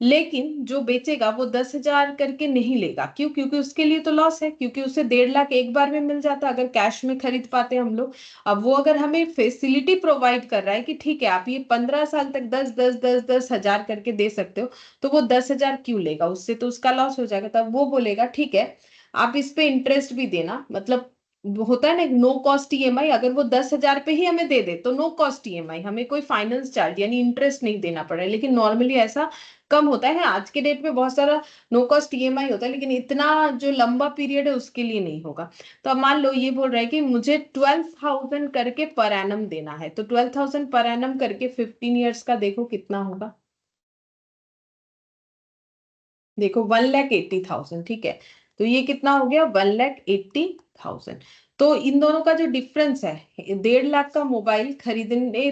S1: लेकिन जो बेचेगा वो 10,000 करके नहीं लेगा। क्यों? क्योंकि उसके लिए तो लॉस है, क्योंकि उसे 1.5 लाख एक बार में मिल जाता अगर कैश में खरीद पाते हम लोग। अब वो अगर हमें फैसिलिटी प्रोवाइड कर रहा है कि ठीक है आप ये 15 साल तक 10,000 करके दे सकते हो, तो वो 10,000 क्यों लेगा? उससे तो उसका लॉस हो जाएगा। तब वो बोलेगा ठीक है, आप इस पे इंटरेस्ट भी देना, मतलब वो होता है ना नो कॉस्ट ईएमआई, अगर वो 10,000 पे ही हमें दे दे तो नो कॉस्ट ईएमआई, हमें कोई फाइनेंस चार्ज यानी इंटरेस्ट नहीं देना पड़े। लेकिन नॉर्मली ऐसा कम होता है, आज के डेट में बहुत सारा नो कॉस्ट ईएमआई होता है, लेकिन इतना जो लंबा पीरियड है उसके लिए नहीं होगा। तो अब मान लो ये बोल रहा है कि मुझे 12,000 करके पर एनम देना है, तो 12,000 पर एनम करके 15 इयर्स का देखो कितना होगा। देखो 1,80,000। ठीक है, तो ये कितना हो गया? 1,80,000। तो इन दोनों का जो डिफरेंस है, 1.5 लाख का मोबाइल खरीदने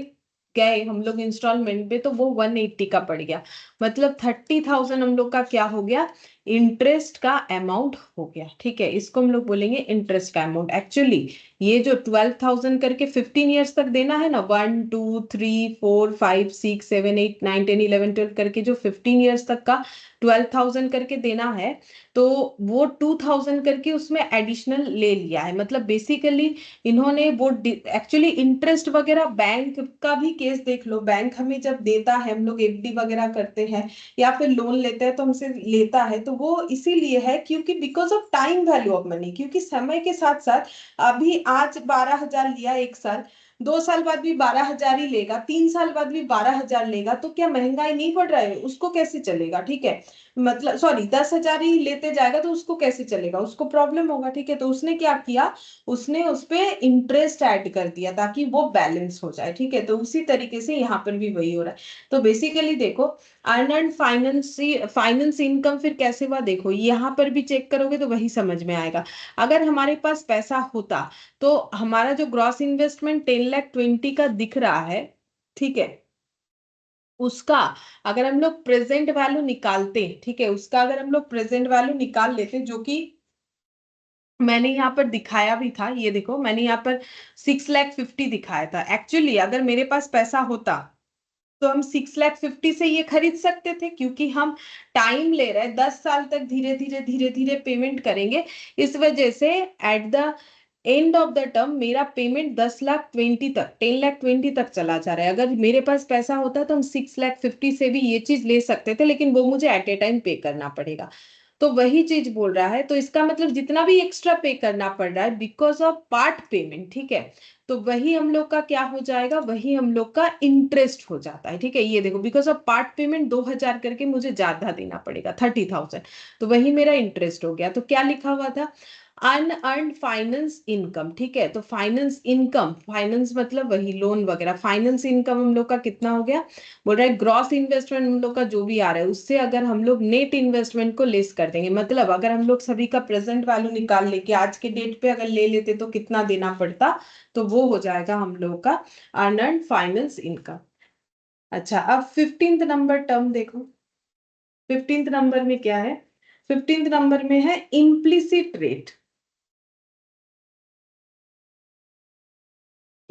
S1: गए हम लोग इंस्टॉलमेंट पे, तो वो 180 का पड़ गया। मतलब 30,000 हम लोग का क्या हो गया? इंटरेस्ट का अमाउंट हो गया। ठीक है, इसको हम लोग बोलेंगे इंटरेस्ट का अमाउंट। एक्चुअली ये जो 12,000 करके 15 इयर्स तक देना है ना, 1, 2, 3, 4, 5, 6, 7, 8, 9, 10, 11, 12 करके जो 15 इयर्स तक का 12,000 करके देना है, तो वो 2,000 करके उसमें एडिशनल ले लिया है। मतलब बेसिकली इन्होंने वो एक्चुअली इंटरेस्ट वगैरह, बैंक का भी केस देख लो, बैंक हमें जब देता है, हम लोग एफडी वगैरह करते हैं या फिर लोन लेते हैं तो हमसे लेता है, तो वो इसीलिए है क्योंकि because of time value of money, क्योंकि समय के साथ साथ अभी आज 12,000 लिया एक साल, 2 साल बाद भी 12,000 ही लेगा, 3 साल बाद भी 12,000 लेगा, तो क्या महंगाई नहीं बढ़ रहा है? उसको कैसे चलेगा? ठीक है, मतलब सॉरी 10,000 ही लेते जाएगा तो उसको कैसे चलेगा? उसको प्रॉब्लम होगा। ठीक है, तो उसने क्या किया, उसने उस पे इंटरेस्ट ऐड कर दिया ताकि वो बैलेंस हो जाए। ठीक है, तो उसी तरीके से यहाँ पर भी वही हो रहा है। तो बेसिकली देखो, अर्न फाइनेंस फाइनेंस इनकम फिर कैसे हुआ, देखो यहाँ पर भी चेक करोगे तो वही समझ में आएगा। अगर हमारे पास पैसा होता, तो हमारा जो ग्रॉस इन्वेस्टमेंट 10,20,000 का दिख रहा है, ठीक है, उसका अगर हम लोग प्रेजेंट वैल्यू निकालते, ठीक है, उसका अगर हम लोग प्रेजेंट वैल्यू निकाल लेते, जो कि मैंने यहाँ पर दिखाया भी था, ये देखो मैंने यहाँ पर 6,50,000 दिखाया था। एक्चुअली अगर मेरे पास पैसा होता तो हम 6,50,000 से ये खरीद सकते थे, क्योंकि हम टाइम ले रहे हैं, 10 साल तक धीरे धीरे धीरे धीरे पेमेंट करेंगे। इस वजह से eight the end of the term मेरा पेमेंट 10,20,000 तक, 10,20,000 तक चला जा रहा है। अगर मेरे पास पैसा होता तो हम 6,50,000 से भी ये चीज ले सकते थे, लेकिन वो मुझे एट ए टाइम पे करना पड़ेगा। तो वही चीज बोल रहा है, तो इसका मतलब जितना भी एक्स्ट्रा पे करना पड़ रहा है बिकॉज ऑफ पार्ट पेमेंट, ठीक है, तो वही हम लोग का क्या हो जाएगा? वही हम लोग का इंटरेस्ट हो जाता है। ठीक है, ये देखो बिकॉज ऑफ पार्ट पेमेंट 2,000 करके मुझे ज्यादा देना पड़ेगा, 30,000, तो वही मेरा इंटरेस्ट हो गया। तो क्या लिखा हुआ था? Unearned finance income. ठीक है, तो फाइनेंस इनकम, फाइनेंस मतलब वही लोन वगैरह, फाइनेंस इनकम हम लोग का कितना हो गया? बोल रहा है ग्रॉस इन्वेस्टमेंट हम लोग का जो भी आ रहा है उससे अगर हम लोग नेट इन्वेस्टमेंट को लेस कर देंगे, मतलब अगर हम लोग सभी का प्रेजेंट वैल्यू निकाल ले कि आज के डेट पे अगर ले लेते तो कितना देना पड़ता, तो वो हो जाएगा हम लोग का अनअर्न्ड फाइनेंस इनकम। अच्छा, अब 15th नंबर टर्म देखो, 15th नंबर में क्या है? 15th नंबर में है implicit rate.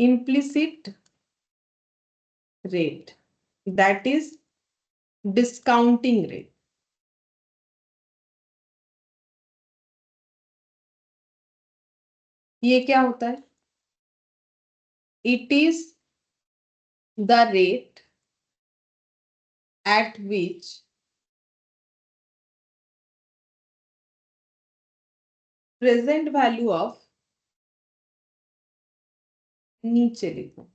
S1: implicit rate, that is discounting rate. ये क्या होता है? It is the rate at which present value of, नीचे लिखो,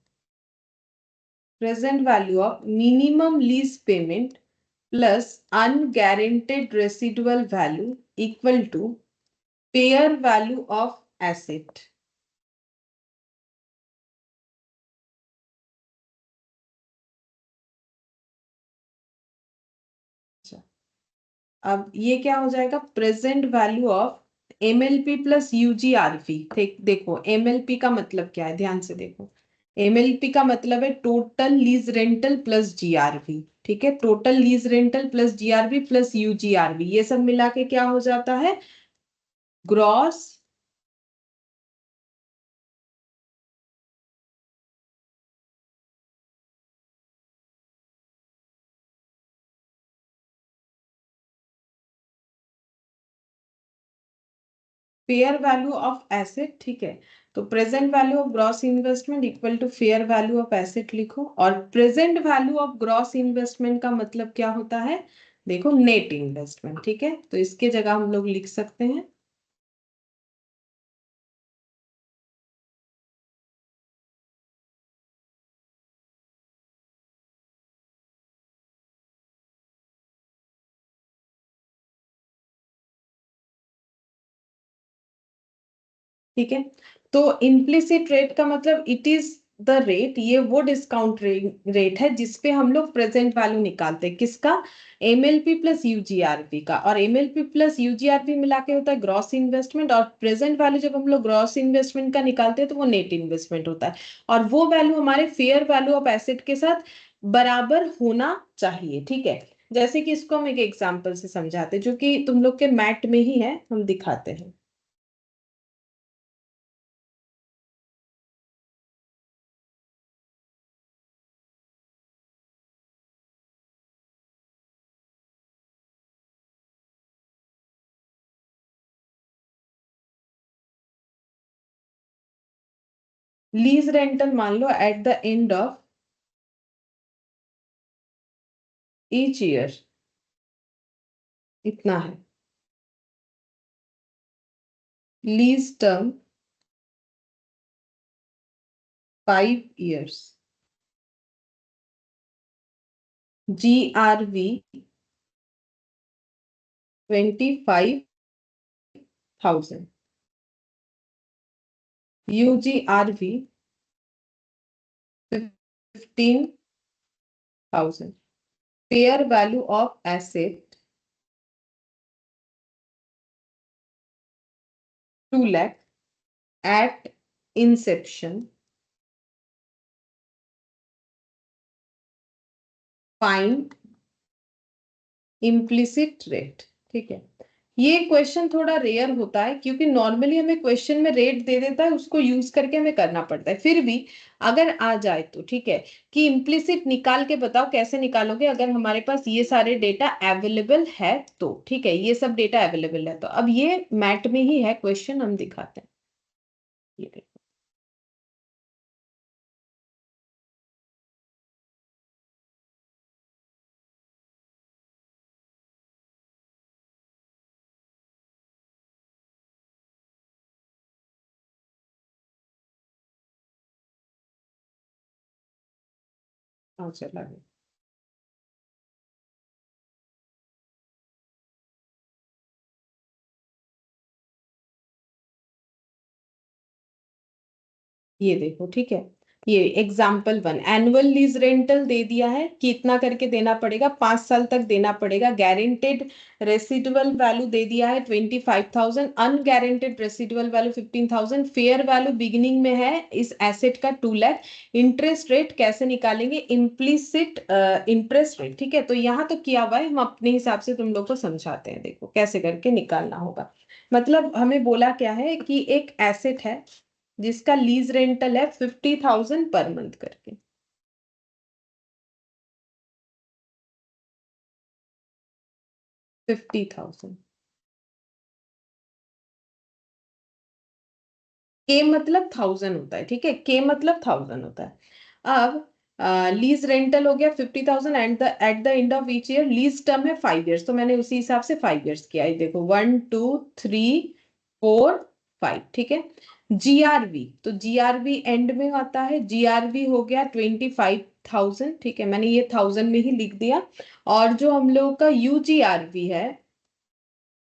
S1: present value of minimum lease payment plus unguaranteed residual value equal to fair value of asset. अब ये क्या हो जाएगा? Present value of MLP plus UGRV. देखो MLP का मतलब क्या है, ध्यान से देखो। एमएलपी का मतलब है total lease rental plus GRV. ठीक है, total lease rental plus GRV plus UGRV, ये सब मिला के क्या हो जाता है? Gross fair value of asset. ठीक है, तो present value of gross investment equal to fair value of asset लिखो। और present value of gross investment का मतलब क्या होता है? देखो नेट इन्वेस्टमेंट। ठीक है, तो इसके जगह हम लोग लिख सकते हैं ठीक है, तो इम्प्लिसिट रेट का मतलब इट इज द रेट, ये वो डिस्काउंट रेट है जिसपे हम लोग प्रेजेंट वैल्यू निकालते हैं। किसका? एमएलपी प्लस यूजीआरपी का। और एमएलपी प्लस यूजीआरपी मिला के होता है ग्रॉस इन्वेस्टमेंट, और प्रेजेंट वैल्यू जब हम लोग ग्रॉस इन्वेस्टमेंट का निकालते हैं तो वो नेट इन्वेस्टमेंट होता है। और वो वैल्यू हमारे फेयर वैल्यू ऑफ एसेट के साथ बराबर होना चाहिए। ठीक है, जैसे कि इसको हम एक एग्जाम्पल से समझाते हैं जो कि तुम लोग के मैट में ही है, हम दिखाते हैं। लीज रेंटल मान लो at the end of each year इतना है। Lease term 5 years। GRV 25,000। UGRV 15,000। Fair value of asset 2 lakh at inception. Find implicit rate. ठीक है, ये क्वेश्चन थोड़ा रेयर होता है क्योंकि नॉर्मली हमें क्वेश्चन में रेट दे देता है, उसको यूज करके हमें करना पड़ता है। फिर भी अगर आ जाए तो ठीक है कि इम्प्लिसिट निकाल के बताओ, कैसे निकालोगे? अगर हमारे पास ये सारे डेटा अवेलेबल है तो। ठीक है, ये सब डेटा अवेलेबल है तो अब ये मैट में ही है क्वेश्चन, हम दिखाते हैं। ये देखो, हाँ चला गया। ये देखो, ठीक है, ये एग्जाम्पल 1 एनुअल लीज रेंटल दे दिया है कि इतना करके देना पड़ेगा, 5 साल तक देना पड़ेगा। गारंटेड रेसिडुअल वैल्यू दे दिया है 25,000, unguaranteed residual value 15,000। Fair value beginning में है इस एसेट का 2 लाख। इंटरेस्ट रेट कैसे निकालेंगे? Implicit interest rate. ठीक है, तो यहाँ तो किया हुआ है, हम अपने हिसाब से तुम लोग को समझाते हैं। देखो कैसे करके निकालना होगा। मतलब हमें बोला क्या है कि एक एसेट है, जिसका लीज रेंटल है 50,000 पर मंथ करके। 50,000। के मतलब 1,000 होता है, ठीक है, के मतलब 1,000 होता है। अब लीज रेंटल हो गया 50,000 eight the end of each year, lease term है 5 इयर्स, तो मैंने उसी हिसाब से 5 इयर्स किया है, देखो 1 2 3 4 5, ठीक है। जीआरवी, तो जीआरवी एंड में आता है, जीआरवी हो गया 25,000, ठीक है, मैंने ये 1,000 में ही लिख दिया। और जो हम लोग का यूजीआरवी है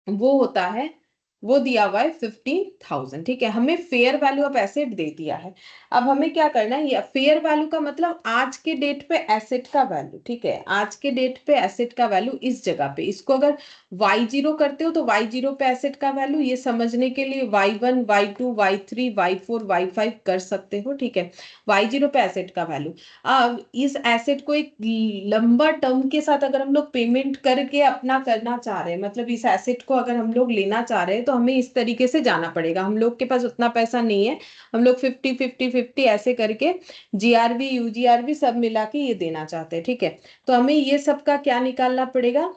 S1: वो होता है, वो दिया हुआ है 15,000, ठीक है, हमें फेयर वैल्यू ऑफ एसेट दे दिया है। अब हमें क्या करना है, ये फेयर वैल्यू का मतलब आज के डेट पे एसेट का वैल्यू, ठीक है, आज के डेट पे एसेट का वैल्यू इस जगह पे, इसको अगर y0 करते हो तो y0 पे एसेट का वैल्यू, ये समझने के लिए y1 y2 y3 y4 y5 कर सकते हो, ठीक है, y0 पे एसेट का वैल्यू। अब इस एसेट को एक लंबा टर्म के साथ अगर हम लोग पेमेंट करके अपना करना चाह रहे हैं, मतलब इस एसेट को अगर हम लोग लेना चाह रहे हैं, तो हमें इस तरीके से जाना पड़ेगा, हम लोग के पास उतना पैसा नहीं है, हम लोग 50 50 50 ऐसे करके जीआरवी यूजीआरवी सब मिला के ये देना चाहते हैं, ठीक है। तो हमें ये सब का क्या निकालना पड़ेगा,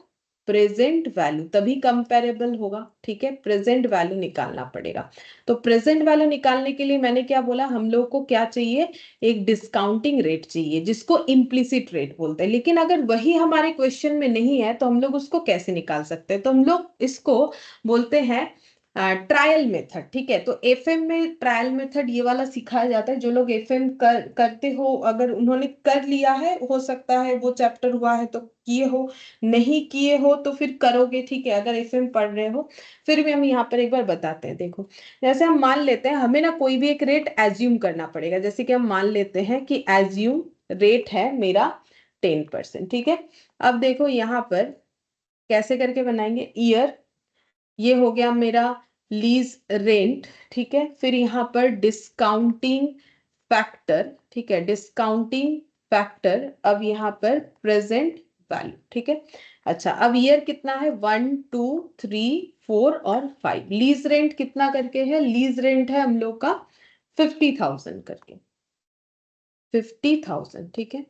S1: प्रेजेंट वैल्यू, तभी कंपेरेबल होगा, ठीक है, प्रेजेंट वैल्यू निकालना पड़ेगा। तो प्रेजेंट वैल्यू निकालने के लिए मैंने क्या बोला, हम लोग को क्या चाहिए, एक डिस्काउंटिंग रेट चाहिए, जिसको इम्प्लिसिट रेट बोलते हैं, लेकिन अगर वही हमारे क्वेश्चन में नहीं है तो हम लोग उसको कैसे निकाल सकते हैं, तो हम लोग इसको बोलते हैं ट्रायल मेथड, ठीक है। तो एफएम में ट्रायल मेथड ये वाला सिखाया जाता है, जो लोग एफएम करते हो, अगर उन्होंने कर लिया है, हो सकता है वो चैप्टर हुआ है तो किए हो, नहीं किए हो तो फिर करोगे, ठीक है, अगर एफएम पढ़ रहे हो। फिर भी हम यहाँ पर एक बार बताते हैं, देखो, जैसे हम मान लेते हैं, हमें ना कोई भी एक रेट एज्यूम करना पड़ेगा, जैसे कि हम मान लेते हैं कि एज्यूम रेट है मेरा 10%, ठीक है। अब देखो यहाँ पर कैसे करके बनाएंगे, ईयर, ये हो गया मेरा लीज रेंट, ठीक है, फिर यहाँ पर डिस्काउंटिंग फैक्टर, ठीक है, डिस्काउंटिंग फैक्टर, अब यहाँ पर प्रेजेंट वैल्यू, ठीक है। अच्छा, अब ईयर कितना है, 1 2 3 4 और 5, लीज रेंट कितना करके है, लीज रेंट है हम लोग का 50,000 करके, 50,000, ठीक है।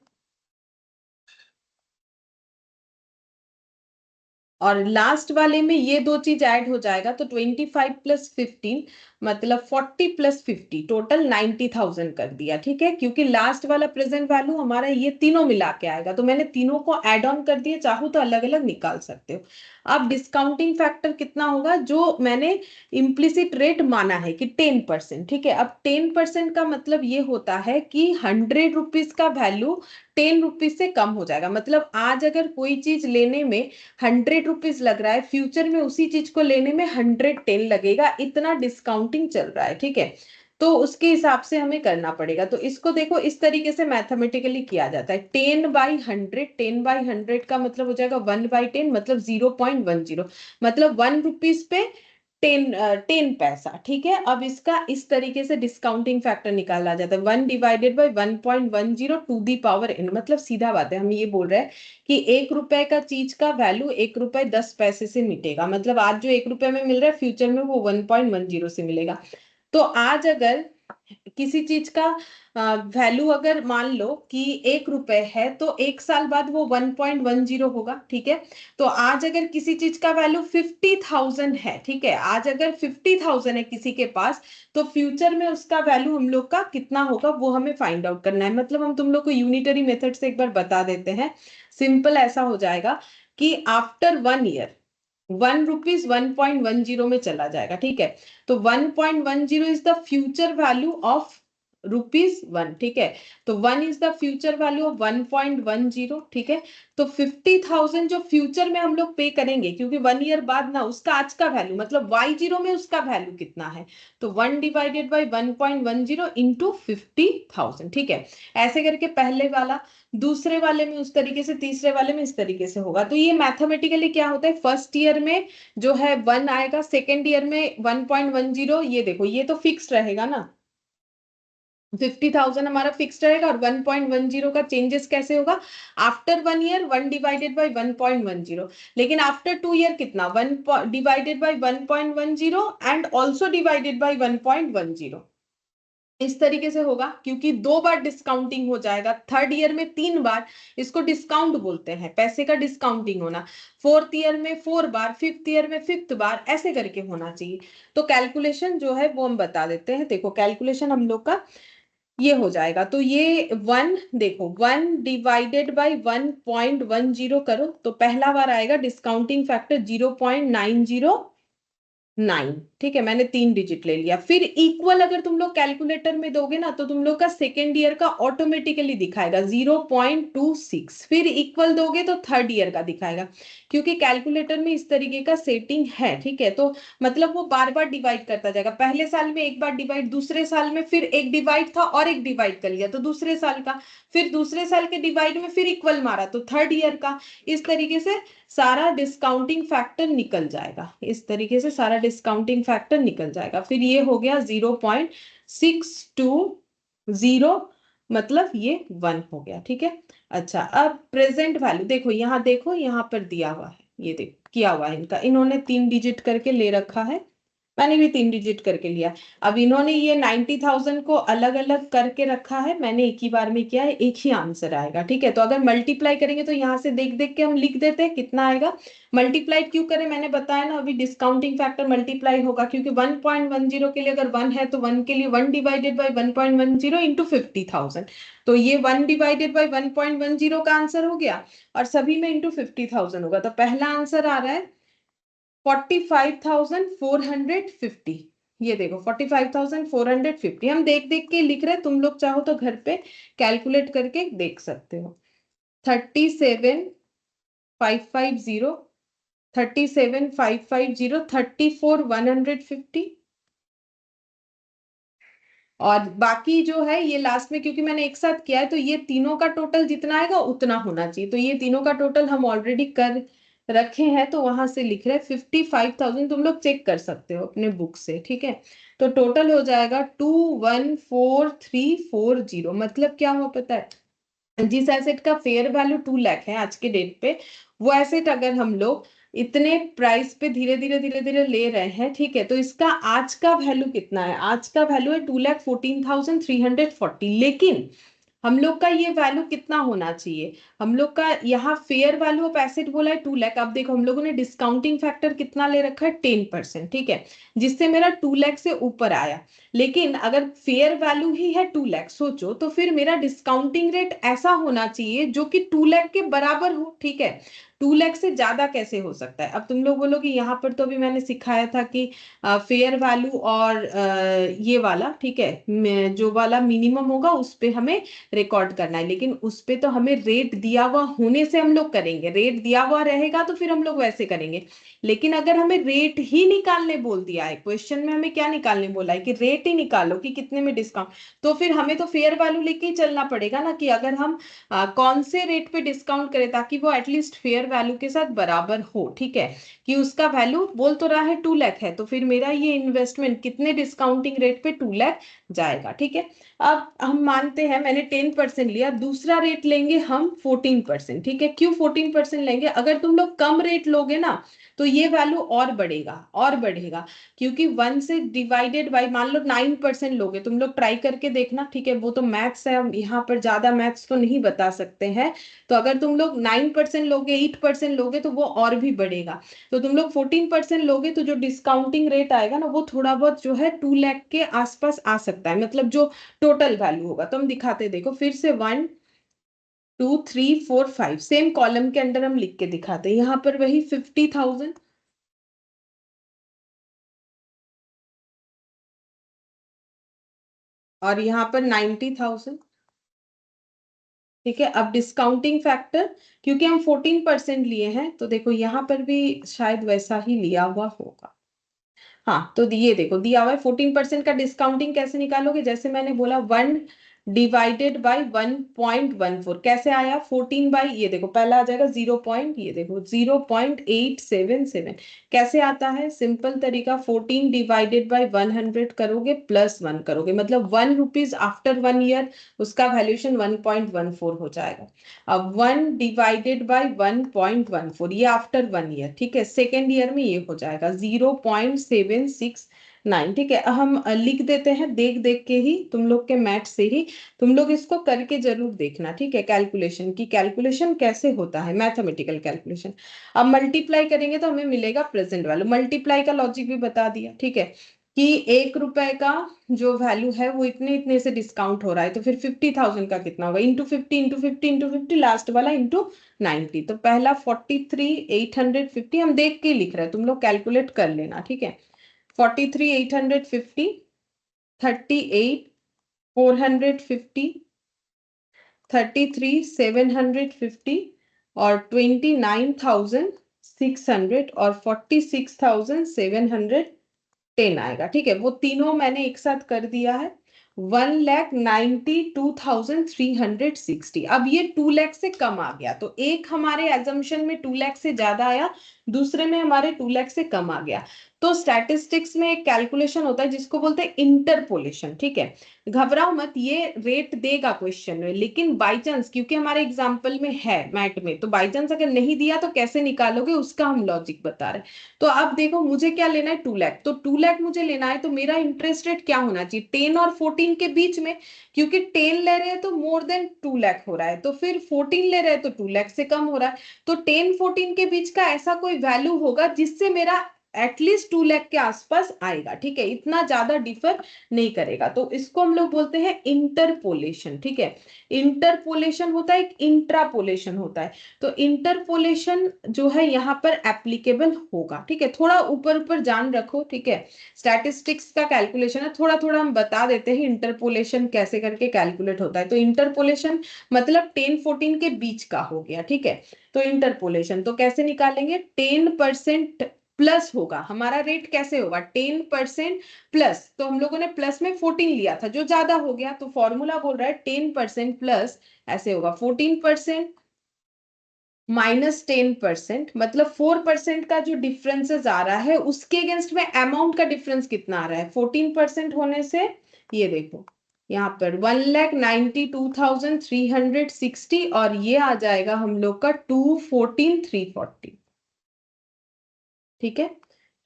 S1: और लास्ट वाले में ये दो चीज ऐड हो जाएगा, तो 25 + 15 मतलब 40 + 50, टोटल 90,000 कर दिया, ठीक है, क्योंकि लास्ट वाला प्रेजेंट वैल्यू हमारा ये तीनों मिला के आएगा, तो मैंने तीनों को ऐड ऑन कर दिए, चाहो तो अलग अलग निकाल सकते हो। अब डिस्काउंटिंग फैक्टर कितना होगा, जो मैंने इम्प्लिसिट रेट माना है कि 10%, ठीक है। अब 10% का मतलब ये होता है कि 100 रुपीज का वैल्यू 10 रुपीज से कम हो जाएगा, मतलब आज अगर कोई चीज लेने में 100 रुपीज लग रहा है, फ्यूचर में उसी चीज को लेने में 110 लगेगा, इतना डिस्काउंटिंग चल रहा है, ठीक है। तो उसके हिसाब से हमें करना पड़ेगा, तो इसको देखो इस तरीके से मैथमेटिकली किया जाता है, 10/100, 10/100 का मतलब हो जाएगा 1/10, मतलब 0.10, मतलब 1 रुपीज पे 10 पैसा, ठीक है। अब इसका इस तरीके से डिस्काउंटिंग फैक्टर निकाला जाता है, 1/1.110 टू दी पावर n, मतलब सीधा बात है, हम ये बोल रहे हैं कि 1 रुपए का चीज का वैल्यू 1 रुपए 10 पैसे से मिटेगा, मतलब आज जो 1 रुपए में मिल रहा है, फ्यूचर में वो 1.10 से मिलेगा। तो आज अगर किसी चीज का वैल्यू अगर मान लो कि 1 रुपए है, तो 1 साल बाद वो 1.10 होगा, ठीक है। तो आज अगर किसी चीज का वैल्यू 50,000 है, ठीक है, आज अगर 50,000 है किसी के पास, तो फ्यूचर में उसका वैल्यू हम लोग का कितना होगा वो हमें फाइंड आउट करना है, मतलब हम तुम लोग को यूनिटरी मेथड से एक बार बता देते हैं। सिंपल ऐसा हो जाएगा कि आफ्टर 1 ईयर 1 रुपीज 1.10 में चला जाएगा, ठीक है। तो 1.10 is the future value of rupees 1, ठीक है। तो 1 is the future value of 1.10, ठीक है। तो 50,000 जो फ्यूचर में हम लोग पे करेंगे, क्योंकि 1 ईयर बाद ना उसका आज का वैल्यू, मतलब y0 में उसका वैल्यू कितना है, तो 1/1.10 इंटू 50,000, ठीक है। ऐसे करके पहले वाला, दूसरे वाले में उस तरीके से, तीसरे वाले में इस तरीके से होगा। तो ये मैथमेटिकली क्या होता है, फर्स्ट ईयर में जो है 1 आएगा, सेकेंड ईयर में 1.10, ये देखो ये तो फिक्स रहेगा ना, 50,000 हमारा फिक्स रहेगा, और 1.10 का चेंजेस कैसे होगा, आफ्टर 1 ईयर 1/1.10, लेकिन आफ्टर 2 ईयर कितना, 1/1.10 एंड ऑल्सो डिवाइडेड बाई 1.10, इस तरीके से होगा, क्योंकि 2 बार डिस्काउंटिंग हो जाएगा, थर्ड ईयर में 3 बार, इसको डिस्काउंट बोलते हैं, पैसे का डिस्काउंटिंग होना। फोर्थ ईयर में 4 बार, फिफ्थ ईयर में 5th बार, ऐसे करके होना चाहिए। तो कैलकुलेशन जो है वो हम बता देते हैं। देखो कैलकुलेशन हम लोग का ये हो जाएगा, तो ये 1, देखो 1/1.1 करो, तो पहला बार आएगा डिस्काउंटिंग फैक्टर 0.909। ठीक है, मैंने 3 डिजिट ले लिया। फिर इक्वल अगर तुम लोग कैलकुलेटर में दोगे ना, तो तुम लोग का सेकेंड ईयर का ऑटोमेटिकली दिखाएगा 0.26। फिर इक्वल दोगे तो थर्ड ईयर का दिखाएगा, क्योंकि कैलकुलेटर में इस तरीके का सेटिंग है। ठीक है, तो मतलब वो बार बार डिवाइड करता जाएगा। पहले साल में एक बार डिवाइड, दूसरे साल में फिर एक डिवाइड था और एक डिवाइड कर लिया तो दूसरे साल का, फिर दूसरे साल के डिवाइड में फिर इक्वल मारा तो थर्ड ईयर का। इस तरीके से सारा डिस्काउंटिंग फैक्टर निकल जाएगा, इस तरीके से सारा डिस्काउंटिंग फैक्टर निकल जाएगा। फिर ये हो गया 0.620, मतलब ये 1 हो गया। ठीक है, अच्छा अब प्रेजेंट वैल्यू देखो यहाँ पर दिया हुआ है, ये देखो किया हुआ है इनका, इन्होंने 3 डिजिट करके ले रखा है, मैंने भी 3 डिजिट करके लिया। अब इन्होंने ये 90,000 को अलग अलग करके रखा है, मैंने एक ही बार में किया है, एक ही आंसर आएगा। ठीक है, तो अगर मल्टीप्लाई करेंगे तो यहाँ से देख देख के हम लिख देते हैं कितना आएगा। मल्टीप्लाई क्यों करें, मैंने बताया ना अभी, डिस्काउंटिंग फैक्टर मल्टीप्लाई होगा, क्योंकि 1.10 के लिए अगर 1 है तो 1 के लिए 1/1.10 इंटू 50,000। तो ये 1/1.10 का आंसर हो गया, और सभी में इंटू 50,000 होगा, तो पहला आंसर आ रहा है 45,450। ये देखो 45,450, हम देख देख के लिख रहे हैं, तुम लोग चाहो तो घर पे कैलकुलेट करके देख सकते हो। 37,550, 37,550, 34,150, और बाकी जो है ये लास्ट में, क्योंकि मैंने एक साथ किया है तो ये तीनों का टोटल जितना आएगा उतना होना चाहिए, तो ये तीनों का टोटल हम ऑलरेडी कर रखे हैं, तो वहां से लिख रहे हैं 55,000, तुम लोग चेक कर सकते हो अपने बुक से। ठीक है, तो टोटल हो जाएगा 214340। मतलब क्या हुआ पता है, जिस एसेट का फेयर वैल्यू 2 लाख है आज के डेट पे, वो एसेट अगर हम लोग इतने प्राइस पे धीरे धीरे धीरे धीरे ले रहे हैं, ठीक है, तो इसका आज का वैल्यू कितना है, आज का वैल्यू है 2,14,340। लेकिन हम लोग का ये वैल्यू कितना होना चाहिए, हम लोग का यहाँ फेयर वैल्यू ऑफ एसेट बोला है 2 लाख। अब देखो हम लोगों ने डिस्काउंटिंग फैक्टर कितना ले रखा है, 10%। ठीक है, जिससे मेरा 2 लाख से ऊपर आया। लेकिन अगर फेयर वैल्यू ही है 2 लाख, सोचो तो फिर मेरा डिस्काउंटिंग रेट ऐसा होना चाहिए जो कि 2 लाख के बराबर हो। ठीक है, 2 लाख से ज्यादा कैसे हो सकता है। अब तुम लोग बोलोगे यहाँ पर तो अभी मैंने सिखाया था कि फेयर वैल्यू और ये वाला, ठीक है, जो वाला मिनिमम होगा उस पे हमें रिकॉर्ड करना है, लेकिन उस पे तो हमें रेट दिया हुआ होने से हम लोग करेंगे, रेट दिया हुआ रहेगा तो फिर हम लोग वैसे करेंगे। लेकिन अगर हमें रेट ही निकालने बोल दिया है, क्वेश्चन में हमें क्या निकालने बोला है कि रेट ही निकालो कि कितने में डिस्काउंट, तो फिर हमें तो फेयर वैल्यू लेके ही चलना पड़ेगा ना, कि अगर हम कौन से रेट पे डिस्काउंट करें ताकि वो एटलीस्ट फेयर वैल्यू के साथ बराबर हो। ठीक है, कि उसका वैल्यू बोल तो रहा है 2 लाख है, तो फिर मेरा ये इन्वेस्टमेंट कितने डिस्काउंटिंग रेट पे 2 लाख जाएगा। ठीक है, अब हम मानते हैं मैंने 10% लिया, दूसरा रेट लेंगे हम 14%। ठीक है, क्यों 14% लेंगे, अगर तुम लोग कम रेट लोगे ना तो ये वैल्यू और बढ़ेगा और बढ़ेगा, क्योंकि 1 से डिवाइडेड बाई, मान लो 9% लोगे, तुम लोग ट्राई करके देखना। ठीक है, वो तो मैथ्स है, हम यहाँ पर ज्यादा मैथ्स तो नहीं बता सकते हैं। तो अगर तुम लोग 9% लोगे, 8% लोगे तो वो और भी बढ़ेगा। तो तुम लोग 14% लोगे तो जो डिस्काउंटिंग रेट आएगा ना वो थोड़ा बहुत जो है 2 लाख के आसपास आ सकता है, मतलब जो टोटल वैल्यू होगा। तो हम दिखाते, देखो फिर से 1 2 3 4 5 सेम कॉलम के अंदर हम लिख के दिखाते हैं। यहाँ पर वही 50,000, और यहाँ पर 90,000। ठीक है, अब डिस्काउंटिंग फैक्टर, क्योंकि हम 14% लिए हैं तो देखो यहाँ पर भी शायद वैसा ही लिया हुआ होगा। हाँ, तो ये देखो दिया हुआ है 14% का डिस्काउंटिंग कैसे निकालोगे, जैसे मैंने बोला 1/1.14। कैसे आया, 14 बाई, ये देखो पहला आ जाएगा 0 पॉइंट, ये देखो 0.877। कैसे आता है, सिंपल तरीका, 14 डिवाइडेड बाई 100 करोगे प्लस 1 करोगे, मतलब 1 रुपीज आफ्टर 1 ईयर उसका वैल्यूएशन 1.14 हो जाएगा। अब 1/1.14, ये आफ्टर 1 ईयर। ठीक है, सेकेंड ईयर में ये हो जाएगा 0.76 9, ठीक है। हम लिख देते हैं देख देख के ही, तुम लोग के मैथ से ही। तुम लोग इसको करके जरूर देखना, ठीक है। कैलकुलेशन की कैलकुलेशन कैसे होता है, मैथमेटिकल कैलकुलेशन। अब मल्टीप्लाई करेंगे तो हमें मिलेगा प्रेजेंट वैल्यू। मल्टीप्लाई का लॉजिक भी बता दिया, ठीक है, कि 1 रुपए का जो वैल्यू है वो इतने इतने से डिस्काउंट हो रहा है, तो फिर 50,000 का कितना होगा, इंटू 50 लास्ट वाला इंटू 90। तो पहला 43,850 हम देख के लिख रहे हैं, तुम लोग कैलकुलेट कर लेना, ठीक है। 43,850, 38,450, 33,750 और 29,600 और 46,710 आएगा, ठीक है। वो तीनों मैंने एक साथ कर दिया है। 1,92,360। अब ये 2 लाख से कम आ गया, तो एक हमारे एजम्पशन में 2 लाख से ज्यादा आया, दूसरे में हमारे 2 लाख से कम आ गया। तो स्टैटिस्टिक्स में एक कैलकुलेशन होता है जिसको बोलते हैं इंटरपोलेशन, ठीक है। घबराओ मत, ये रेट देगा क्वेश्चन में, लेकिन बाई चांस, क्योंकि हमारे एग्जाम्पल में है मैट में, तो बाई चांस अगर नहीं दिया तो कैसे निकालोगे उसका हम लॉजिक बता रहे हैं। तो अब देखो मुझे क्या लेना है, 2 लाख। तो 2 लाख मुझे लेना है, तो मेरा इंटरेस्ट रेट क्या होना चाहिए, 10 और 14 के बीच में। क्योंकि 10 ले रहे हैं तो मोर देन 2 लाख हो रहा है, तो फिर 14 ले रहे हैं तो 2 लाख से कम हो रहा है। तो 10-14 के बीच का ऐसा कोई वैल्यू होगा जिससे मेरा एटलीस्ट 2 लाख के आसपास आएगा, ठीक है, इतना ज्यादा डिफर नहीं करेगा। तो इसको हम लोग बोलते हैं इंटरपोलेशन, ठीक है। इंटरपोलेशन होता है, एक इंट्रापोलेशन होता है। तो इंटरपोलेशन जो है यहाँ पर एप्लीकेबल होगा, ठीक है। थोड़ा ऊपर ऊपर जान रखो, ठीक है। स्टैटिस्टिक्स का कैलकुलेशन है, थोड़ा थोड़ा हम बता देते हैं इंटरपोलेशन कैसे करके कैलकुलेट होता है। तो इंटरपोलेशन मतलब 10-14 के बीच का हो गया, ठीक है। तो इंटरपोलेशन तो कैसे निकालेंगे, 10% प्लस होगा हमारा रेट, कैसे होगा, 10% प्लस। तो हम लोगों ने प्लस में 14 लिया था जो ज्यादा हो गया, तो फॉर्मूला बोल रहा है 10% प्लस, ऐसे होगा 14% -10%, मतलब 4% का जो डिफरेंसेस आ रहा है उसके अगेंस्ट में अमाउंट का डिफरेंस कितना आ रहा है 14% होने से। ये देखो यहाँ पर 1,92,360 और ये आ जाएगा हम लोग का 214,340, ठीक है।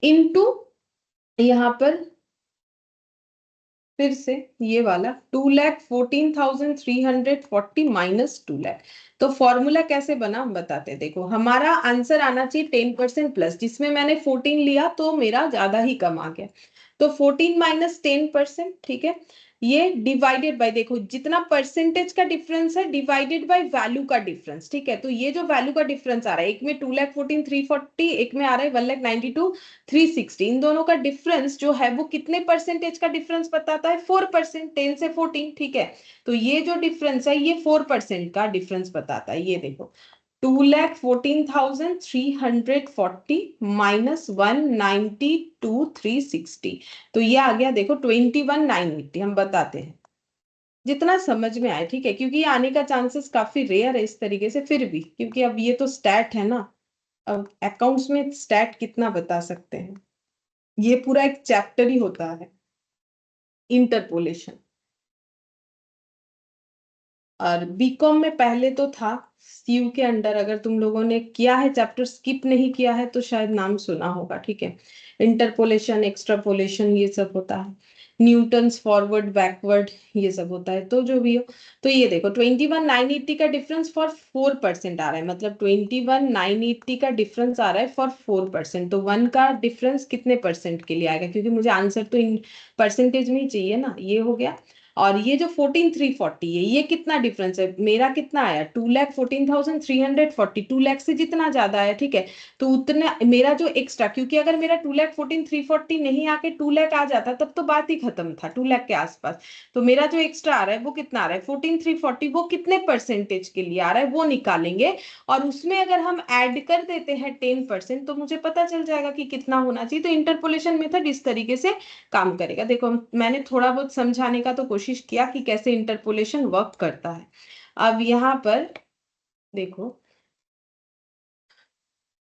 S1: इनटू यहाँ पर फिर से ये वाला 2,14,340 -2 लाख। तो फॉर्मूला कैसे बना हम बताते हैं। देखो हमारा आंसर आना चाहिए 10% प्लस, जिसमें मैंने 14 लिया तो मेरा ज्यादा ही कम आ गया। तो 14 -10%, ठीक है। ये डिवाइडेड बाय, देखो जितना परसेंटेज का डिफरेंस है डिवाइडेड बाय वैल्यू का डिफरेंस, ठीक है। तो ये जो वैल्यू का डिफरेंस आ रहा है, एक में 2,14,340, एक में आ रहा है 1,92,360, इन दोनों का डिफरेंस जो है वो कितने परसेंटेज का डिफरेंस बताता है, 4%, 10 से 14, ठीक है। तो ये जो डिफरेंस है ये 4% का डिफरेंस बताता है। ये देखो 2,14,340 -192,360, तो ये आ गया देखो 21,980। हम बताते हैं जितना समझ में आए, ठीक है, क्योंकि ये आने का चांसेस काफी रेयर है इस तरीके से, फिर भी क्योंकि अब ये तो स्टैट है ना। अब अकाउंट्स में स्टैट कितना बता सकते हैं, ये पूरा एक चैप्टर ही होता है इंटरपोलेशन। और बीकॉम में पहले तो था सीयू के अंडर, अगर तुम लोगों ने किया है चैप्टर, स्किप नहीं किया है तो शायद नाम सुना होगा, ठीक है। इंटरपोलेशन, एक्सट्रापोलेशन, ये सब होता है। न्यूटन्स फॉरवर्ड बैकवर्ड, ये सब होता है। तो जो भी हो, तो ये देखो 21,980 का डिफरेंस फॉर 4% आ रहा है, मतलब 21,980 का डिफरेंस आ रहा है फॉर 4%। तो 1 का डिफरेंस कितने परसेंट के लिए आएगा, क्योंकि मुझे आंसर तो इन परसेंटेज में ही चाहिए ना। ये हो गया। और ये जो 14,340 है, ये कितना डिफरेंस है, मेरा कितना आया 2,14,340, 2 लाख से जितना ज्यादा आया, ठीक है। तो उतना मेरा जो एक्स्ट्रा, क्योंकि अगर मेरा 2,14,340 नहीं आके 2 लाख आ जाता तब तो बात ही खत्म था, 2 लाख के आसपास। तो मेरा जो एक्स्ट्रा आ रहा है वो कितना आ रहा है 14,340, वो कितने परसेंटेज के लिए आ रहा है वो निकालेंगे। और उसमें अगर हम ऐड कर देते हैं 10% तो मुझे पता चल जाएगा कि कितना होना चाहिए। तो इंटरपोलेशन मेथड इस तरीके से काम करेगा। देखो मैंने थोड़ा बहुत समझाने का तो कोशिश किया कि कैसे इंटरपोलेशन वर्क करता है। अब यहाँ पर देखो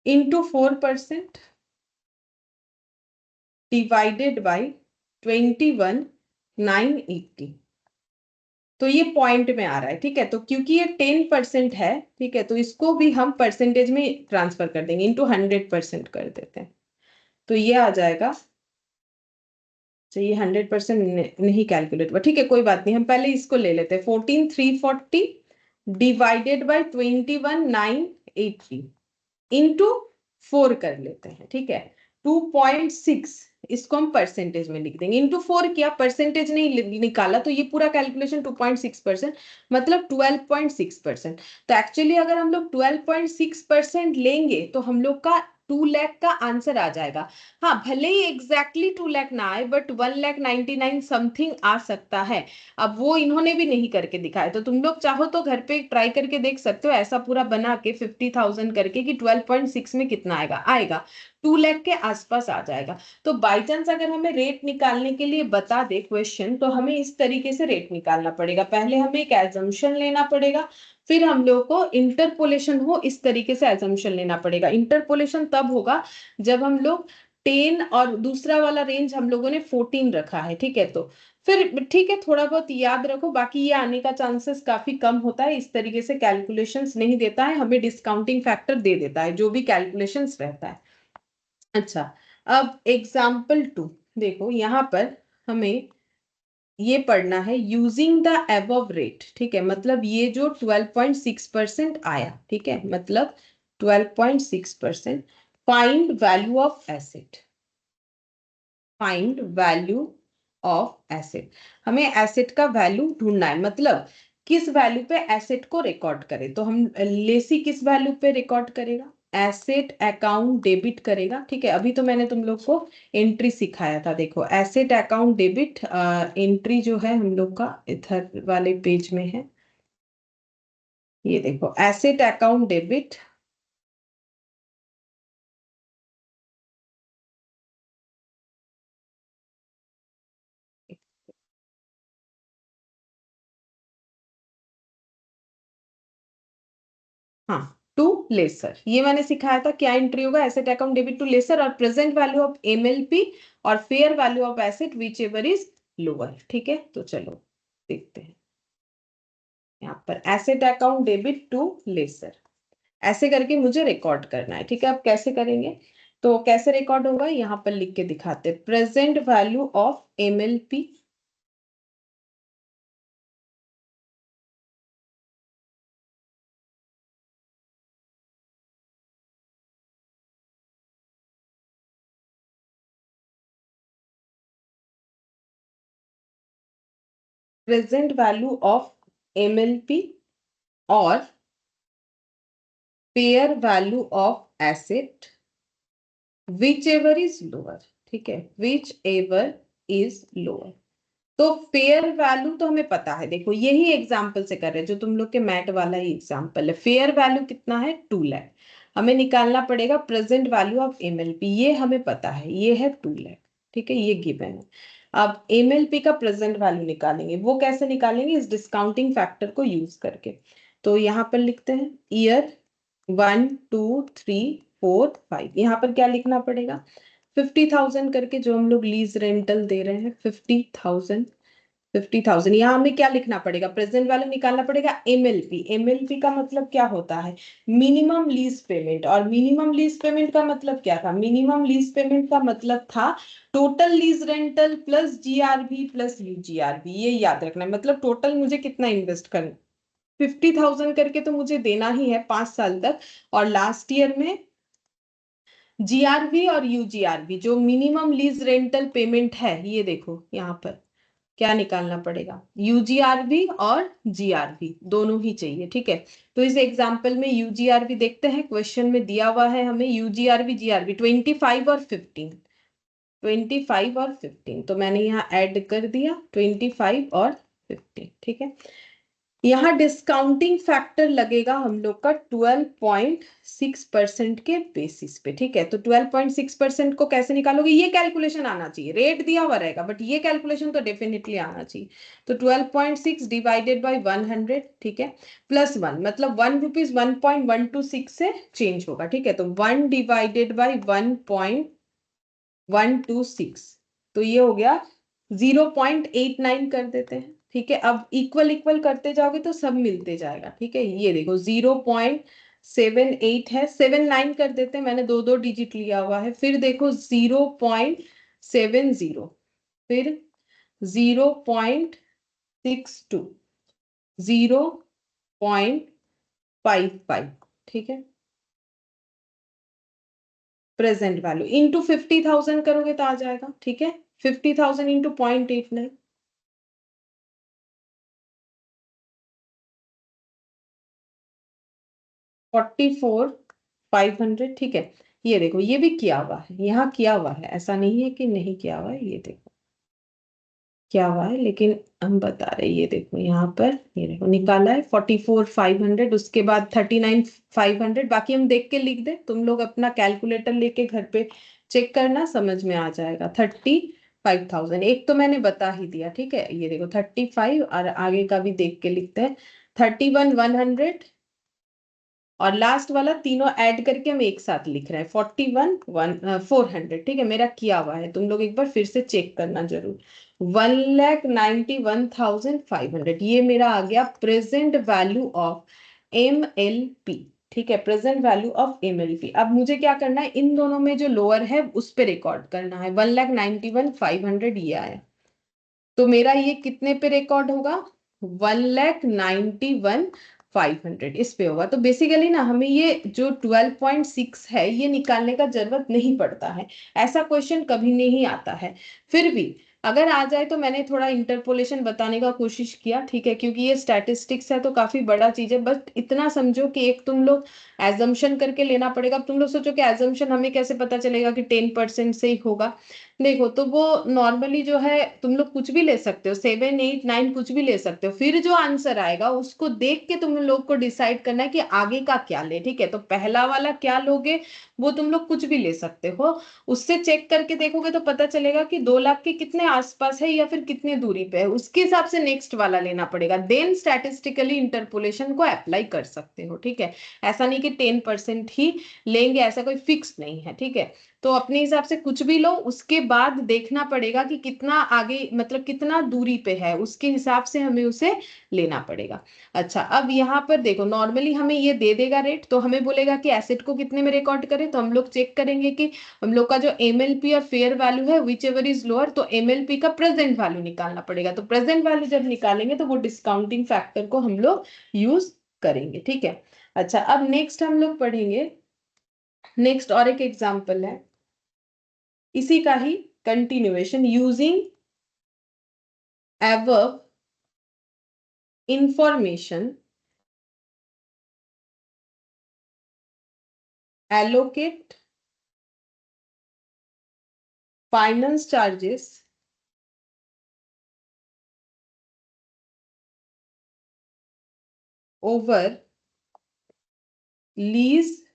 S1: इंटू 4% डिवाइडेड बाई 21,980, तो ये पॉइंट में आ रहा है, ठीक है। तो क्योंकि ये 10% है, ठीक है, तो इसको भी हम परसेंटेज में ट्रांसफर कर देंगे, इंटू 100% कर देते हैं। तो ये आ जाएगा तो ये 100% नहीं कैलकुलेट हुआ, ठीक है कोई बात नहीं, हम पहले इसको ले लेते हैं। 14,340 डिवाइडेड बाई 21,980 इंटू 4 कर लेते हैं, ठीक है। 2.6 इसको हम परसेंटेज में लिख देंगे, इंटू 4 किया, परसेंटेज नहीं निकाला, तो ये पूरा कैलकुलेशन 2.6% मतलब 12.6%। तो एक्चुअली अगर हम लोग 12.6% लेंगे तो हम लोग का 2 लाख का आंसर आ जाएगा। हाँ, भले ही एग्जैक्टली 2 लाख ना आए, बट 1,99,000 समथिंग आ सकता है। अब वो इन्होंने भी नहीं करके दिखाया, तो तुम लोग चाहो तो घर पे ट्राई करके देख सकते हो, ऐसा पूरा बना के 50,000 करके कि 12.6 में कितना आएगा, आएगा 2 लाख के आसपास आ जाएगा। तो बाई चांस अगर हमें रेट निकालने के लिए बता दे क्वेश्चन, तो हमें इस तरीके से रेट निकालना पड़ेगा। पहले हमें एक एजम्पशन लेना पड़ेगा, फिर हम लोग को इंटरपोलेशन हो इस तरीके से एजम्पशन लेना पड़ेगा। इंटरपोलेशन तब होगा जब हम लोग 10 और दूसरा वाला रेंज हम लोगों ने 14 रखा है, ठीक है। तो फिर ठीक है, थोड़ा बहुत याद रखो, बाकी ये आने का चांसेस काफी कम होता है। इस तरीके से कैलकुलेशंस नहीं देता है, हमें डिस्काउंटिंग फैक्टर दे देता है जो भी कैलकुलेशंस रहता है। अच्छा, अब एग्जाम्पल 2 देखो, यहाँ पर हमें ये पढ़ना है यूजिंग द अबव रेट, ठीक है। मतलब ये जो 12.6% आया, ठीक है, मतलब 12.6%, find value of asset, find value of asset. हमें एसेट का वैल्यू ढूंढना है, मतलब किस वैल्यू पे एसेट को रिकॉर्ड करें। तो हम लेसी किस वैल्यू पे रिकॉर्ड करेगा, एसेट अकाउंट डेबिट करेगा, ठीक है। अभी तो मैंने तुम लोग को एंट्री सिखाया था, देखो एसेट अकाउंट डेबिट एंट्री जो है हम लोग का इधर वाले पेज में है, ये देखो एसेट अकाउंट डेबिट, हाँ, टू लेसर, ये मैंने सिखाया था क्या एंट्री होगा, asset account debit to lessor और प्रेजेंट वैल्यू ऑफ एमएलपी और fair value of asset whichever is lower, ठीक है। तो चलो देखते हैं, यहाँ पर asset account debit to lessor ऐसे करके मुझे रिकॉर्ड करना है, ठीक है। अब कैसे करेंगे, तो कैसे रिकॉर्ड होगा यहाँ पर लिख के दिखाते, present value of MLP present value of MLP और fair value of asset whichever is lower, ठीक है, विच एवर इज लोअर। तो फेयर वैल्यू तो हमें पता है, देखो यही एग्जांपल से कर रहे हैं जो तुम लोग के मैट वाला ही एग्जांपल है। फेयर वैल्यू कितना है, 2 लाख, हमें निकालना पड़ेगा प्रेजेंट वैल्यू ऑफ एमएलपी, ये हमें पता है, ये है 2 लाख, ठीक है, ये गिवन है। अब एमएलपी का प्रेजेंट वैल्यू निकालेंगे, वो कैसे निकालेंगे, इस डिस्काउंटिंग फैक्टर को यूज करके। तो यहाँ पर लिखते हैं ईयर 1 2 3 4 5, यहाँ पर क्या लिखना पड़ेगा, 50,000 करके जो हम लोग लीज रेंटल दे रहे हैं, 50,000, 50,000। यहाँ हमें क्या लिखना पड़ेगा, प्रेजेंट वैल्यू निकालना पड़ेगा एमएलपी, एमएलपी का मतलब क्या होता है, मिनिमम लीज पेमेंट। और मिनिमम लीज पेमेंट का मतलब क्या था, मिनिमम लीज पेमेंट का मतलब था total lease rental plus GRB plus UGRB, ये याद रखना है। मतलब टोटल मुझे कितना इन्वेस्ट करना, 50,000 करके तो मुझे देना ही है 5 साल तक। और लास्ट ईयर में जीआरबी और यूजीआरबी जो मिनिमम लीज रेंटल पेमेंट है, ये देखो यहाँ पर क्या निकालना पड़ेगा, यूजीआरबी और जीआरबी दोनों ही चाहिए, ठीक है। तो इस एग्जांपल में यूजीआरबी देखते हैं, क्वेश्चन में दिया हुआ है हमें यूजीआरबी जीआरबी 25 और 15, तो मैंने यहाँ ऐड कर दिया 25 और 15, ठीक है। यहाँ डिस्काउंटिंग फैक्टर लगेगा हम लोग का 12.6% के बेसिस पे, ठीक है। तो 12.6% को कैसे निकालोगे, ये कैलकुलेशन आना चाहिए, रेट दिया हुआ रहेगा बट ये कैलकुलेशन तो डेफिनेटली आना चाहिए। तो 12.6 डिवाइडेड बाई 100, ठीक है, प्लस 1, मतलब 1 रुपीज 1.126 से चेंज होगा, ठीक है। तो 1 डिवाइडेड बाई 1.126, तो ये हो गया 0.89 कर देते हैं, ठीक है। अब इक्वल इक्वल करते जाओगे तो सब मिलते जाएगा, ठीक है। ये देखो 0.78 है, 79 कर देते हैं, मैंने दो दो डिजिट लिया हुआ है। फिर देखो 0.70, फिर 0.62, 0.55, ठीक है। प्रेजेंट वैल्यू इंटू 50,000 करोगे तो आ जाएगा, ठीक है। 50,000 इंटू 0.89, 44,500, ठीक है। ये देखो ये भी किया हुआ है, यहाँ किया हुआ है, ऐसा नहीं है कि नहीं किया हुआ है, ये देखो क्या हुआ है, लेकिन हम बता रहे ये देखो यहाँ पर, ये देखो निकाला है 44,500, उसके बाद 39,500, बाकी हम देख के लिख दे, तुम लोग अपना कैलकुलेटर लेके घर पे चेक करना, समझ में आ जाएगा। 35,000 एक तो मैंने बता ही दिया, ठीक है। ये देखो 35 और आगे का भी देख के लिखते हैं, 31,100 और लास्ट वाला तीनों ऐड करके हम एक साथ लिख रहे हैं 41,400, ठीक है। मेरा किया हुआ है, तुम लोग एक बार फिर से चेक करना जरूर। 1,91,500 ये मेरा आ गया प्रेजेंट वैल्यू ऑफ MLP, ठीक है। Present value of MLP। अब मुझे क्या करना है, इन दोनों में जो लोअर है उस पे रिकॉर्ड करना है। 1,91,500 ये आया, तो मेरा ये कितने पे रिकॉर्ड होगा, 1,91,500 इस पे होगा। तो बेसिकली ना हमें ये जो 12.6 है ये निकालने का जरूरत नहीं पड़ता है, ऐसा क्वेश्चन कभी नहीं आता है। फिर भी अगर आ जाए तो मैंने थोड़ा इंटरपोलेशन बताने का कोशिश किया, ठीक है, क्योंकि ये स्टैटिस्टिक्स है तो काफी बड़ा चीज है। बट इतना समझो कि एक तुम लोग एजम्पशन करके लेना पड़ेगा। अब तुम लोग सोचो कि एजम्पशन हमें कैसे पता चलेगा कि 10% से ही होगा। देखो तो वो नॉर्मली जो है तुम लोग कुछ भी ले सकते हो, 7, 8, 9 कुछ भी ले सकते हो, फिर जो आंसर आएगा उसको देख के तुम लोग को डिसाइड करना है कि आगे का क्या ले, ठीक है। तो पहला वाला क्या लोगे वो तुम लोग कुछ भी ले सकते हो, उससे चेक करके देखोगे तो पता चलेगा कि 2 लाख के कितने आसपास है या फिर कितने दूरी पे है, उसके हिसाब से नेक्स्ट वाला लेना पड़ेगा, देन स्टैटिस्टिकली इंटरपोलेशन को अप्लाई कर सकते हो, ठीक है। ऐसा नहीं कि 10% ही लेंगे, ऐसा कोई फिक्स नहीं है, ठीक है। तो अपने हिसाब से कुछ भी लो, उसके बाद देखना पड़ेगा कि कितना आगे, मतलब कितना दूरी पे है, उसके हिसाब से हमें उसे लेना पड़ेगा। अच्छा अब यहाँ पर देखो, नॉर्मली हमें ये दे देगा रेट, तो हमें बोलेगा कि एसेट को कितने में रिकॉर्ड करें, तो हम लोग चेक करेंगे कि हम लोग का जो MLP और फेयर वैल्यू है विच एवर इज लोअर, तो MLP का प्रेजेंट वैल्यू निकालना पड़ेगा। तो प्रेजेंट वैल्यू जब निकालेंगे तो वो डिस्काउंटिंग फैक्टर को हम लोग यूज करेंगे, ठीक है। अच्छा अब नेक्स्ट हम लोग पढ़ेंगे, नेक्स्ट और एक एग्जाम्पल है इसी का ही continuation, using above information allocate finance charges over lease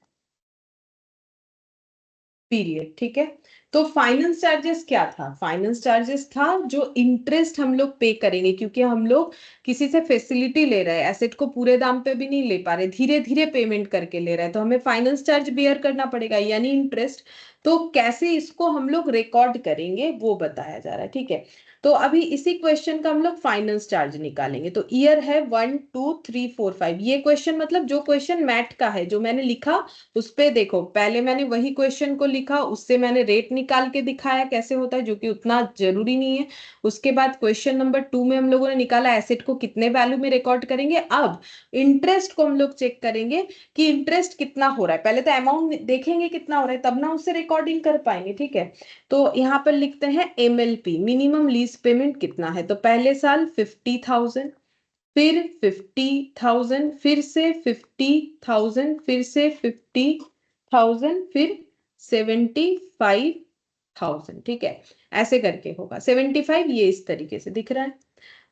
S1: period, ठीक है। तो फाइनेंस चार्जेस क्या था, फाइनेंस चार्जेस था जो इंटरेस्ट हम लोग पे करेंगे, क्योंकि हम लोग किसी से फैसिलिटी ले रहे हैं, एसेट को पूरे दाम पे भी नहीं ले पा रहे, धीरे धीरे पेमेंट करके ले रहे हैं, तो हमें फाइनेंस चार्ज बियर करना पड़ेगा यानी इंटरेस्ट। तो कैसे इसको हम लोग रिकॉर्ड करेंगे वो बताया जा रहा है, ठीक है। तो अभी इसी क्वेश्चन का हम लोग फाइनेंस चार्ज निकालेंगे। तो ईयर है 1, 2, 3, 4, 5, ये क्वेश्चन मतलब जो क्वेश्चन मैट का है जो मैंने लिखा उस पे देखो, पहले मैंने वही क्वेश्चन को लिखा, उससे मैंने रेट निकाल के दिखाया कैसे होता है, जो कि उतना जरूरी नहीं है। उसके बाद क्वेश्चन नंबर 2 में हम लोगों ने निकाला एसेट को कितने वैल्यू में रिकॉर्ड करेंगे। अब इंटरेस्ट को हम लोग चेक करेंगे कि इंटरेस्ट कितना हो रहा है, पहले तो अमाउंट देखेंगे कितना हो रहा है तब ना उससे रिकॉर्डिंग कर पाएंगे, ठीक है। तो यहाँ पर लिखते हैं MLP मिनिमम लीज पेमेंट कितना है, तो पहले साल 50,000, फिर 50,000, फिर से 50,000, फिर से 50,000, फिर 75,000, ठीक है। ऐसे करके होगा 75, ये इस तरीके से दिख रहा है।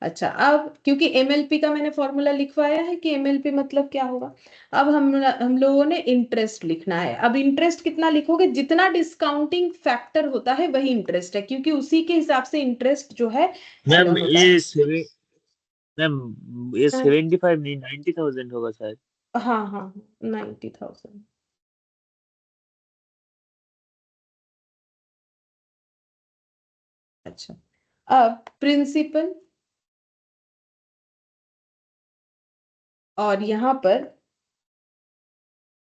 S1: अच्छा अब क्योंकि MLP का मैंने फॉर्मूला लिखवाया है कि MLP मतलब क्या होगा, अब हम लोगों ने इंटरेस्ट लिखना है। अब इंटरेस्ट कितना लिखोगे, जितना डिस्काउंटिंग फैक्टर होता है वही इंटरेस्ट है, क्योंकि उसी के हिसाब से इंटरेस्ट जो है
S2: मैम
S1: होता है।
S2: ये 75 नहीं 90,000 होगा शायद।
S1: हाँ हाँ 90,000। अच्छा अब प्रिंसिपल और यहाँ पर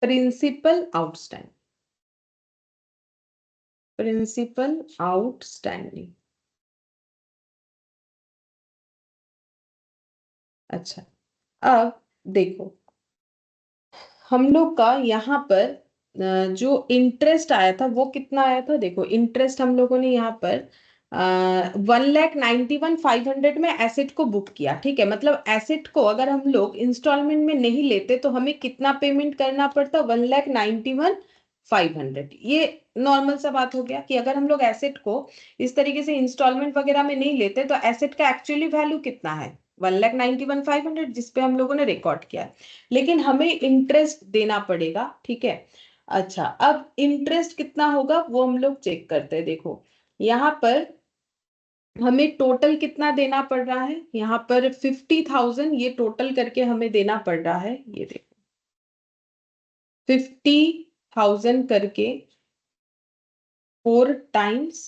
S1: प्रिंसिपल आउटस्टैंडिंग, प्रिंसिपल आउटस्टैंडिंग अच्छा, अब देखो हम लोग का यहाँ पर जो इंटरेस्ट आया था वो कितना आया था। देखो इंटरेस्ट हम लोगों ने यहाँ पर 1,91,500 में एसेट को बुक किया, ठीक है। मतलब एसेट को अगर हम लोग इंस्टॉलमेंट में नहीं लेते तो हमें कितना पेमेंट करना पड़ता, 1,91,500। ये नॉर्मल सा बात हो गया कि अगर हम लोग एसेट को इस तरीके से इंस्टॉलमेंट वगैरह में नहीं लेते तो एसेट का एक्चुअली वैल्यू कितना है, 1,91,500, जिसपे हम लोगों ने रिकॉर्ड किया है। लेकिन हमें इंटरेस्ट देना पड़ेगा, ठीक है। अच्छा, अब इंटरेस्ट कितना होगा वो हम लोग चेक करते हैं। देखो यहाँ पर हमें टोटल कितना देना पड़ रहा है, यहाँ पर 50,000 ये टोटल करके हमें देना पड़ रहा है। ये देखो 50,000 करके 4 टाइम्स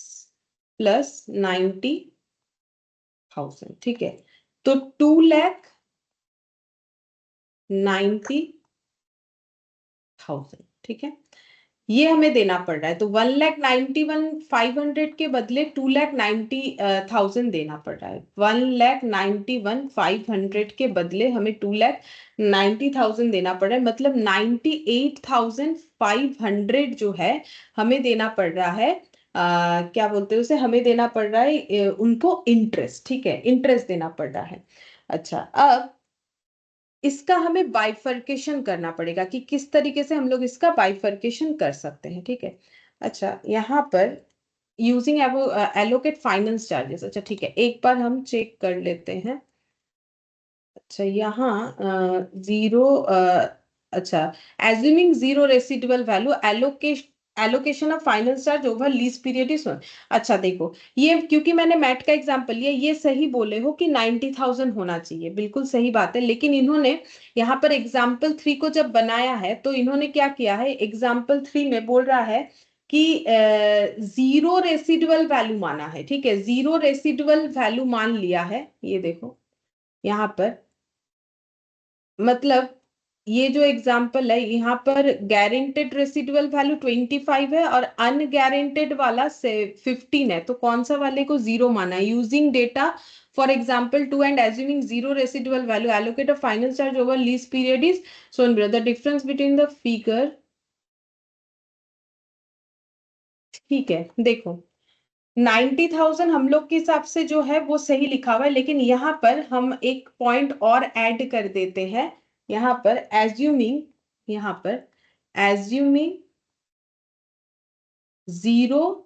S1: +90,000, ठीक है। तो 2,90,000, ठीक है। ये हमें देना पड़ रहा है, तो 1,91,500 के बदले 2,90,000 देना पड़ रहा है। 1,91,500 के बदले हमें 2,90,000 देना पड़ रहा है, मतलब 98,500 जो है हमें देना पड़ रहा है। क्या बोलते हैं उसे, हमें देना पड़ रहा है उनको इंटरेस्ट, ठीक है, इंटरेस्ट देना पड़ रहा है। अच्छा, अब इसका हमें बाइफर्केशन करना पड़ेगा कि किस तरीके से हम लोग इसका बाइफर्केशन कर सकते हैं, ठीक है। अच्छा, यहाँ पर यूजिंग एलोकेट फाइनेंस चार्जेस, अच्छा ठीक है, एक बार हम चेक कर लेते हैं। अच्छा यहाँ जीरो, अच्छा, assuming zero residual value allocation of finance charge over lease period is 1। अच्छा देखो, ये क्योंकि मैंने मैट का एग्जांपल लिया, ये सही बोले हो कि 90,000 होना चाहिए, बिल्कुल सही बात है। लेकिन इन्होंने यहाँ पर एग्जाम्पल 3 को जब बनाया है तो इन्होंने क्या किया है, एग्जाम्पल 3 में बोल रहा है कि जीरो रेसिडुअल वैल्यू माना है, ठीक है, जीरो रेसिडुअल वैल्यू मान लिया है। ये देखो यहाँ पर मतलब ये जो एग्जाम्पल है यहाँ पर गारंटेड रेसिडुअल वैल्यू 25 है और अनगारंटेड वाला से 15 है, तो कौन सा वाले को जीरो माना है। Using data for example 2 and assuming zero residual value allocate of finance charge over lease period is shown below. The difference between the figure, ठीक है, देखो 90,000 हम लोग के हिसाब से जो है वो सही लिखा हुआ है, लेकिन यहाँ पर हम एक पॉइंट और ऐड कर देते हैं। यहाँ पर एज्यूमिंग, यहाँ पर एज्यूमिंग जीरो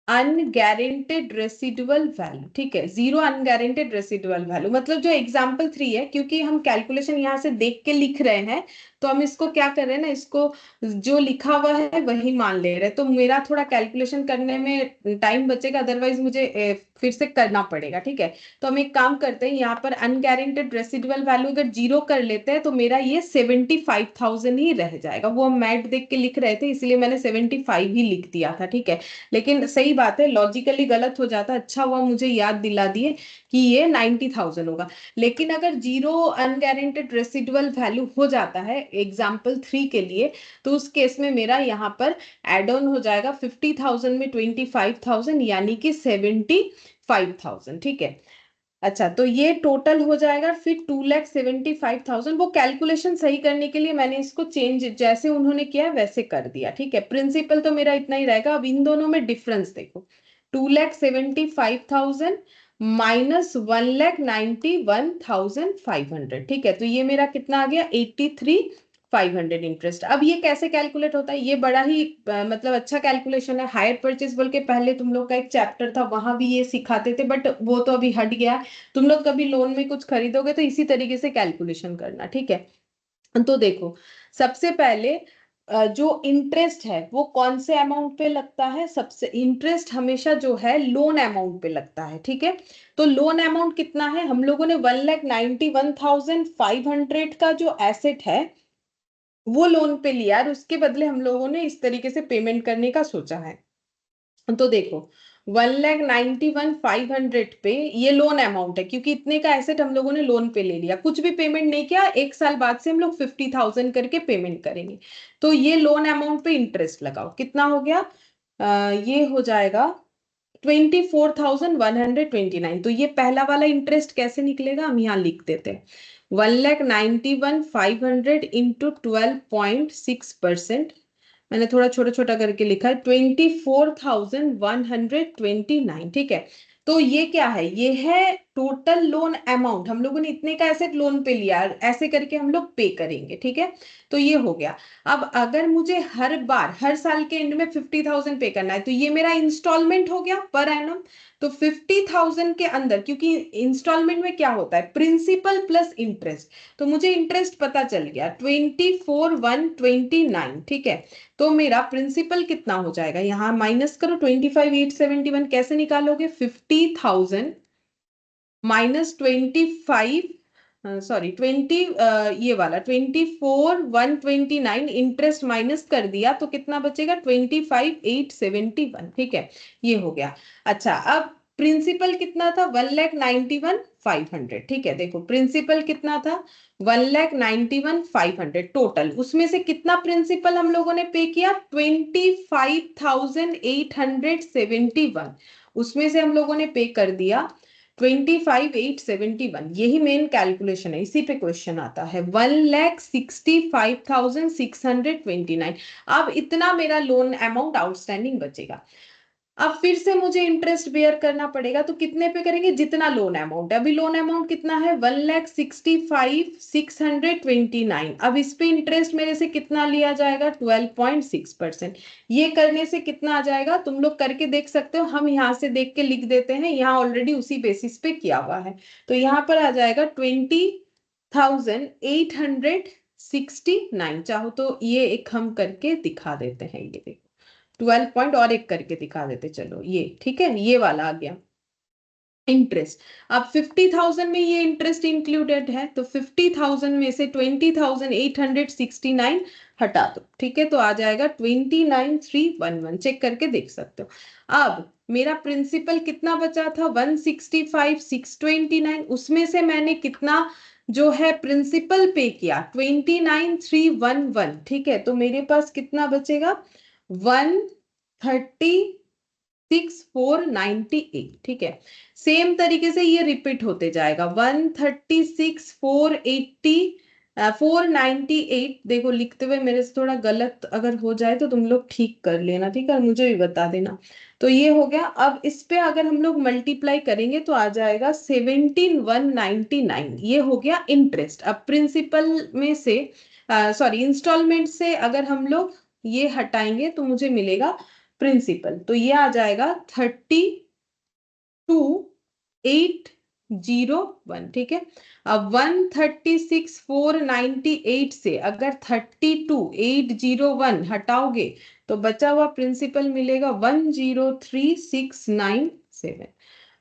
S1: अनगारंटेड रेसिडुअल वैल्यू, ठीक है, जीरो अनगारंटेड रेसिडुअल वैल्यू, मतलब जो एग्जांपल 3 है, क्योंकि हम कैलकुलेशन यहाँ से देख के लिख रहे हैं तो हम इसको क्या कर रहे हैं ना, इसको जो लिखा हुआ है वही मान ले रहे हैं, तो मेरा थोड़ा कैलकुलेशन करने में टाइम बचेगा, अदरवाइज मुझे फिर से करना पड़ेगा, ठीक है। तो हम एक काम करते हैं, यहाँ पर अनगारंटेड रेसिडुअल वैल्यू अगर जीरो कर लेते हैं तो मेरा ये 75,000 ही रह जाएगा। वो हम मैट देख के लिख रहे थे इसलिए मैंने 75 ही लिख दिया था, ठीक है। लेकिन सही बात है, लॉजिकली गलत हो जाता, अच्छा हुआ मुझे याद दिला दिए कि ये 90,000 होगा। लेकिन अगर जीरो अनगारंटेड रेसिडुअल वैल्यू हो जाता है एग्जाम्पल 3 के लिए, तो उस केस में मेरा यहाँ पर एड ऑन हो जाएगा 50,000 में 25,000 यानी कि 75,000, ठीक है। अच्छा, तो ये टोटल हो जाएगा फिर 2,75,000। वो कैलकुलेशन सही करने के लिए मैंने इसको चेंज, जैसे उन्होंने किया वैसे कर दिया, ठीक है। प्रिंसिपल तो मेरा इतना ही रहेगा। अब इन दोनों में डिफरेंस देखो, 2,75,000 -1,91,500, ठीक है। तो ये मेरा कितना आ गया, 83,500 इंटरेस्ट। अब ये कैसे कैलकुलेट होता है, ये बड़ा ही मतलब अच्छा कैलकुलेशन है। हायर परचेज बोल के पहले तुम लोग का एक चैप्टर था, वहां भी ये सिखाते थे, बट वो तो अभी हट गया। तुम लोग कभी लोन में कुछ खरीदोगे तो इसी तरीके से कैलकुलेशन करना, ठीक है। तो देखो सबसे पहले जो इंटरेस्ट है वो कौन से अमाउंट पे लगता है, सबसे इंटरेस्ट हमेशा जो है लोन अमाउंट पे लगता है, ठीक है। तो लोन अमाउंट कितना है, हम लोगों ने 1,91,500 का जो एसेट है वो लोन पे लिया और उसके बदले हम लोगों ने इस तरीके से पेमेंट करने का सोचा है। तो देखो 1,91,500 पे ये लोन अमाउंट है, क्योंकि इतने का एसेट हम लोगों ने लोन पे ले लिया, कुछ भी पेमेंट नहीं किया, 1 साल बाद से हम लोग 50,000 करके पेमेंट करेंगे। तो ये लोन अमाउंट पे इंटरेस्ट लगाओ, कितना हो गया, ये हो जाएगा 24,129। तो ये पहला वाला इंटरेस्ट कैसे निकलेगा, हम यहाँ लिख देते हैं 1,91,500 इंटू 12.6%। मैंने थोड़ा छोटा छोटा करके लिखा है 24,129। ठीक है, तो ये क्या है, ये है टोटल लोन अमाउंट, हम लोगों ने इतने का एसेट लोन पे लिया, ऐसे करके हम लोग पे करेंगे। ठीक है, तो ये हो गया। अब अगर मुझे हर बार हर साल के एंड में 50,000 पे करना है, तो ये मेरा इंस्टॉलमेंट हो गया पर एनम। तो 50,000 के अंदर, क्योंकि इंस्टॉलमेंट में क्या होता है, प्रिंसिपल प्लस इंटरेस्ट, तो मुझे इंटरेस्ट पता चल गया 24,129। ठीक है, तो मेरा प्रिंसिपल कितना हो जाएगा, यहां माइनस करो 25,871। कैसे निकालोगे, 50,000 माइनस 25, सॉरी 20, ये वाला 24,129 इंटरेस्ट माइनस कर दिया तो कितना बचेगा, 25,871। ठीक है, ये हो गया। अच्छा, अब प्रिंसिपल कितना था, 1,91,500। ठीक है, देखो प्रिंसिपल कितना था, 1,91,500 टोटल, उसमें से कितना प्रिंसिपल हम लोगों ने पे किया, 25,871। उसमें से हम लोगों ने पे कर दिया 25,871। यही मेन कैलकुलेशन है, इसी पे क्वेश्चन आता है, 1,65,629। अब इतना मेरा लोन अमाउंट आउटस्टैंडिंग बचेगा। अब फिर से मुझे इंटरेस्ट बेयर करना पड़ेगा, तो कितने पे करेंगे, जितना लोन अमाउंट है। अभी लोन अमाउंट कितना है, 1,65,629। अब इस पे इंटरेस्ट मेरे से कितना लिया जाएगा, 12.6%। ये करने से कितना आ जाएगा, तुम लोग करके देख सकते हो, हम यहाँ से देख के लिख देते हैं, यहाँ ऑलरेडी उसी बेसिस पे किया हुआ है। तो यहाँ पर आ जाएगा 20,869। चाहो तो ये एक हम करके दिखा देते हैं, ये देखो 12 पॉइंट और एक करके दिखा देते, चलो ये ठीक है, ये वाला आ गया इंटरेस्ट। अब 50,000 में ये इंटरेस्ट इंक्लूडेड है, तो 50,000 में से 20,869 हटा दो। ठीक है, तो आ जाएगा 29,311। चेक करके देख सकते हो। अब मेरा प्रिंसिपल कितना बचा था, 165,629। उसमें से मैंने कितना जो है प्रिंसिपल पे किया, 29,311। ठीक है, तो मेरे पास कितना बचेगा, 136,498। ठीक है, सेम तरीके से ये रिपीट होते जाएगा, 136,480, 498। देखो लिखते हुए मेरे से थोड़ा गलत अगर हो जाए तो तुम लोग ठीक कर लेना, ठीक है, और मुझे भी बता देना। तो ये हो गया। अब इस पे अगर हम लोग मल्टीप्लाई करेंगे तो आ जाएगा 17,199। ये हो गया इंटरेस्ट। अब प्रिंसिपल में से, सॉरी इंस्टॉलमेंट से अगर हम लोग ये हटाएंगे तो मुझे मिलेगा प्रिंसिपल, तो ये आ जाएगा 32,801। ठीक है, अब 136,498 से अगर 32,801 हटाओगे तो बचा हुआ प्रिंसिपल मिलेगा 103,697।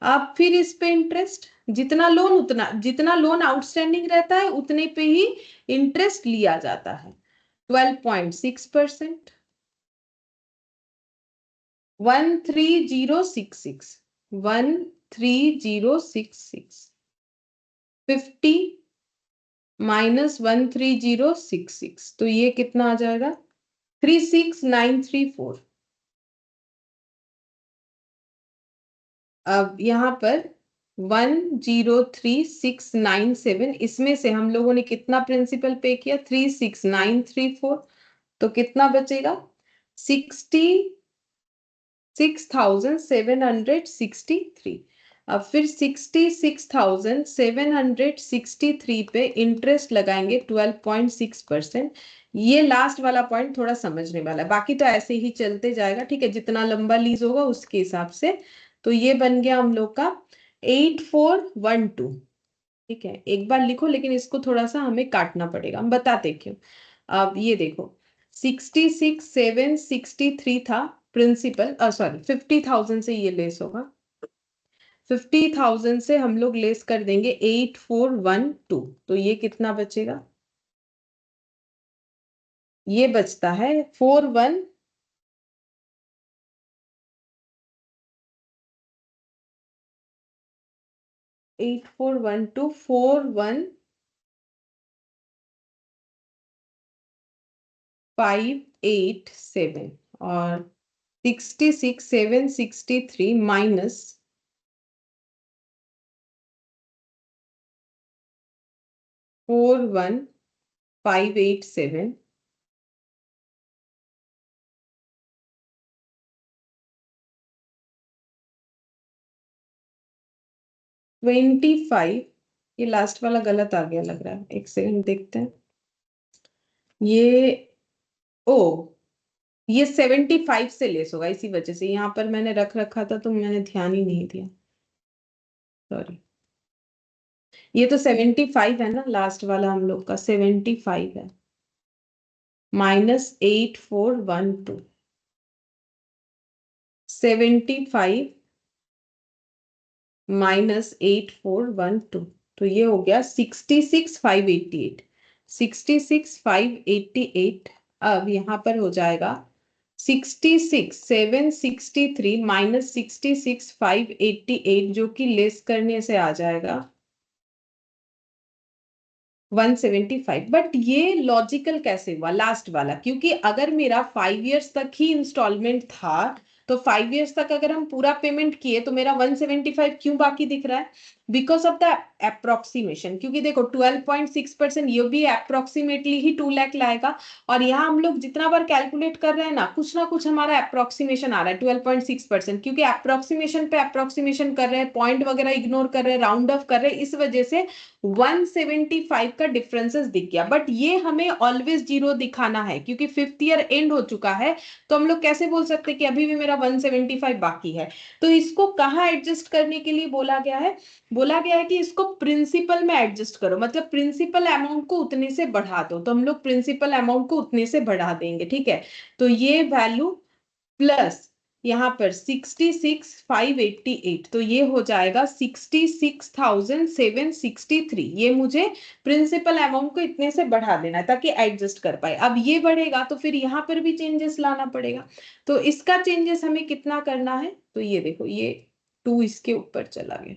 S1: अब फिर इस पे इंटरेस्ट, जितना लोन उतना, जितना लोन आउटस्टैंडिंग रहता है उतने पे ही इंटरेस्ट लिया जाता है, 12.6%। 13066, 13066, 50 माइनस 13066, तो ये कितना आ जाएगा, 36,934। अब यहाँ पर 103,697, इसमें से हम लोगों ने कितना प्रिंसिपल पे किया, 36,934। तो कितना बचेगा, 66,763। अब फिर 66,763 पे इंटरेस्ट लगाएंगे 12.6%। ये लास्ट वाला पॉइंट थोड़ा समझने वाला है, बाकी तो ऐसे ही चलते जाएगा। ठीक है, जितना लंबा लीज होगा उसके हिसाब से। तो ये बन गया हम लोग का 8412। ठीक है, एक बार लिखो, लेकिन इसको थोड़ा सा हमें काटना पड़ेगा, हम बताते क्यों। अब ये देखो 66,763 था प्रिंसिपल, सॉरी 50,000 से ये लेस होगा, 50,000 से हम लोग लेस कर देंगे 8412। तो ये कितना बचेगा, ये बचता है 41,8412,41587। और 66,763 माइनस 41,587 25। ये लास्ट वाला गलत आ गया लग रहा है, एक सेकंड देखते हैं। ये ओ ये 75 से लेस होगा, इसी वजह से यहाँ पर मैंने रख रखा था तो मैंने ध्यान ही नहीं दिया, सॉरी। ये तो 75 है ना, लास्ट वाला हम लोग का 75 है, -8412। 75 -8412, तो ये हो गया 66,588। 66,588। अब यहाँ पर हो जाएगा 66,763 माइनस 66,588, जो कि लेस करने से आ जाएगा 175। बट ये लॉजिकल कैसे हुआ लास्ट वाला, क्योंकि अगर मेरा 5 इयर्स तक ही इंस्टॉलमेंट था, तो 5 इयर्स तक अगर हम पूरा पेमेंट किए तो मेरा 175 क्यों बाकी दिख रहा है? बिकॉज ऑफ द अप्रोक्सीमेशन, क्योंकि देखो 12.6%, ये भी अप्रोक्सीमेटली ही 2 लाख लाएगा। और यहाँ हम लोग जितना बार कैलकुलेट कर रहे हैं ना कुछ हमारा अप्रोक्सीमेशन आ रहा है 12.6%, क्योंकि अप्रोक्सीमेशन पे अप्रोक्सीमेशन कर रहे हैं, पॉइंट वगैरह इग्नोर कर रहे हैं, राउंड ऑफ कर रहे हैं, इस वजह से 175 का डिफरेंसेस दिख गया। बट ये हमें ऑलवेज जीरो दिखाना है, क्योंकि 5th ईयर एंड हो चुका है, तो हम लोग कैसे बोल सकते हैं कि अभी भी मेरा 175 बाकी है? तो इसको कहाँ एडजस्ट करने के लिए बोला गया है? बोला गया है कि इसको प्रिंसिपल में एडजस्ट करो, मतलब प्रिंसिपल अमाउंट को उतने से बढ़ा दो। तो हम लोग प्रिंसिपल अमाउंट को उतने से बढ़ा देंगे, ठीक है। तो ये वैल्यू प्लस यहाँ पर 66,588, तो ये हो जाएगा 66,763। ये मुझे प्रिंसिपल अमाउंट को इतने से बढ़ा देना है ताकि एडजस्ट कर पाए। अब ये बढ़ेगा तो फिर यहाँ पर भी चेंजेस लाना पड़ेगा। तो इसका चेंजेस हमें कितना करना है? तो ये देखो, ये 2 इसके ऊपर चला गया,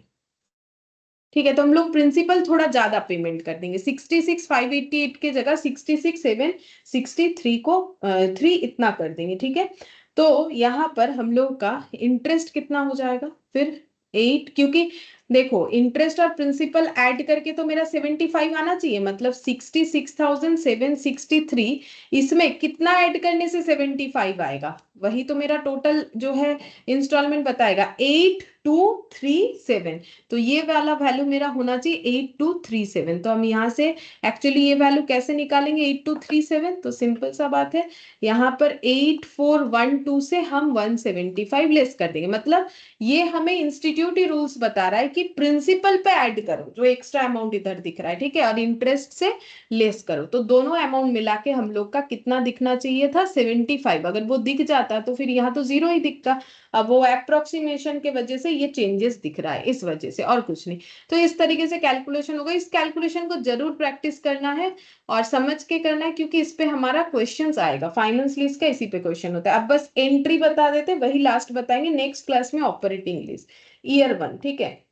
S1: ठीक है। तो हम लोग प्रिंसिपल थोड़ा ज्यादा पेमेंट कर देंगे, 66,588 के जगह 66,763 को 3 इतना कर देंगे, ठीक है। तो यहाँ पर हम लोग का इंटरेस्ट कितना हो जाएगा फिर? 8, क्योंकि देखो इंटरेस्ट और प्रिंसिपल ऐड करके तो मेरा 75 आना चाहिए, मतलब 66,763। इसमें कितना ऐड करने से 75 आएगा? वही तो मेरा टोटल जो है इंस्टॉलमेंट बताएगा, 8237। तो ये वाला वैल्यू मेरा होना चाहिए 8237। तो हम यहाँ से एक्चुअली ये वैल्यू कैसे निकालेंगे 8237? तो सिंपल सा बात है, यहाँ पर 8412 से हम 175 लेस कर देंगे। मतलब ये हमें इंस्टीट्यूट ही रूल्स बता रहा है कि प्रिंसिपल पे ऐड करो जो एक्स्ट्रा अमाउंट इधर दिख रहा है, ठीक है, और इंटरेस्ट से लेस करो। तो दोनों अमाउंट मिला के हम लोग का कितना दिखना चाहिए था? 75। अगर वो दिख जाता तो फिर यहाँ तो जीरो ही दिखता। अब वो अप्रोक्सीमेशन के वजह से ये चेंजेस दिख रहा है, इस वजह से, और कुछ नहीं। तो इस तरीके से कैलकुलेशन होगा। इस कैलकुलेशन को जरूर प्रैक्टिस करना है और समझ के करना है, क्योंकि इस पे हमारा क्वेश्चंस आएगा, फाइनेंस लीज का इसी पे क्वेश्चन होता है। अब बस एंट्री बता देते, वही लास्ट बताएंगे नेक्स्ट क्लास में, ऑपरेटिंग लीज ईयर 1, ठीक है।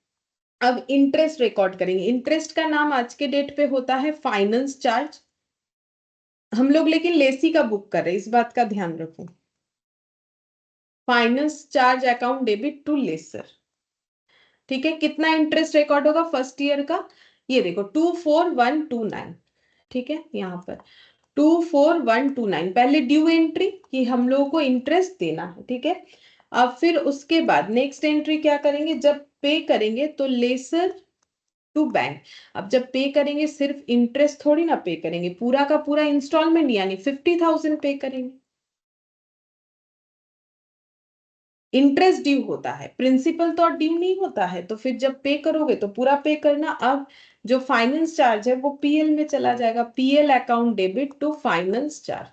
S1: अब इंटरेस्ट रिकॉर्ड करेंगे। इंटरेस्ट का नाम आज के डेट पे होता है फाइनेंस चार्ज। हम लोग लेकिन लेसी का बुक कर रहे हैं, इस बात का ध्यान रखो। Finance charge account debit to lessor, ठीक है। कितना इंटरेस्ट रिकॉर्ड होगा फर्स्ट ईयर का? ये देखो 24,129, ठीक है। यहाँ पर 24,129 पहले ड्यू एंट्री, कि हम लोगों को इंटरेस्ट देना है, ठीक है। अब फिर उसके बाद नेक्स्ट एंट्री क्या करेंगे? जब पे करेंगे तो लेसर टू बैंक। अब जब पे करेंगे सिर्फ इंटरेस्ट थोड़ी ना पे करेंगे, पूरा का पूरा इंस्टॉलमेंट यानी 50,000 पे करेंगे। इंटरेस्ट ड्यू होता है, प्रिंसिपल तो ड्यू नहीं होता है, तो फिर जब पे करोगे तो पूरा पे करना। अब जो फाइनेंस चार्ज है वो पीएल में चला जाएगा, PL account debit to finance charge,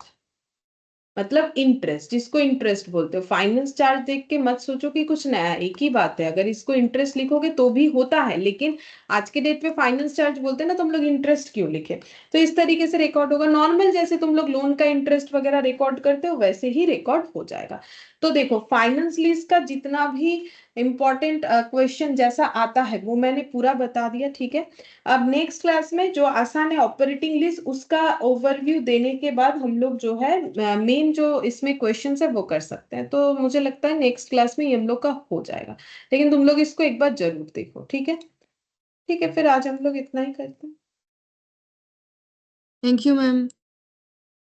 S1: मतलब इंटरेस्ट, जिसको इंटरेस्ट बोलते हो। फाइनेंस चार्ज देख के मत सोचो कि कुछ नया, एक ही बात है। अगर इसको इंटरेस्ट लिखोगे तो भी होता है, लेकिन आज के डेट पे फाइनेंस चार्ज बोलते हैं ना, तो हम लोग इंटरेस्ट क्यों लिखे? तो इस तरीके से रिकॉर्ड होगा, नॉर्मल जैसे तुम लोग लोन का इंटरेस्ट वगैरह रिकॉर्ड करते हो वैसे ही रिकॉर्ड हो जाएगा। तो देखो फाइनेंस लीज का जितना भी इम्पोर्टेंट क्वेश्चन जैसा आता है वो मैंने पूरा बता दिया, ठीक है। अब नेक्स्ट क्लास में जो आसान है ऑपरेटिंग लिस्ट, उसका ओवरव्यू देने के बाद हम लोग जो है मेन जो इसमें क्वेश्चन है वो कर सकते हैं। तो मुझे लगता है नेक्स्ट क्लास में ये हम लोग का हो जाएगा, लेकिन तुम लोग इसको एक बार जरूर देखो, ठीक है। ठीक है, फिर आज हम लोग इतना ही करते
S3: थैंक यू मैम।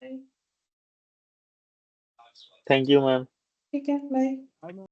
S1: हैं।
S2: Thank you ma'am.
S1: ठीक है, बाय।